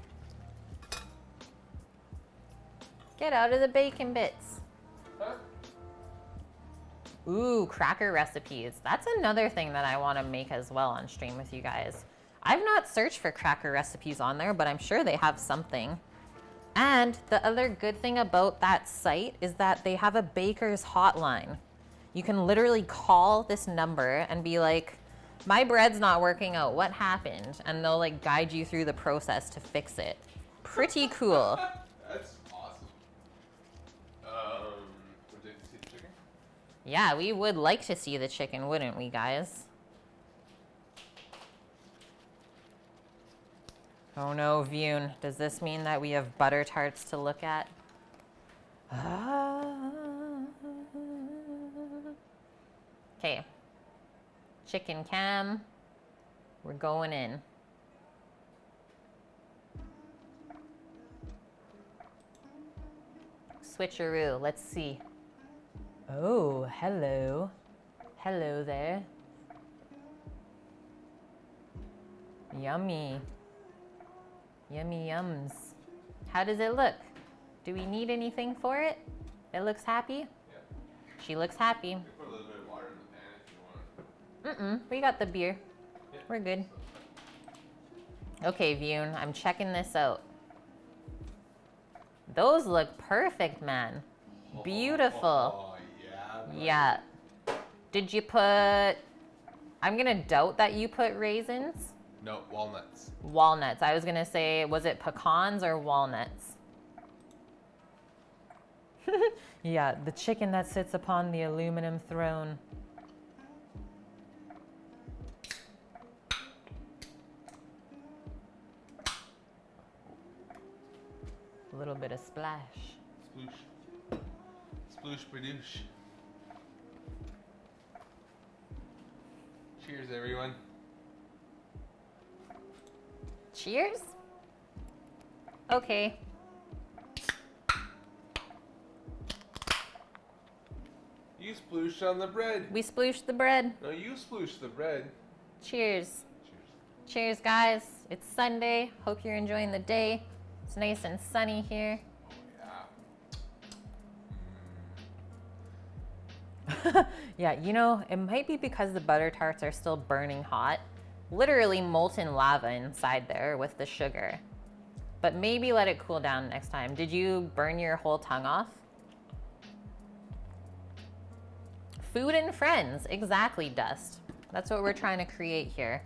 Speaker 1: Get out of the bacon bits. Ooh, cracker recipes. That's another thing that I want to make as well on stream with you guys. I've not searched for cracker recipes on there, but I'm sure they have something. And the other good thing about that site is that they have a baker's hotline. You can literally call this number and be like, my bread's not working out, what happened? And they'll like guide you through the process to fix it. Pretty cool.
Speaker 2: That's awesome. Would you see the chicken?
Speaker 1: Yeah, we would like to see the chicken, wouldn't we, guys? Oh no, Vune. Does this mean that we have butter tarts to look at? Okay. Chicken cam. We're going in. Switcheroo. Let's see. Oh, hello. Hello there. Yummy. Yummy yums. How does it look? Do we need anything for it? It looks happy?
Speaker 2: Yeah.
Speaker 1: She looks happy.
Speaker 2: You can put a little bit of water in the pan if you want.
Speaker 1: We got the beer.
Speaker 2: Yeah.
Speaker 1: We're good. Okay, Vune, I'm checking this out. Those look perfect, man. Beautiful.
Speaker 2: Oh, yeah. Buddy.
Speaker 1: Yeah. Did you put... I'm gonna doubt that you put raisins.
Speaker 2: No, walnuts.
Speaker 1: Walnuts. I was gonna say, was it pecans or walnuts? Yeah, the chicken that sits upon the aluminum throne. A little bit of splash.
Speaker 2: Sploosh. Sploosh badoosh. Cheers, everyone.
Speaker 1: Cheers? Okay.
Speaker 2: You splooshed on the bread.
Speaker 1: We splooshed the bread.
Speaker 2: No, you splooshed the bread.
Speaker 1: Cheers.
Speaker 2: Cheers.
Speaker 1: Cheers, guys. It's Sunday. Hope you're enjoying the day. It's nice and sunny here.
Speaker 2: Yeah.
Speaker 1: Yeah, you know, it might be because the butter tarts are still burning hot. Literally molten lava inside there with the sugar. But maybe let it cool down next time. Did you burn your whole tongue off? Food and friends, exactly, Dust. That's what we're trying to create here.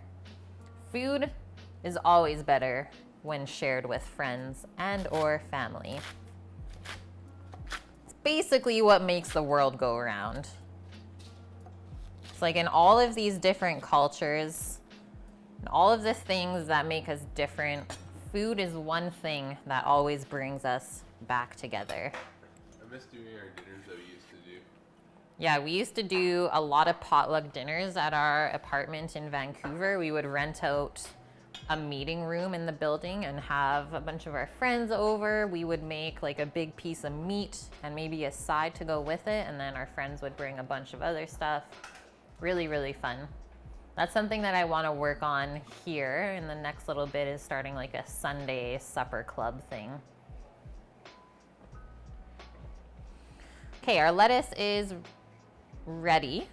Speaker 1: Food is always better when shared with friends and or family. It's basically what makes the world go around. It's like in all of these different cultures, and all of the things that make us different, food is one thing that always brings us back together.
Speaker 2: I miss doing our dinners that we used to do.
Speaker 1: Yeah, we used to do a lot of potluck dinners at our apartment in Vancouver. We would rent out a meeting room in the building and have a bunch of our friends over. We would make like a big piece of meat and maybe a side to go with it, and then our friends would bring a bunch of other stuff. Really, really fun. That's something that I want to work on here in the next little bit, is starting like a Sunday supper club thing. Okay, our lettuce is ready.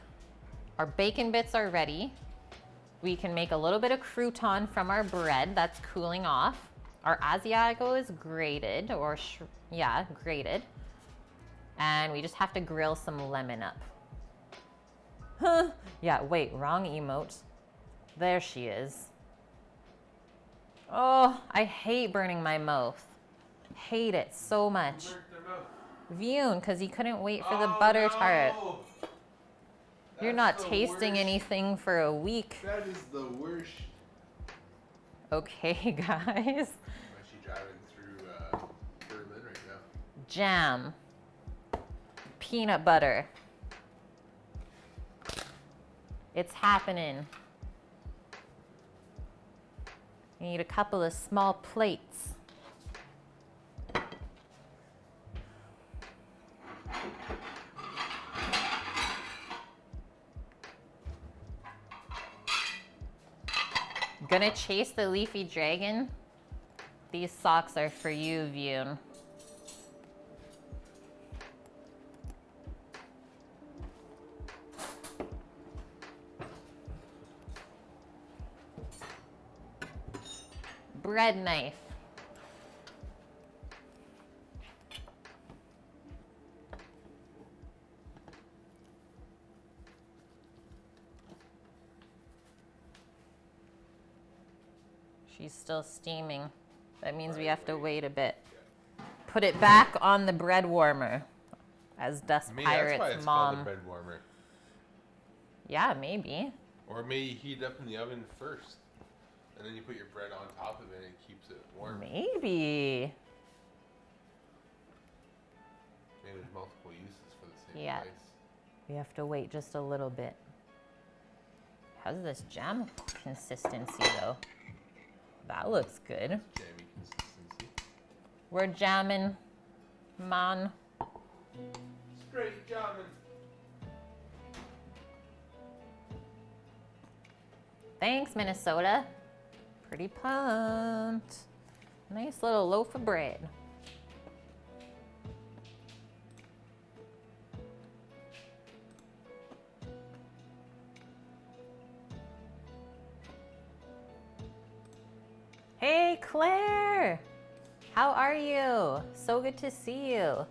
Speaker 1: Our bacon bits are ready. We can make a little bit of crouton from our bread that's cooling off. Our Asiago is grated, or grated. And we just have to grill some lemon up. Huh. Yeah, wait, wrong emote. There she is. Oh, I hate burning my mouth. Hate it so much.
Speaker 2: Burnt their mouth.
Speaker 1: Vune, because he couldn't wait for the butter tart. You're not
Speaker 2: That's the
Speaker 1: tasting
Speaker 2: worst.
Speaker 1: anything for a week.
Speaker 2: That is the worst.
Speaker 1: Okay, guys.
Speaker 2: I'm actually driving through Berlin right now.
Speaker 1: Jam. Peanut butter. It's happening. You need a couple of small plates. Gonna chase the leafy dragon? These socks are for you, Vune. Bread knife. She's still steaming. That means we have to wait a bit. Put it back on the bread warmer, as Dust
Speaker 2: Maybe that's why
Speaker 1: Pirate's
Speaker 2: it's
Speaker 1: mom.
Speaker 2: called the bread warmer.
Speaker 1: Yeah, maybe.
Speaker 2: Or maybe you heat it up in the oven first, and then you put your bread on top of it and it keeps it warm.
Speaker 1: Maybe.
Speaker 2: Maybe there's multiple uses for the same
Speaker 1: Yeah.
Speaker 2: place.
Speaker 1: We have to wait just a little bit. How's this jam consistency though? That looks good.
Speaker 2: Jammy consistency.
Speaker 1: We're jamming, man.
Speaker 2: Straight jamming.
Speaker 1: Thanks, Minnesota. Pretty pumped. Nice little loaf of bread. Hey, Claire. How are you? So good to see you.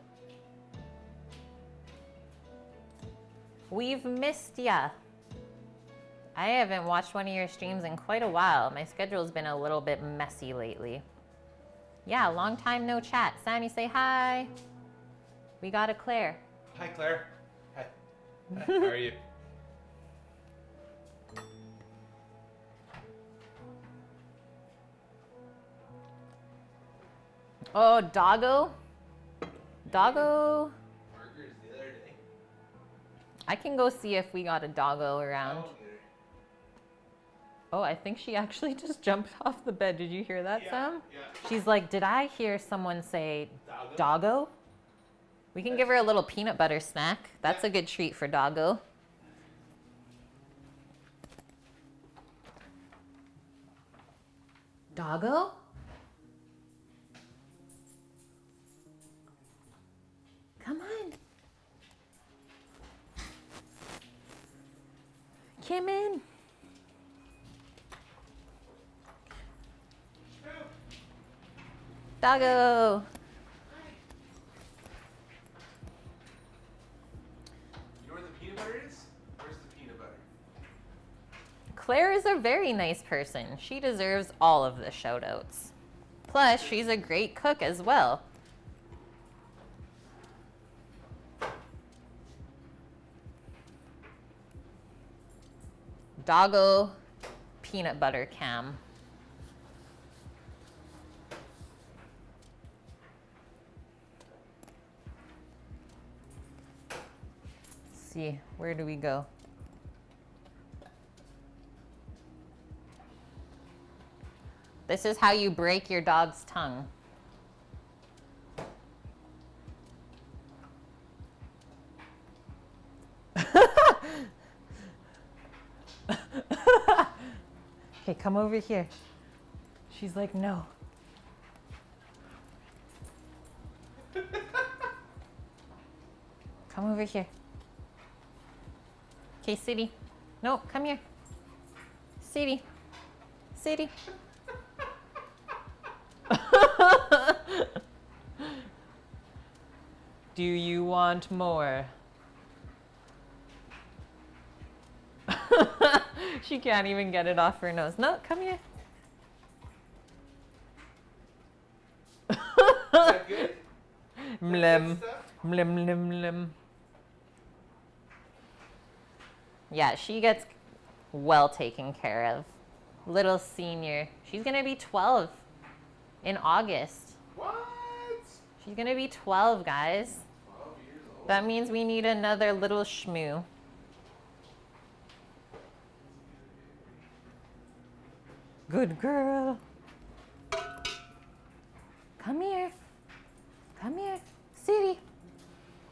Speaker 1: We've missed ya. I haven't watched one of your streams in quite a while. My schedule's been a little bit messy lately. Yeah, long time no chat. Sammy, say hi. We got a Claire.
Speaker 2: Hi, Claire. Hi. How are you?
Speaker 1: Oh, Doggo. Doggo.
Speaker 2: Burgers the other day.
Speaker 1: I can go see if we got a Doggo around. Oh, I think she actually just jumped off the bed. Did you hear that, Sam?
Speaker 2: Yeah.
Speaker 1: She's like, did I hear someone say
Speaker 2: Doggo?
Speaker 1: Doggo? We can give her a little peanut butter snack. That's a good treat for Doggo. Doggo? Come on. Come in. Doggo.
Speaker 2: You know where the peanut butter is? Where's the peanut butter?
Speaker 1: Claire is a very nice person. She deserves all of the shout outs. Plus, she's a great cook as well. Doggo peanut butter cam. Let's see, where do we go? This is how you break your dog's tongue. Okay, come over here. She's like, no. Come over here. Okay, City. No, come here. City. City. Do you want more? She can't even get it off her nose. No, come here.
Speaker 2: Is that good?
Speaker 1: Mlem.
Speaker 2: Good stuff?
Speaker 1: Mlim, lim, lim. Yeah, she gets well taken care of. Little senior. She's gonna be 12 in August.
Speaker 2: What?
Speaker 1: She's gonna be 12, guys.
Speaker 2: 12 years old.
Speaker 1: That means we need another little shmoo. Good girl. Come here. Come here. City.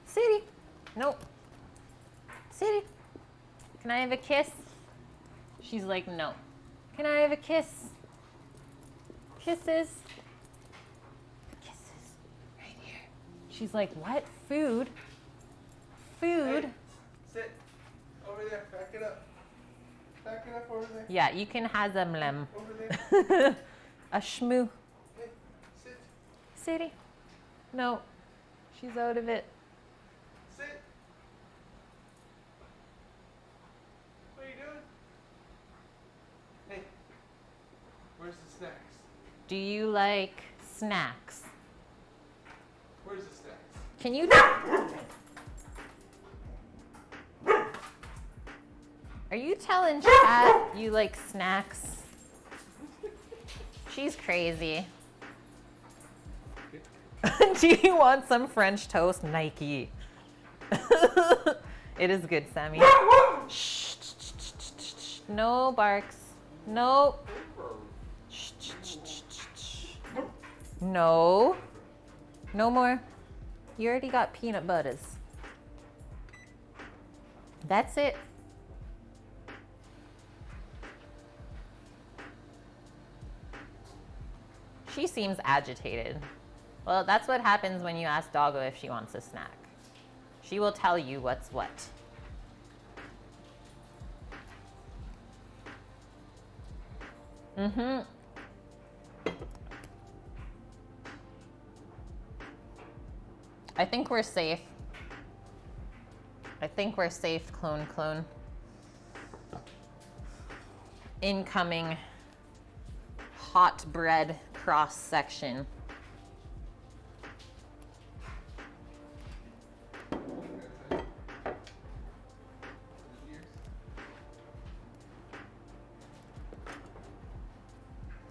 Speaker 1: City. Nope. City. Can I have a kiss? She's like, no. Can I have a kiss? Kisses. Kisses. Right here. She's like, what? Food? Food?
Speaker 2: Hey, sit. Over there. Back it up. Back it up over there.
Speaker 1: Yeah, you can have them lem.
Speaker 2: Over there.
Speaker 1: A shmoo.
Speaker 2: Hey, sit.
Speaker 1: City. No. She's out of it.
Speaker 2: Sit. What are you doing? Hey, where's the snacks?
Speaker 1: Do you like snacks?
Speaker 2: Where's the snacks?
Speaker 1: Can you... Are you telling Chad you like snacks? She's crazy. Do you want some French toast? Nike. It is good, Sammy. Shh, shh, shh, shh, shh, shh. No barks. No. Shh, shh, shh, shh, shh. No. No more. You already got peanut butters. That's it. She seems agitated. Well, that's what happens when you ask Doggo if she wants a snack. She will tell you what's what. Mm-hmm. I think we're safe. I think we're safe, clone. Incoming hot bread cross section.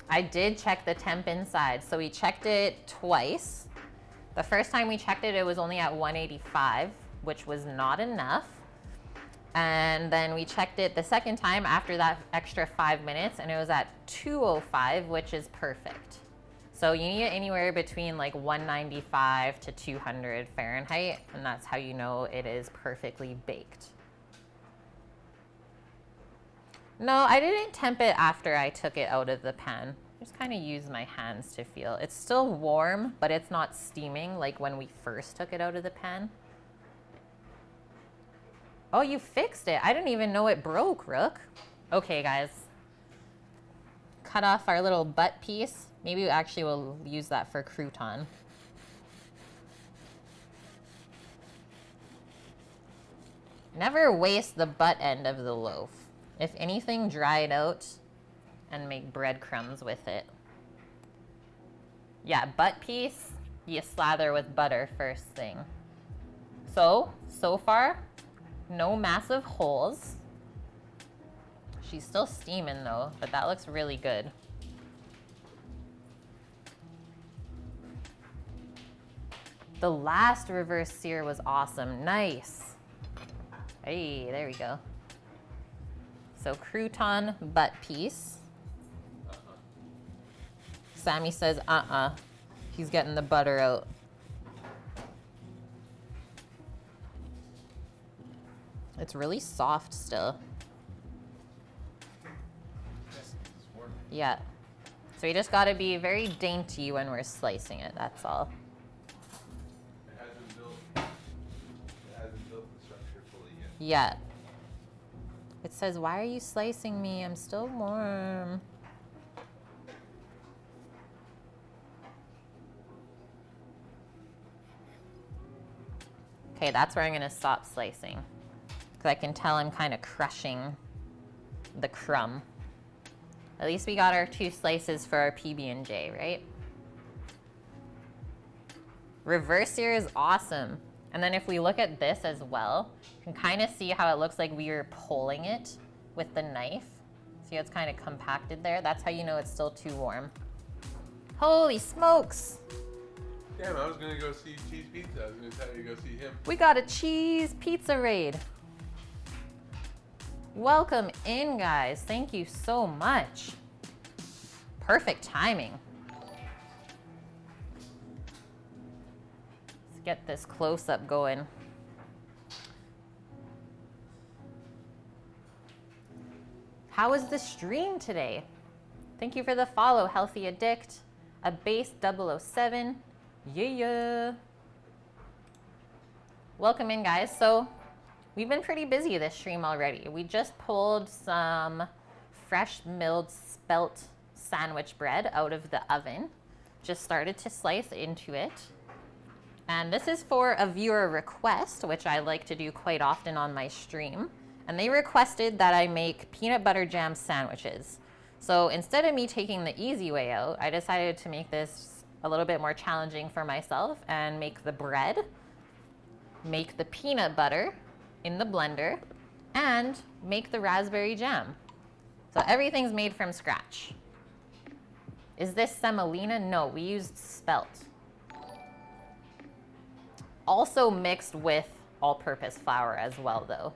Speaker 1: I did check the temp inside. So we checked it twice. The first time we checked it, it was only at 185, which was not enough. And then we checked it the second time after that extra 5 minutes, and it was at 205, which is perfect. So you need it anywhere between like 195 to 200 Fahrenheit, and that's how you know it is perfectly baked. No, I didn't temp it after I took it out of the pan. Just kind of use my hands to feel. It's still warm, but it's not steaming like when we first took it out of the pan. Oh, you fixed it. I didn't even know it broke, Rook. Okay, guys. Cut off our little butt piece. Maybe we actually will use that for crouton. Never waste the butt end of the loaf. If anything, dry it out and make breadcrumbs with it. Yeah, butt piece, you slather with butter first thing. So far, no massive holes. She's still steaming though, but that looks really good. The last reverse sear was awesome. Nice. Hey, there we go. So crouton butt piece. Sammy says, He's getting the butter out. It's really soft still. Yeah. So you just gotta be very dainty when we're slicing it, that's all.
Speaker 2: It hasn't built the structure fully yet.
Speaker 1: Yeah. It says, why are you slicing me? I'm still warm. Okay, that's where I'm gonna stop slicing. Because I can tell I'm kind of crushing the crumb. At least we got our 2 slices for our PB&J, right? Reverse sear is awesome. And then if we look at this as well, you can kind of see how it looks like we are pulling it with the knife. See how it's kind of compacted there? That's how you know it's still too warm. Holy smokes!
Speaker 2: Damn, I was gonna go see Cheese Pizza. I was gonna tell you to go see him.
Speaker 1: We got a cheese pizza raid. Welcome in, guys. Thank you so much. Perfect timing. Let's get this close-up going. How was the stream today? Thank you for the follow, Healthy Addict, a base 007. Yeah. Welcome in, guys. So we've been pretty busy this stream already. We just pulled some fresh milled spelt sandwich bread out of the oven. Just started to slice into it. And this is for a viewer request, which I like to do quite often on my stream. And they requested that I make peanut butter jam sandwiches. So instead of me taking the easy way out, I decided to make this a little bit more challenging for myself and make the bread, make the peanut butter in the blender, and make the raspberry jam. So everything's made from scratch. Is this semolina? No, we used spelt. Also mixed with all-purpose flour as well, though.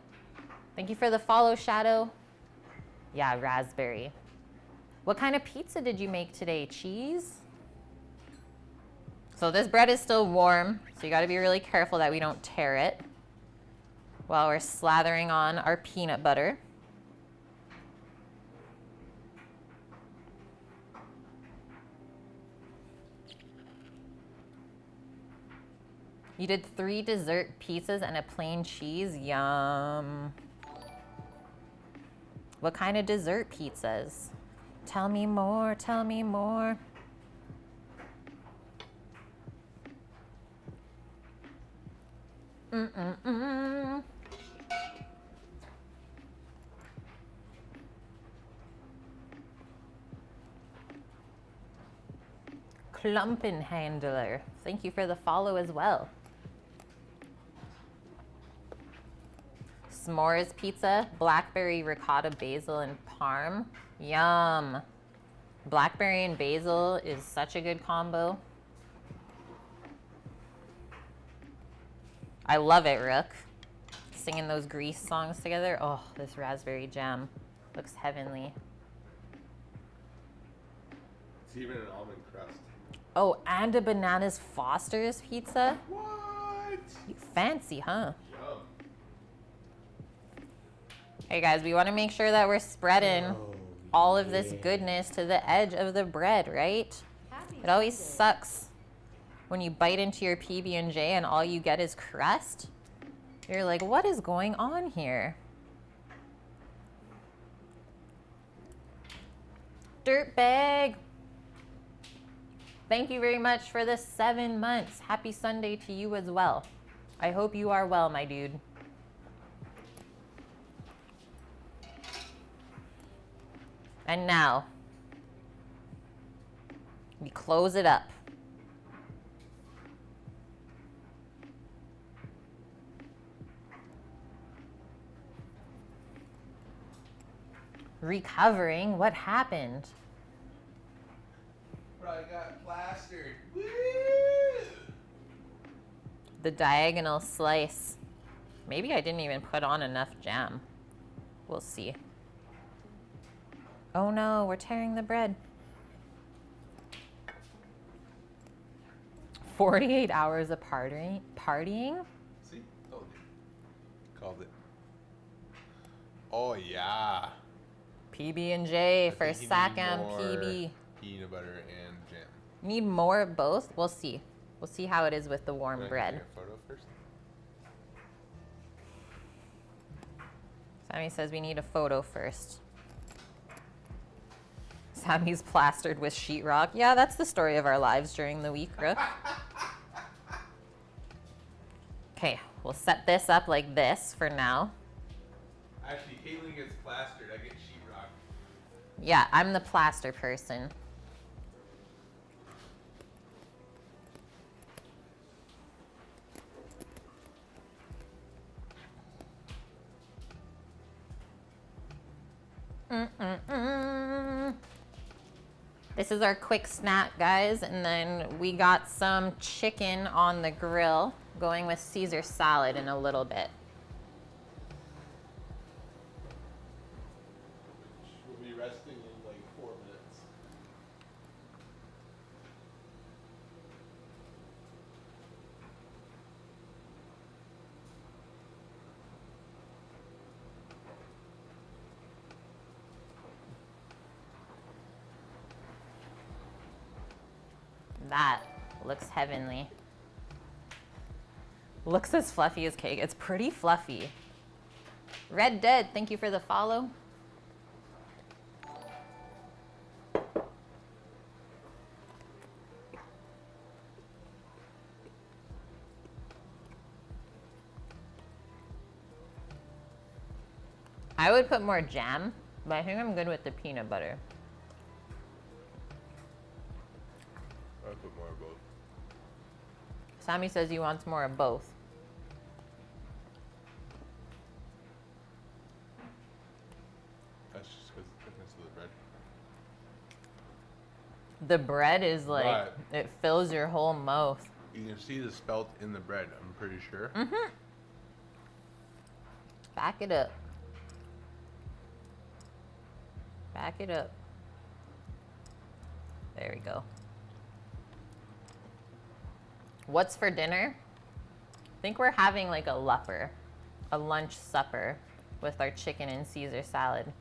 Speaker 1: Thank you for the follow, Shadow. Yeah, raspberry. What kind of pizza did you make today? Cheese? So this bread is still warm, so you gotta be really careful that we don't tear it while we're slathering on our peanut butter. You did 3 dessert pizzas and a plain cheese? Yum. What kind of dessert pizzas? Tell me more, tell me more. Klumpenhandler. Thank you for the follow as well. S'mores pizza, blackberry, ricotta, basil, and parm. Yum. Blackberry and basil is such a good combo. I love it, Rook. Singing those Grease songs together. Oh, this raspberry jam looks heavenly.
Speaker 2: It's even an almond crust.
Speaker 1: Oh, and a Bananas Foster's pizza?
Speaker 2: What?
Speaker 1: You fancy, huh?
Speaker 2: Yum.
Speaker 1: Hey guys, we want to make sure that we're spreading all of this goodness to the edge of the bread, right? It always sucks when you bite into your PB&J and all you get is crust. You're like, what is going on here? Dirtbag. Thank you very much for the 7 months. Happy Sunday to you as well. I hope you are well, my dude. And now, we close it up. Recovering? What happened?
Speaker 2: Probably got plastered. Woo!
Speaker 1: The diagonal slice. Maybe I didn't even put on enough jam. We'll see. Oh no, we're tearing the bread. 48 hours of partying?
Speaker 2: See? Told you. Called it. Oh yeah.
Speaker 1: PB&J for
Speaker 2: I think you need
Speaker 1: Sacampb
Speaker 2: more
Speaker 1: PB.
Speaker 2: Peanut butter and jam.
Speaker 1: Need more of both? We'll see. We'll see how it is with the warm
Speaker 2: Can I
Speaker 1: bread.
Speaker 2: take a photo first?
Speaker 1: Sammy says we need a photo first. Sammy's plastered with sheetrock. Yeah, that's the story of our lives during the week, Rook. Okay, we'll set this up like this for now.
Speaker 2: Actually, Caitlin gets plastered. I get sheetrock.
Speaker 1: Yeah, I'm the plaster person. This is our quick snack, guys, and then we got some chicken on the grill going with Caesar salad in a little bit.
Speaker 2: We'll be resting in like 4 minutes.
Speaker 1: That looks heavenly. Looks as fluffy as cake. It's pretty fluffy. Red Dead, thank you for the follow. I would put more jam, but I think I'm good with the peanut butter.
Speaker 2: I put more of both.
Speaker 1: Sammy says he wants more of both.
Speaker 2: That's just because the thickness of the bread.
Speaker 1: The bread is like,
Speaker 2: Right.
Speaker 1: it fills your whole mouth.
Speaker 2: You can see the spelt in the bread, I'm pretty sure.
Speaker 1: Back it up. Back it up. There we go. What's for dinner? I think we're having like a lupper, a lunch supper with our chicken and Caesar salad.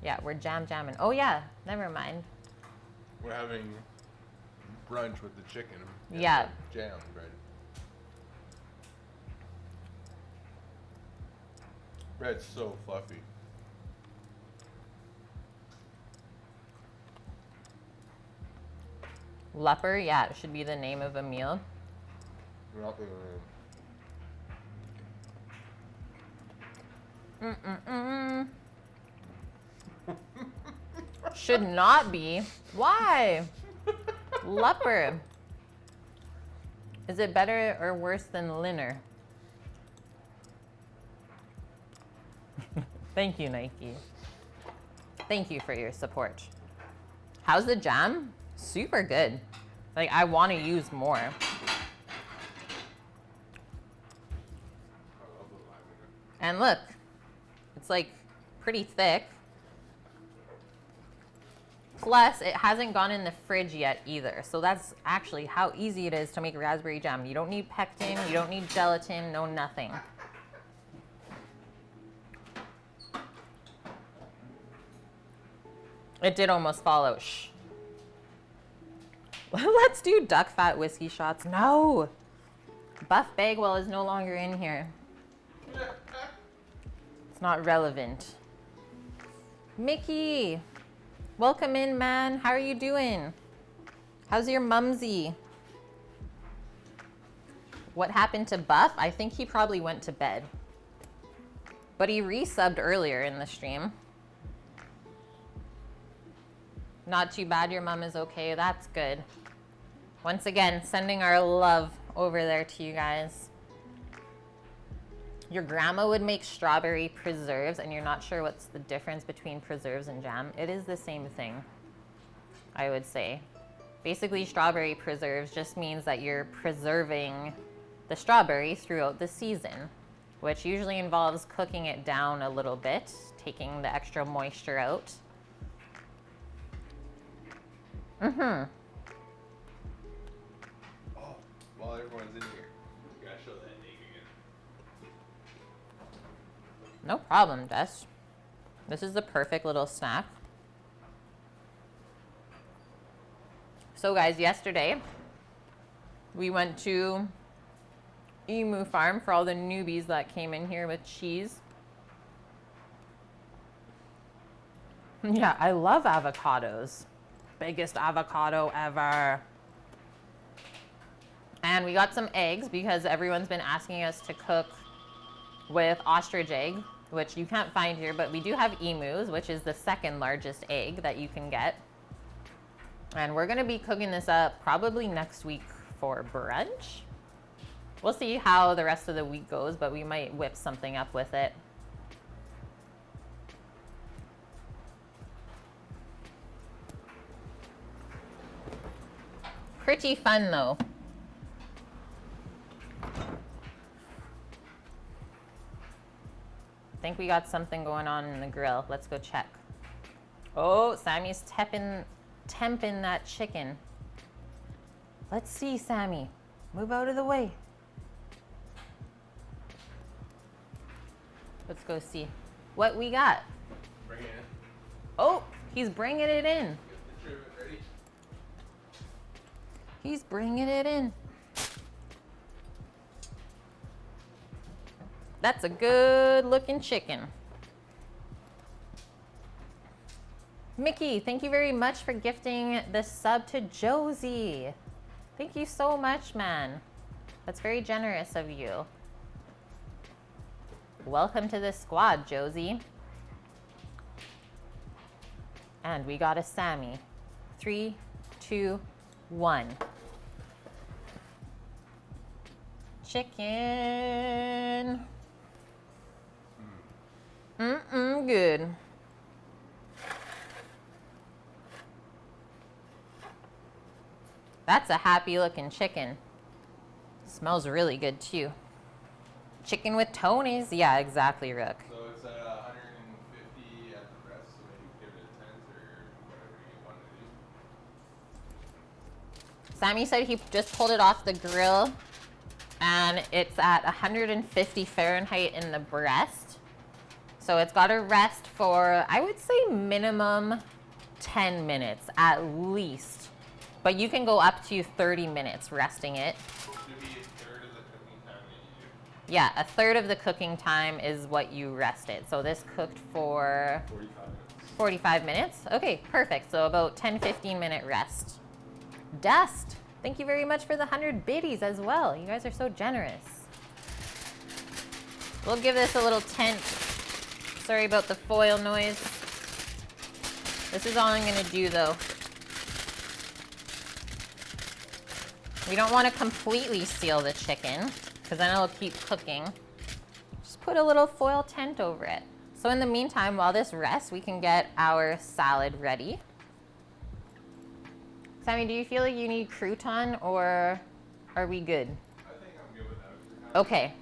Speaker 1: Yeah, we're jamming. Oh yeah, never mind.
Speaker 2: We're having brunch with the chicken. And
Speaker 1: Yeah.
Speaker 2: the jam bread. Bread's so fluffy.
Speaker 1: Lupper, yeah, it should be the name of a meal.
Speaker 2: Not the
Speaker 1: Should not be. Why? Lupper. Is it better or worse than Linner? Thank you, Nike. Thank you for your support. How's the jam? Super good. Like, I want to use more.
Speaker 2: I love the lavender.
Speaker 1: And look, it's like pretty thick. Plus, it hasn't gone in the fridge yet either. So that's actually how easy it is to make raspberry jam. You don't need pectin, you don't need gelatin, no nothing. It did almost fall out. Shh. Let's do duck fat whiskey shots. No. Buff Bagwell is no longer in here. It's not relevant. Mickey, welcome in, man. How are you doing? How's your mumsy? What happened to Buff? I think he probably went to bed. But he resubbed earlier in the stream. Not too bad, your mom is okay. That's good. Once again, sending our love over there to you guys. Your grandma would make strawberry preserves and you're not sure what's the difference between preserves and jam. It is the same thing, I would say. Basically, strawberry preserves just means that you're preserving the strawberry throughout the season, which usually involves cooking it down a little bit, taking the extra moisture out.
Speaker 2: Oh, while everyone's in here, you gotta show that egg again.
Speaker 1: No problem, Jess. This is the perfect little snack. So guys, yesterday we went to Emu Farm for all the newbies that came in here with cheese. Yeah, I love avocados. Biggest avocado ever. And we got some eggs because everyone's been asking us to cook with ostrich egg, which you can't find here, but we do have emus, which is the second largest egg that you can get. And we're gonna be cooking this up probably next week for brunch. We'll see how the rest of the week goes, but we might whip something up with it. pretty fun though. I think we got something going on in the grill. Let's go check. Oh, Sammy's temping that chicken. Let's see, Sammy. Move out of the way. Let's go see what we got.
Speaker 2: Bring it in.
Speaker 1: Oh, he's bringing it in.
Speaker 2: Get the trivet ready.
Speaker 1: He's bringing it in. That's a good looking chicken. Mickey, thank you very much for gifting the sub to Josie. Thank you so much, man. That's very generous of you. Welcome to the squad, Josie. And we got a Sammy. 3, 2, 1. Chicken. Good. That's a happy looking chicken. Smells really good too. Chicken with Tony's. Yeah, exactly, Rook.
Speaker 2: So it's at 150 at the rest, so maybe give it a 10 or whatever you want to do.
Speaker 1: Sammy said he just pulled it off the grill and it's at 150 Fahrenheit in the breast. So it's got to rest for, I would say, minimum 10 minutes at least. But you can go up to 30 minutes resting it.
Speaker 2: Should be a third of the cooking time that you do.
Speaker 1: Yeah, a third of the cooking time is what you rest it. So this cooked for
Speaker 2: 45 minutes.
Speaker 1: 45 minutes? Okay, perfect. So about 10-15 minute rest. Dust, thank you very much for the 100 biddies as well. You guys are so generous. We'll give this a little tent. Sorry about the foil noise. This is all I'm gonna do though. We don't want to completely seal the chicken because then it'll keep cooking. Just put a little foil tent over it. So in the meantime, while this rests, we can get our salad ready. Sammy, do you feel like you need crouton or are we good?
Speaker 2: I think I'm good without crouton.
Speaker 1: Okay.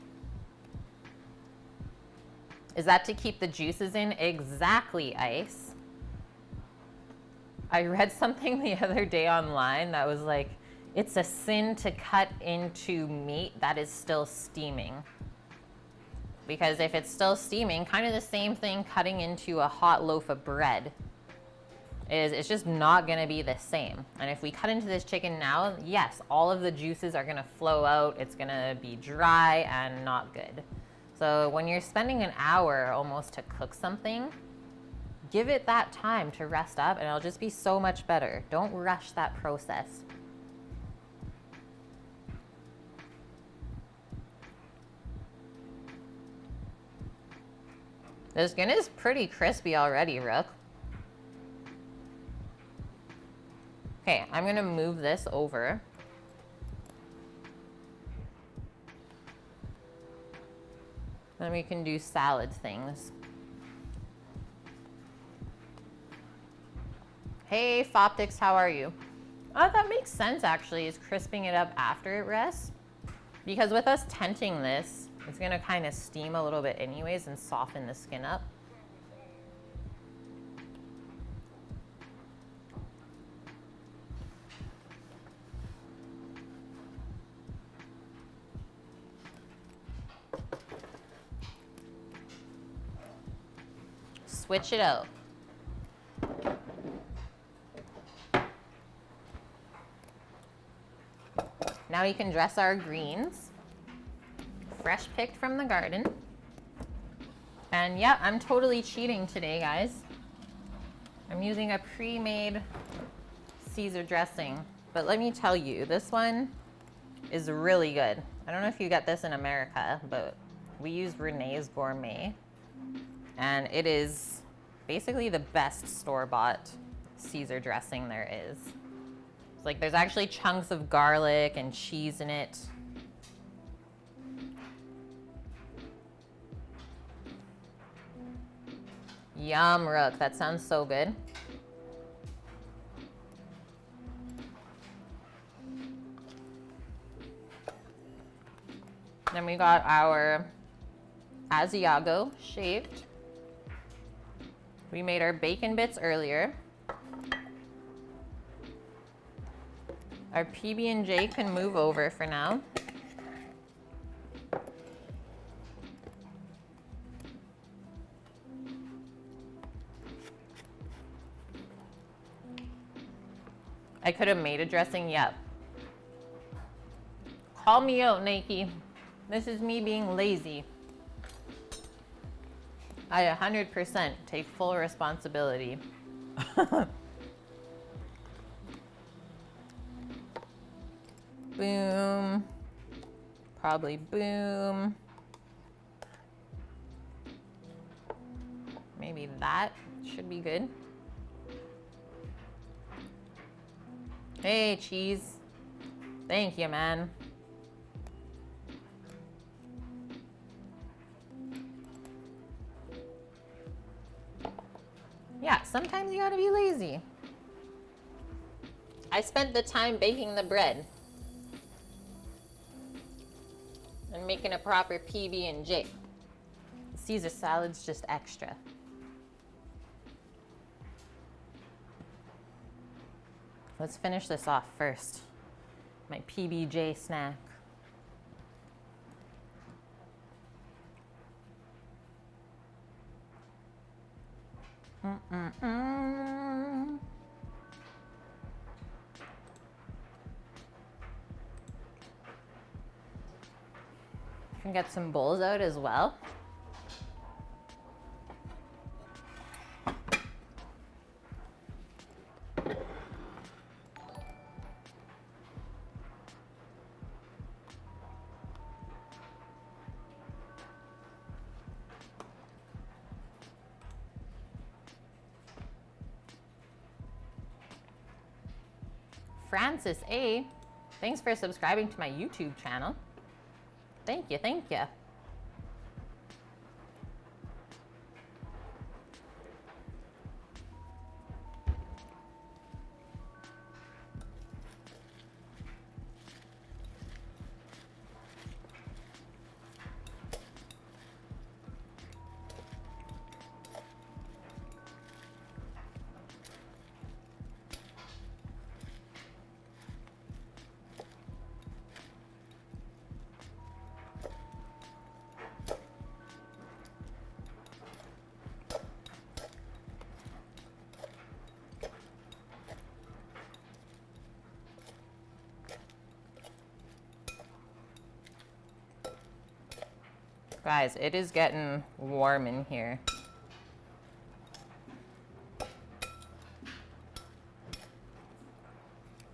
Speaker 1: Is that to keep the juices in? Exactly, Ice. I read something the other day online that was like, it's a sin to cut into meat that is still steaming. Because if it's still steaming, kind of the same thing cutting into a hot loaf of bread is, it's just not gonna be the same. And if we cut into this chicken now, yes, all of the juices are gonna flow out. It's gonna be dry and not good. So when you're spending an hour almost to cook something, give it that time to rest up and it'll just be so much better. Don't rush that process. The skin is pretty crispy already, Rook. Okay, I'm gonna move this over. Then we can do salad things. Hey, Foptics, how are you? Oh, that makes sense actually, is crisping it up after it rests. Because with us tenting this, it's gonna kind of steam a little bit anyways and soften the skin up. Switch it out. Now we can dress our greens. Fresh picked from the garden. And yeah, I'm totally cheating today, guys. I'm using a pre-made Caesar dressing. But let me tell you, this one is really good. I don't know if you get this in America, but we use Renee's Gourmet. And it is basically the best store-bought Caesar dressing there is. It's like there's actually chunks of garlic and cheese in it. Yum, Rook. That sounds so good. And we got our Asiago shaved. We made our bacon bits earlier. Our PB&J can move over for now. I could have made a dressing, yep. Call me out, Nike. This is me being lazy. I 100% take full responsibility. Boom. Probably boom. Maybe that should be good. Hey, cheese. Thank you, man. Yeah, sometimes you gotta be lazy. I spent the time baking the bread and making a proper PB&J. Caesar salad's just extra. Let's finish this off first. My PB&J snack. Can get some bowls out as well. Francis A, thanks for subscribing to my YouTube channel. Thank you, thank you. Guys, it is getting warm in here.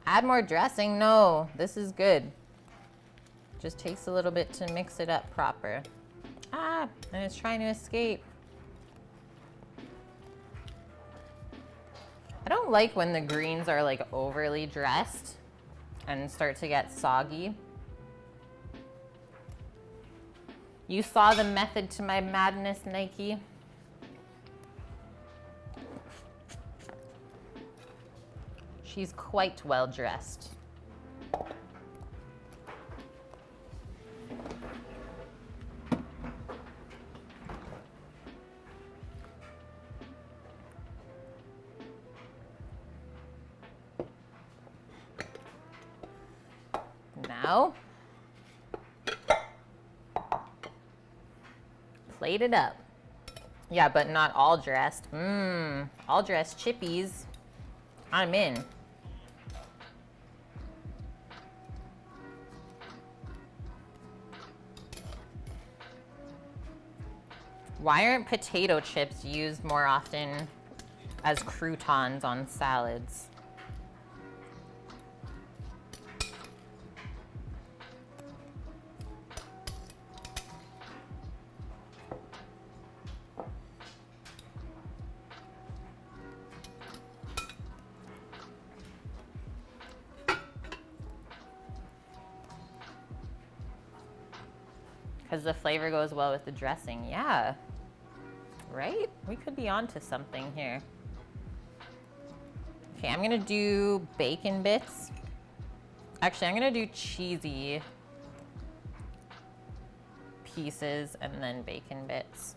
Speaker 1: Add more dressing? No, this is good. Just takes a little bit to mix it up proper. Ah, and it's trying to escape. I don't like when the greens are like overly dressed and start to get soggy. You saw the method to my madness, Nike. She's quite well dressed. Now, plate it up. Yeah, but not all dressed. All dressed chippies. I'm in. Why aren't potato chips used more often as croutons on salads? Because the flavor goes well with the dressing. Yeah. Right? We could be onto something here. Okay, I'm gonna do bacon bits. Actually, I'm gonna do cheesy pieces and then bacon bits.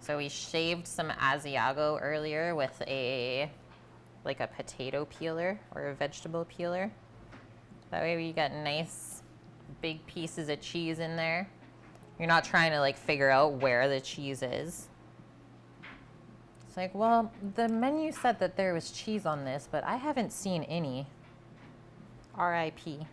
Speaker 1: So we shaved some Asiago earlier with like a potato peeler or a vegetable peeler. That way we got nice big pieces of cheese in there. You're not trying to like figure out where the cheese is. It's like, well, the menu said that there was cheese on this, but I haven't seen any. R.I.P.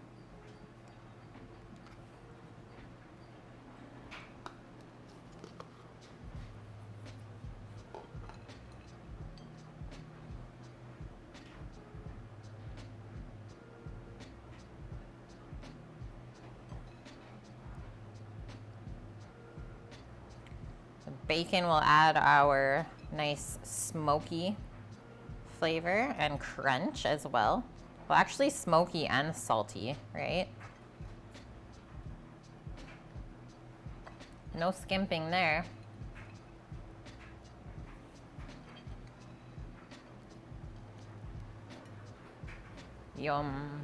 Speaker 1: The bacon will add our nice smoky flavor and crunch as well. Well, actually smoky and salty, right? No skimping there. Yum.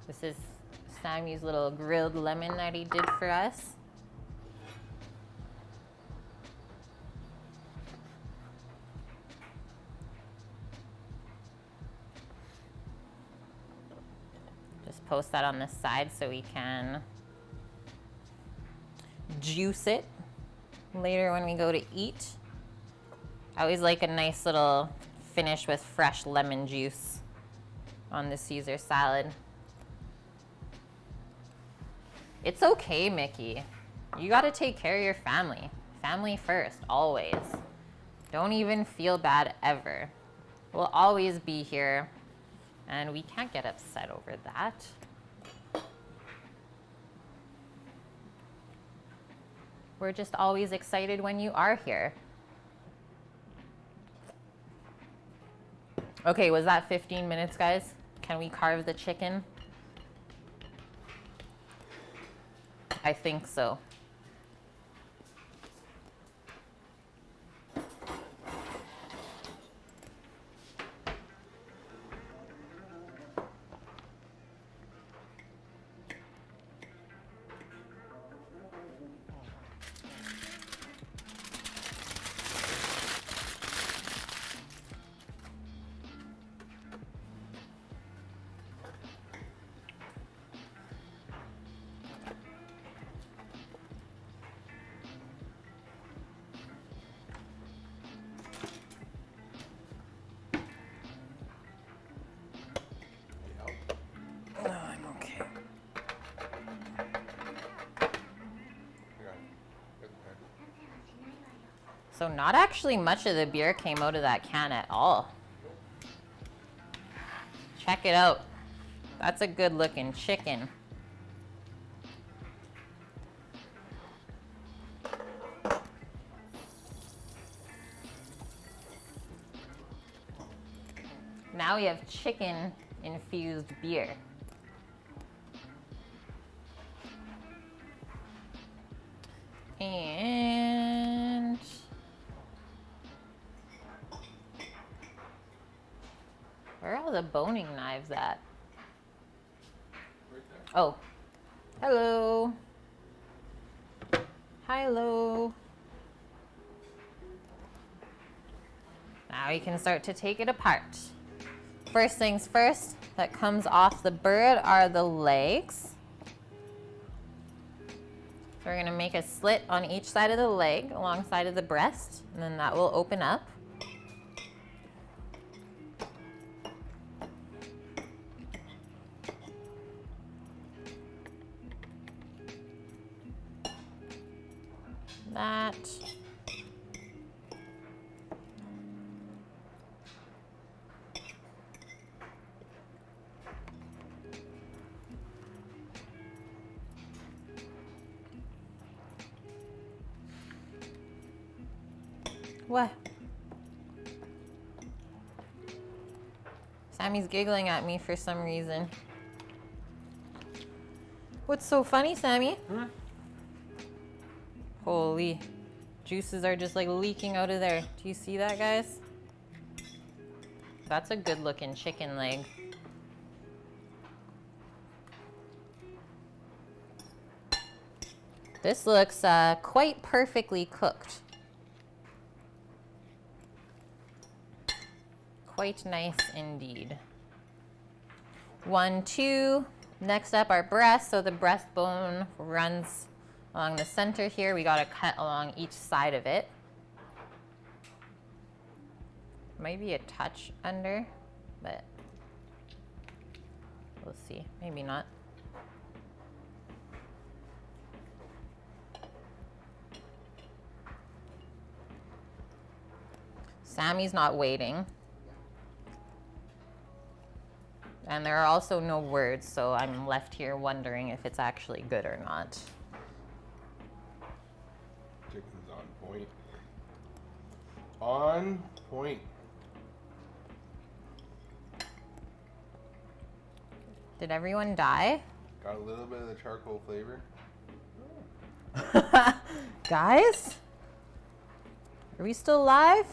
Speaker 1: This is Sammy's little grilled lemon that he did for us. Just post that on the side so we can juice it later when we go to eat. I always like a nice little finish with fresh lemon juice on the Caesar salad. It's okay, Mickey. You gotta take care of your family. Family first, always. Don't even feel bad ever. We'll always be here, and we can't get upset over that. We're just always excited when you are here. Okay, was that 15 minutes, guys? Can we carve the chicken? I think so. So not actually much of the beer came out of that can at all. Check it out. That's a good looking chicken. Now we have chicken infused beer. And where are all the boning knives at?
Speaker 2: Right there.
Speaker 1: Oh, hello. Hello. Now you can start to take it apart. First things first, that comes off the bird are the legs. So we're gonna make a slit on each side of the leg alongside of the breast, and then that will open up. That. What? Sammy's giggling at me for some reason. What's so funny, Sammy? Holy, juices are just like leaking out of there. Do you see that, guys? That's a good looking chicken leg. This looks quite perfectly cooked. Quite nice indeed. 1, 2. Next up, our breast. So the breastbone runs along the center here. We gotta cut along each side of it. Maybe a touch under, but we'll see. Maybe not. Sammy's not waiting. And there are also no words, so I'm left here wondering if it's actually good or not.
Speaker 2: Chicken's on point. On point.
Speaker 1: Did everyone die?
Speaker 2: Got a little bit of the charcoal flavor.
Speaker 1: Guys? Are we still live?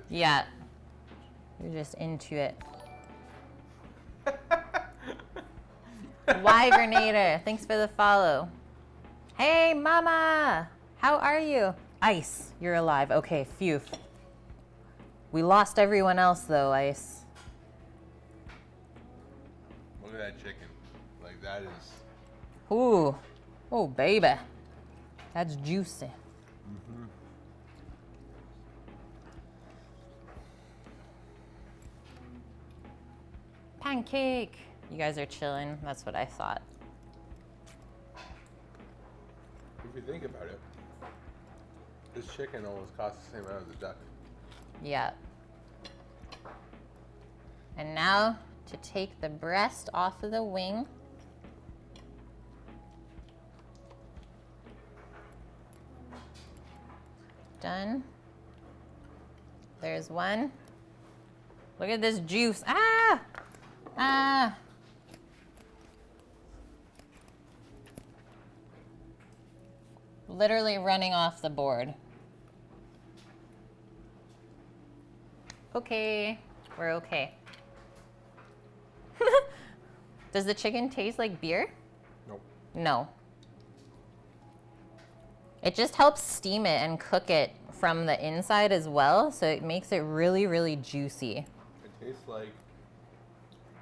Speaker 1: Yeah. You're just into it. Wyvernator, thanks for the follow. Hey, mama! How are you? Ice, you're alive. Okay, phew. We lost everyone else though, Ice.
Speaker 2: Look at that chicken. Like that is.
Speaker 1: Ooh. Oh, baby. That's juicy.
Speaker 2: Mm-hmm.
Speaker 1: Pancake. You guys are chilling. That's what I thought.
Speaker 2: If you think about it, this chicken almost costs the same amount as a duck.
Speaker 1: Yeah. And now to take the breast off of the wing. Done. There's one. Look at this juice. Ah! Ah! Literally running off the board. Okay, we're okay. Does the chicken taste like beer?
Speaker 2: Nope.
Speaker 1: No. It just helps steam it and cook it from the inside as well, so it makes it really, really juicy.
Speaker 2: It tastes like,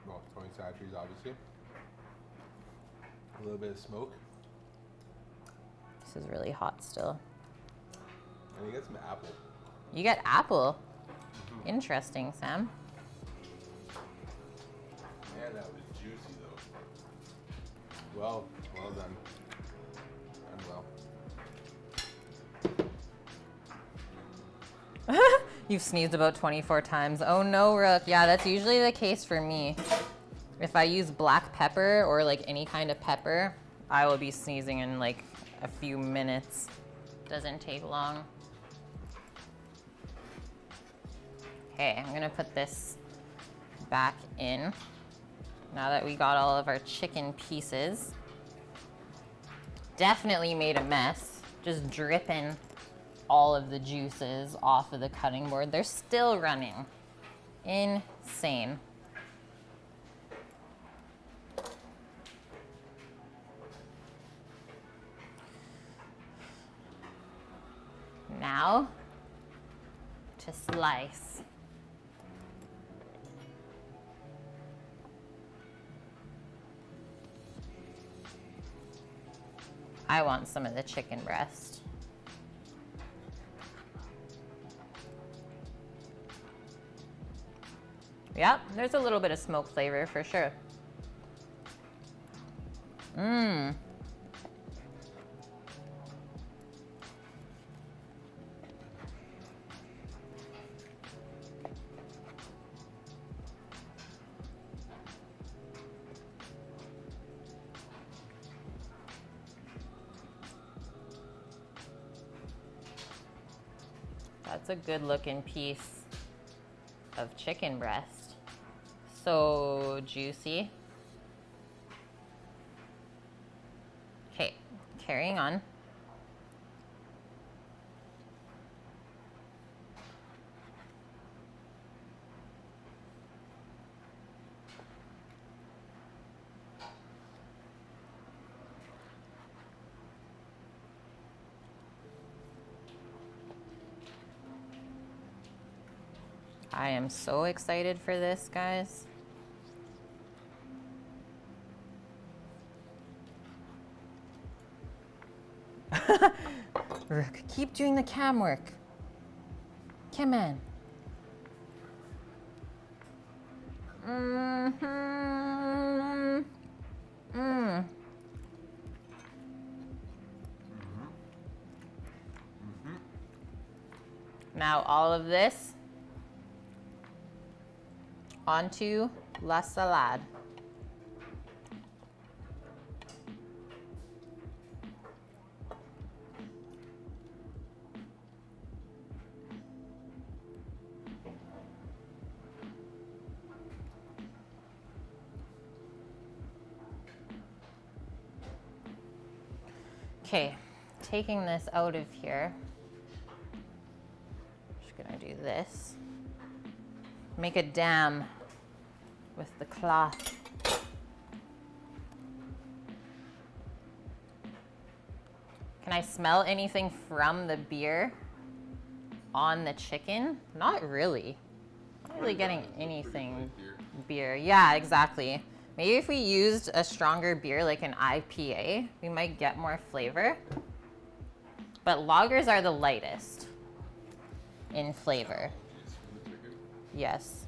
Speaker 2: well, Tony Chachere's obviously. A little bit of smoke.
Speaker 1: This is really hot still.
Speaker 2: And you get some apple.
Speaker 1: You get apple. Interesting, Sam.
Speaker 2: Man, that was juicy though. Well done. Done well.
Speaker 1: You've sneezed about 24 times. Oh no, Rook. Yeah, that's usually the case for me. If I use black pepper or like any kind of pepper, I will be sneezing in like a few minutes. Doesn't take long. Okay, I'm gonna put this back in now that we got all of our chicken pieces. Definitely made a mess, just dripping all of the juices off of the cutting board. They're still running. Insane. Now to slice. I want some of the chicken breast. Yep, there's a little bit of smoke flavor for sure. Mmm. That's a good looking piece of chicken breast. So juicy. Okay, carrying on. I am so excited for this, guys. Rook, keep doing the cam work. Come on. Now all of this onto la salade. Okay, taking this out of here. Just gonna do this. Make a dam with the cloth. Can I smell anything from the beer on the chicken? Not really. Not really getting anything beer. Yeah, exactly. Maybe if we used a stronger beer like an IPA, we might get more flavor. But lagers are the lightest in flavor. Yes.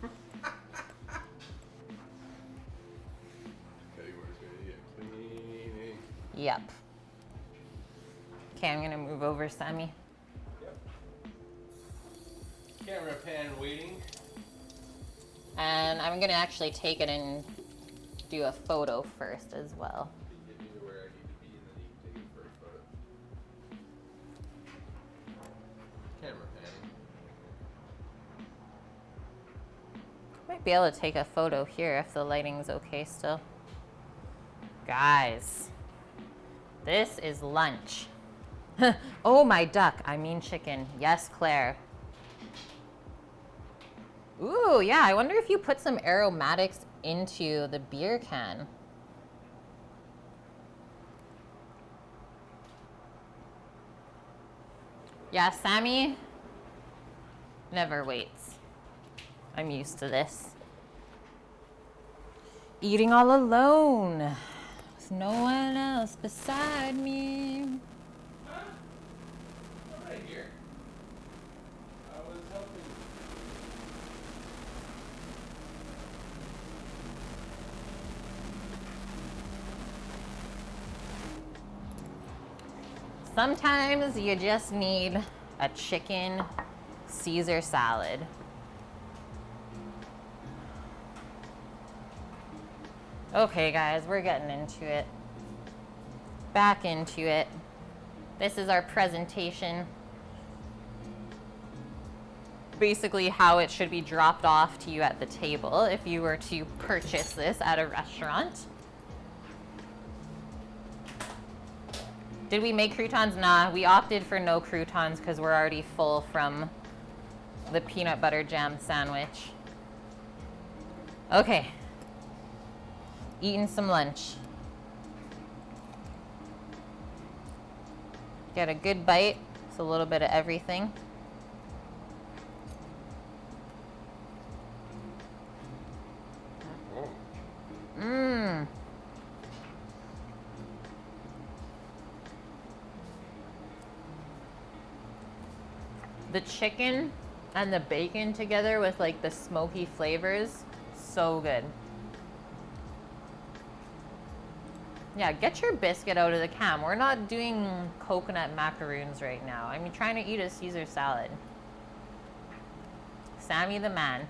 Speaker 1: Yep. Okay, I'm gonna move over, Sammy.
Speaker 2: Yep. Camera pan waiting.
Speaker 1: And I'm gonna actually take it and do a photo first as well.
Speaker 2: Get me to where I need to be, and then you can take it first photo. Camera panning.
Speaker 1: Might be able to take a photo here if the lighting's okay still. Guys, this is lunch. Oh, my duck. I mean chicken. Yes, Claire. Ooh, yeah. I wonder if you put some aromatics into the beer can. Yeah, Sammy never waits. I'm used to this. Eating all alone with no one else beside me.
Speaker 2: Huh? I'm right here. I was helping.
Speaker 1: Sometimes you just need a chicken Caesar salad. Okay, guys, we're getting into it. Back into it. This is our presentation. Basically how it should be dropped off to you at the table if you were to purchase this at a restaurant. Did we make croutons? Nah, we opted for no croutons because we're already full from the peanut butter jam sandwich. Okay. Eating some lunch. Get a good bite. It's a little bit of everything. Mmm. The chicken and the bacon together with like the smoky flavors, so good. Yeah, get your biscuit out of the cam. We're not doing coconut macaroons right now. I'm trying to eat a Caesar salad. Sammy the man.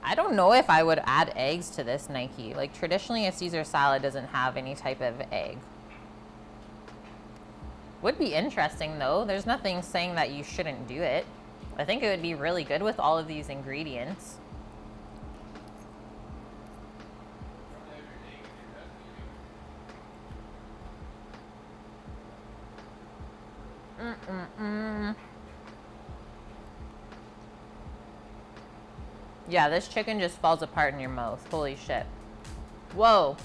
Speaker 1: I don't know if I would add eggs to this, Nike. Like traditionally a Caesar salad doesn't have any type of egg. Would be interesting though. There's nothing saying that you shouldn't do it. I think it would be really good with all of these ingredients. Yeah, this chicken just falls apart in your mouth. Holy shit. Whoa.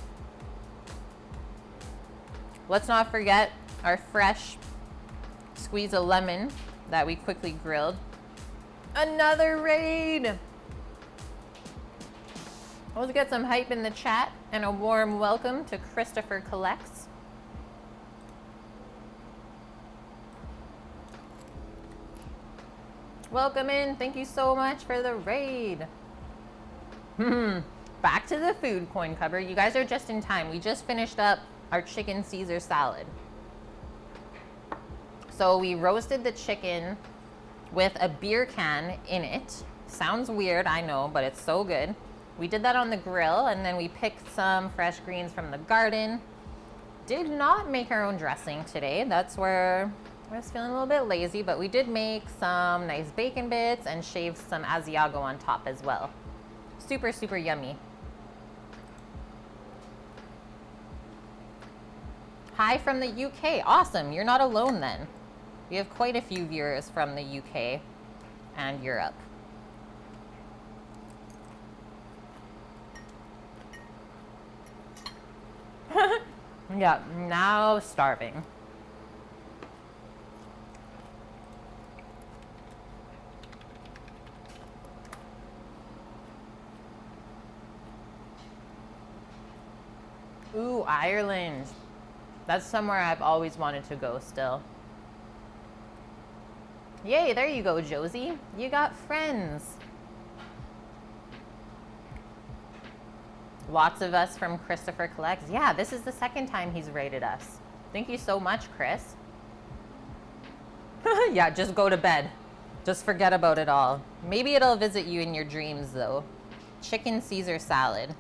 Speaker 1: Let's not forget our fresh squeeze of lemon that we quickly grilled. Another raid. Let's get some hype in the chat and a warm welcome to Christopher Collects. Welcome in. Thank you so much for the raid. Back to the food coin cupboard. You guys are just in time. We just finished up our chicken Caesar salad. So we roasted the chicken with a beer can in it. Sounds weird, I know, but it's so good. We did that on the grill, and then we picked some fresh greens from the garden. Did not make our own dressing today. That's where I was feeling a little bit lazy, but we did make some nice bacon bits and shaved some Asiago on top as well. Super, super yummy. Hi from the UK. Awesome. You're not alone then. We have quite a few viewers from the UK and Europe. Yeah, now starving. Ooh, Ireland. That's somewhere I've always wanted to go still. Yay, there you go, Josie. You got friends. Lots of us from Christopher Collects. Yeah, this is the second time he's rated us. Thank you so much, Chris. Yeah, just go to bed. Just forget about it all. Maybe it'll visit you in your dreams, though. Chicken Caesar salad.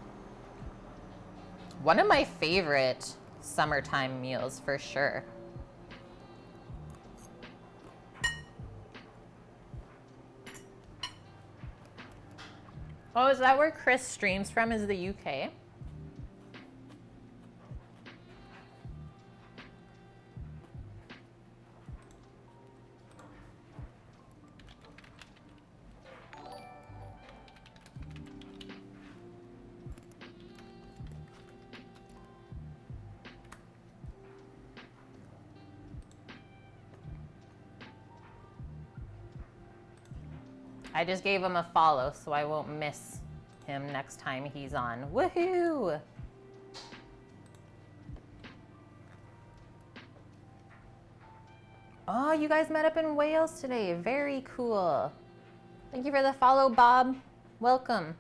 Speaker 1: One of my favorite summertime meals, for sure. Oh, is that where Chris streams from, is the UK? I just gave him a follow, so I won't miss him next time he's on. Woohoo! Oh, you guys met up in Wales today. Very cool. Thank you for the follow, Bob. Welcome.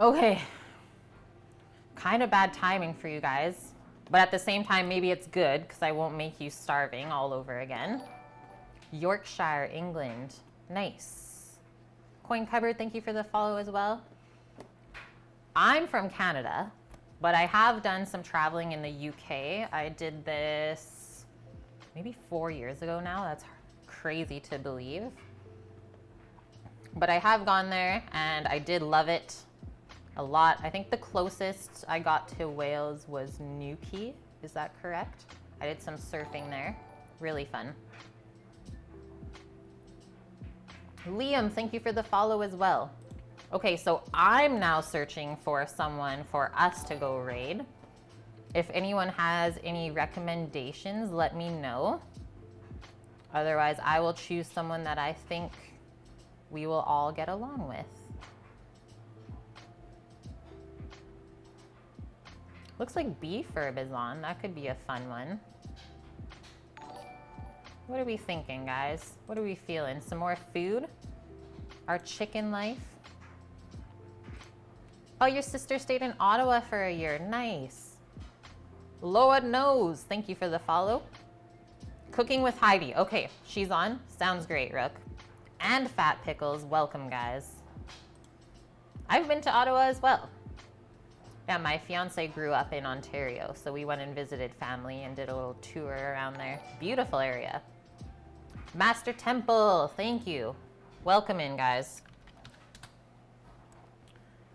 Speaker 1: Okay. Kind of bad timing for you guys, but at the same time, maybe it's good because I won't make you starving all over again. Yorkshire, England. Nice. Coin Cupboard, thank you for the follow as well. I'm from Canada, but I have done some traveling in the UK. I did this maybe 4 years ago now. That's crazy to believe. But I have gone there and I did love it a lot. I think the closest I got to Wales was Newquay. Is that correct? I did some surfing there. Really fun. Liam, thank you for the follow as well. Okay, so I'm now searching for someone for us to go raid. If anyone has any recommendations, let me know. Otherwise, I will choose someone that I think we will all get along with. Looks like Beefherb is on. That could be a fun one. What are we thinking, guys? What are we feeling? Some more food? Our chicken life? Oh, your sister stayed in Ottawa for a year. Nice. Lord knows. Thank you for the follow. Cooking with Heidi. Okay, she's on. Sounds great, Rook. And Fat Pickles. Welcome, guys. I've been to Ottawa as well. Yeah, my fiance grew up in Ontario, so we went and visited family and did a little tour around there. Beautiful area. Master Temple, thank you. Welcome in, guys.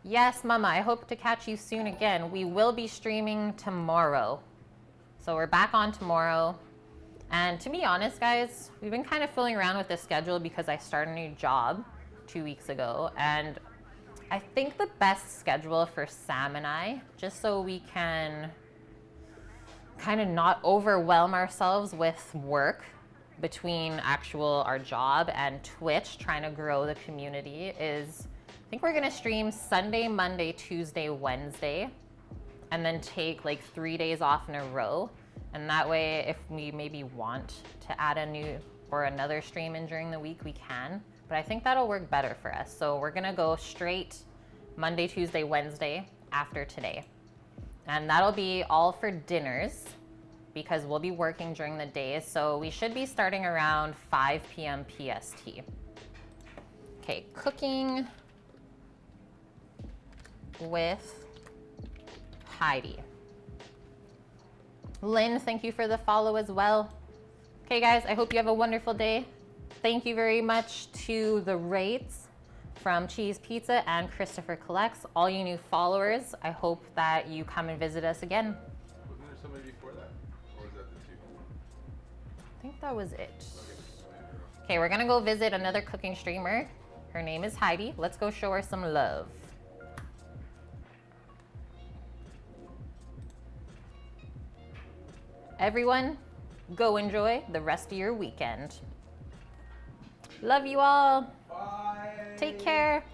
Speaker 1: Yes, Mama, I hope to catch you soon again. We will be streaming tomorrow. So we're back on tomorrow. And to be honest, guys, we've been kind of fooling around with this schedule because I started a new job 2 weeks ago. And I think the best schedule for Sam and I, just so we can kind of not overwhelm ourselves with work between our job and Twitch, trying to grow the community, is I think we're gonna stream Sunday, Monday, Tuesday, Wednesday, and then take like 3 days off in a row. And that way, if we maybe want to add a new or another stream in during the week, we can. But I think that'll work better for us. So we're gonna go straight Monday, Tuesday, Wednesday after today. And that'll be all for dinners because we'll be working during the day. So we should be starting around 5 p.m. PST. Okay, cooking with Heidi. Lynn, thank you for the follow as well. Okay guys, I hope you have a wonderful day. Thank you very much to the Rates from Cheese Pizza and Christopher Collects, all you new followers. I hope that you come and visit us again.
Speaker 2: Wasn't there somebody before that? Or was that the two?
Speaker 1: I think that was it. Okay, we're gonna go visit another cooking streamer. Her name is Heidi. Let's go show her some love. Everyone, go enjoy the rest of your weekend. Love you all.
Speaker 2: Bye.
Speaker 1: Take care.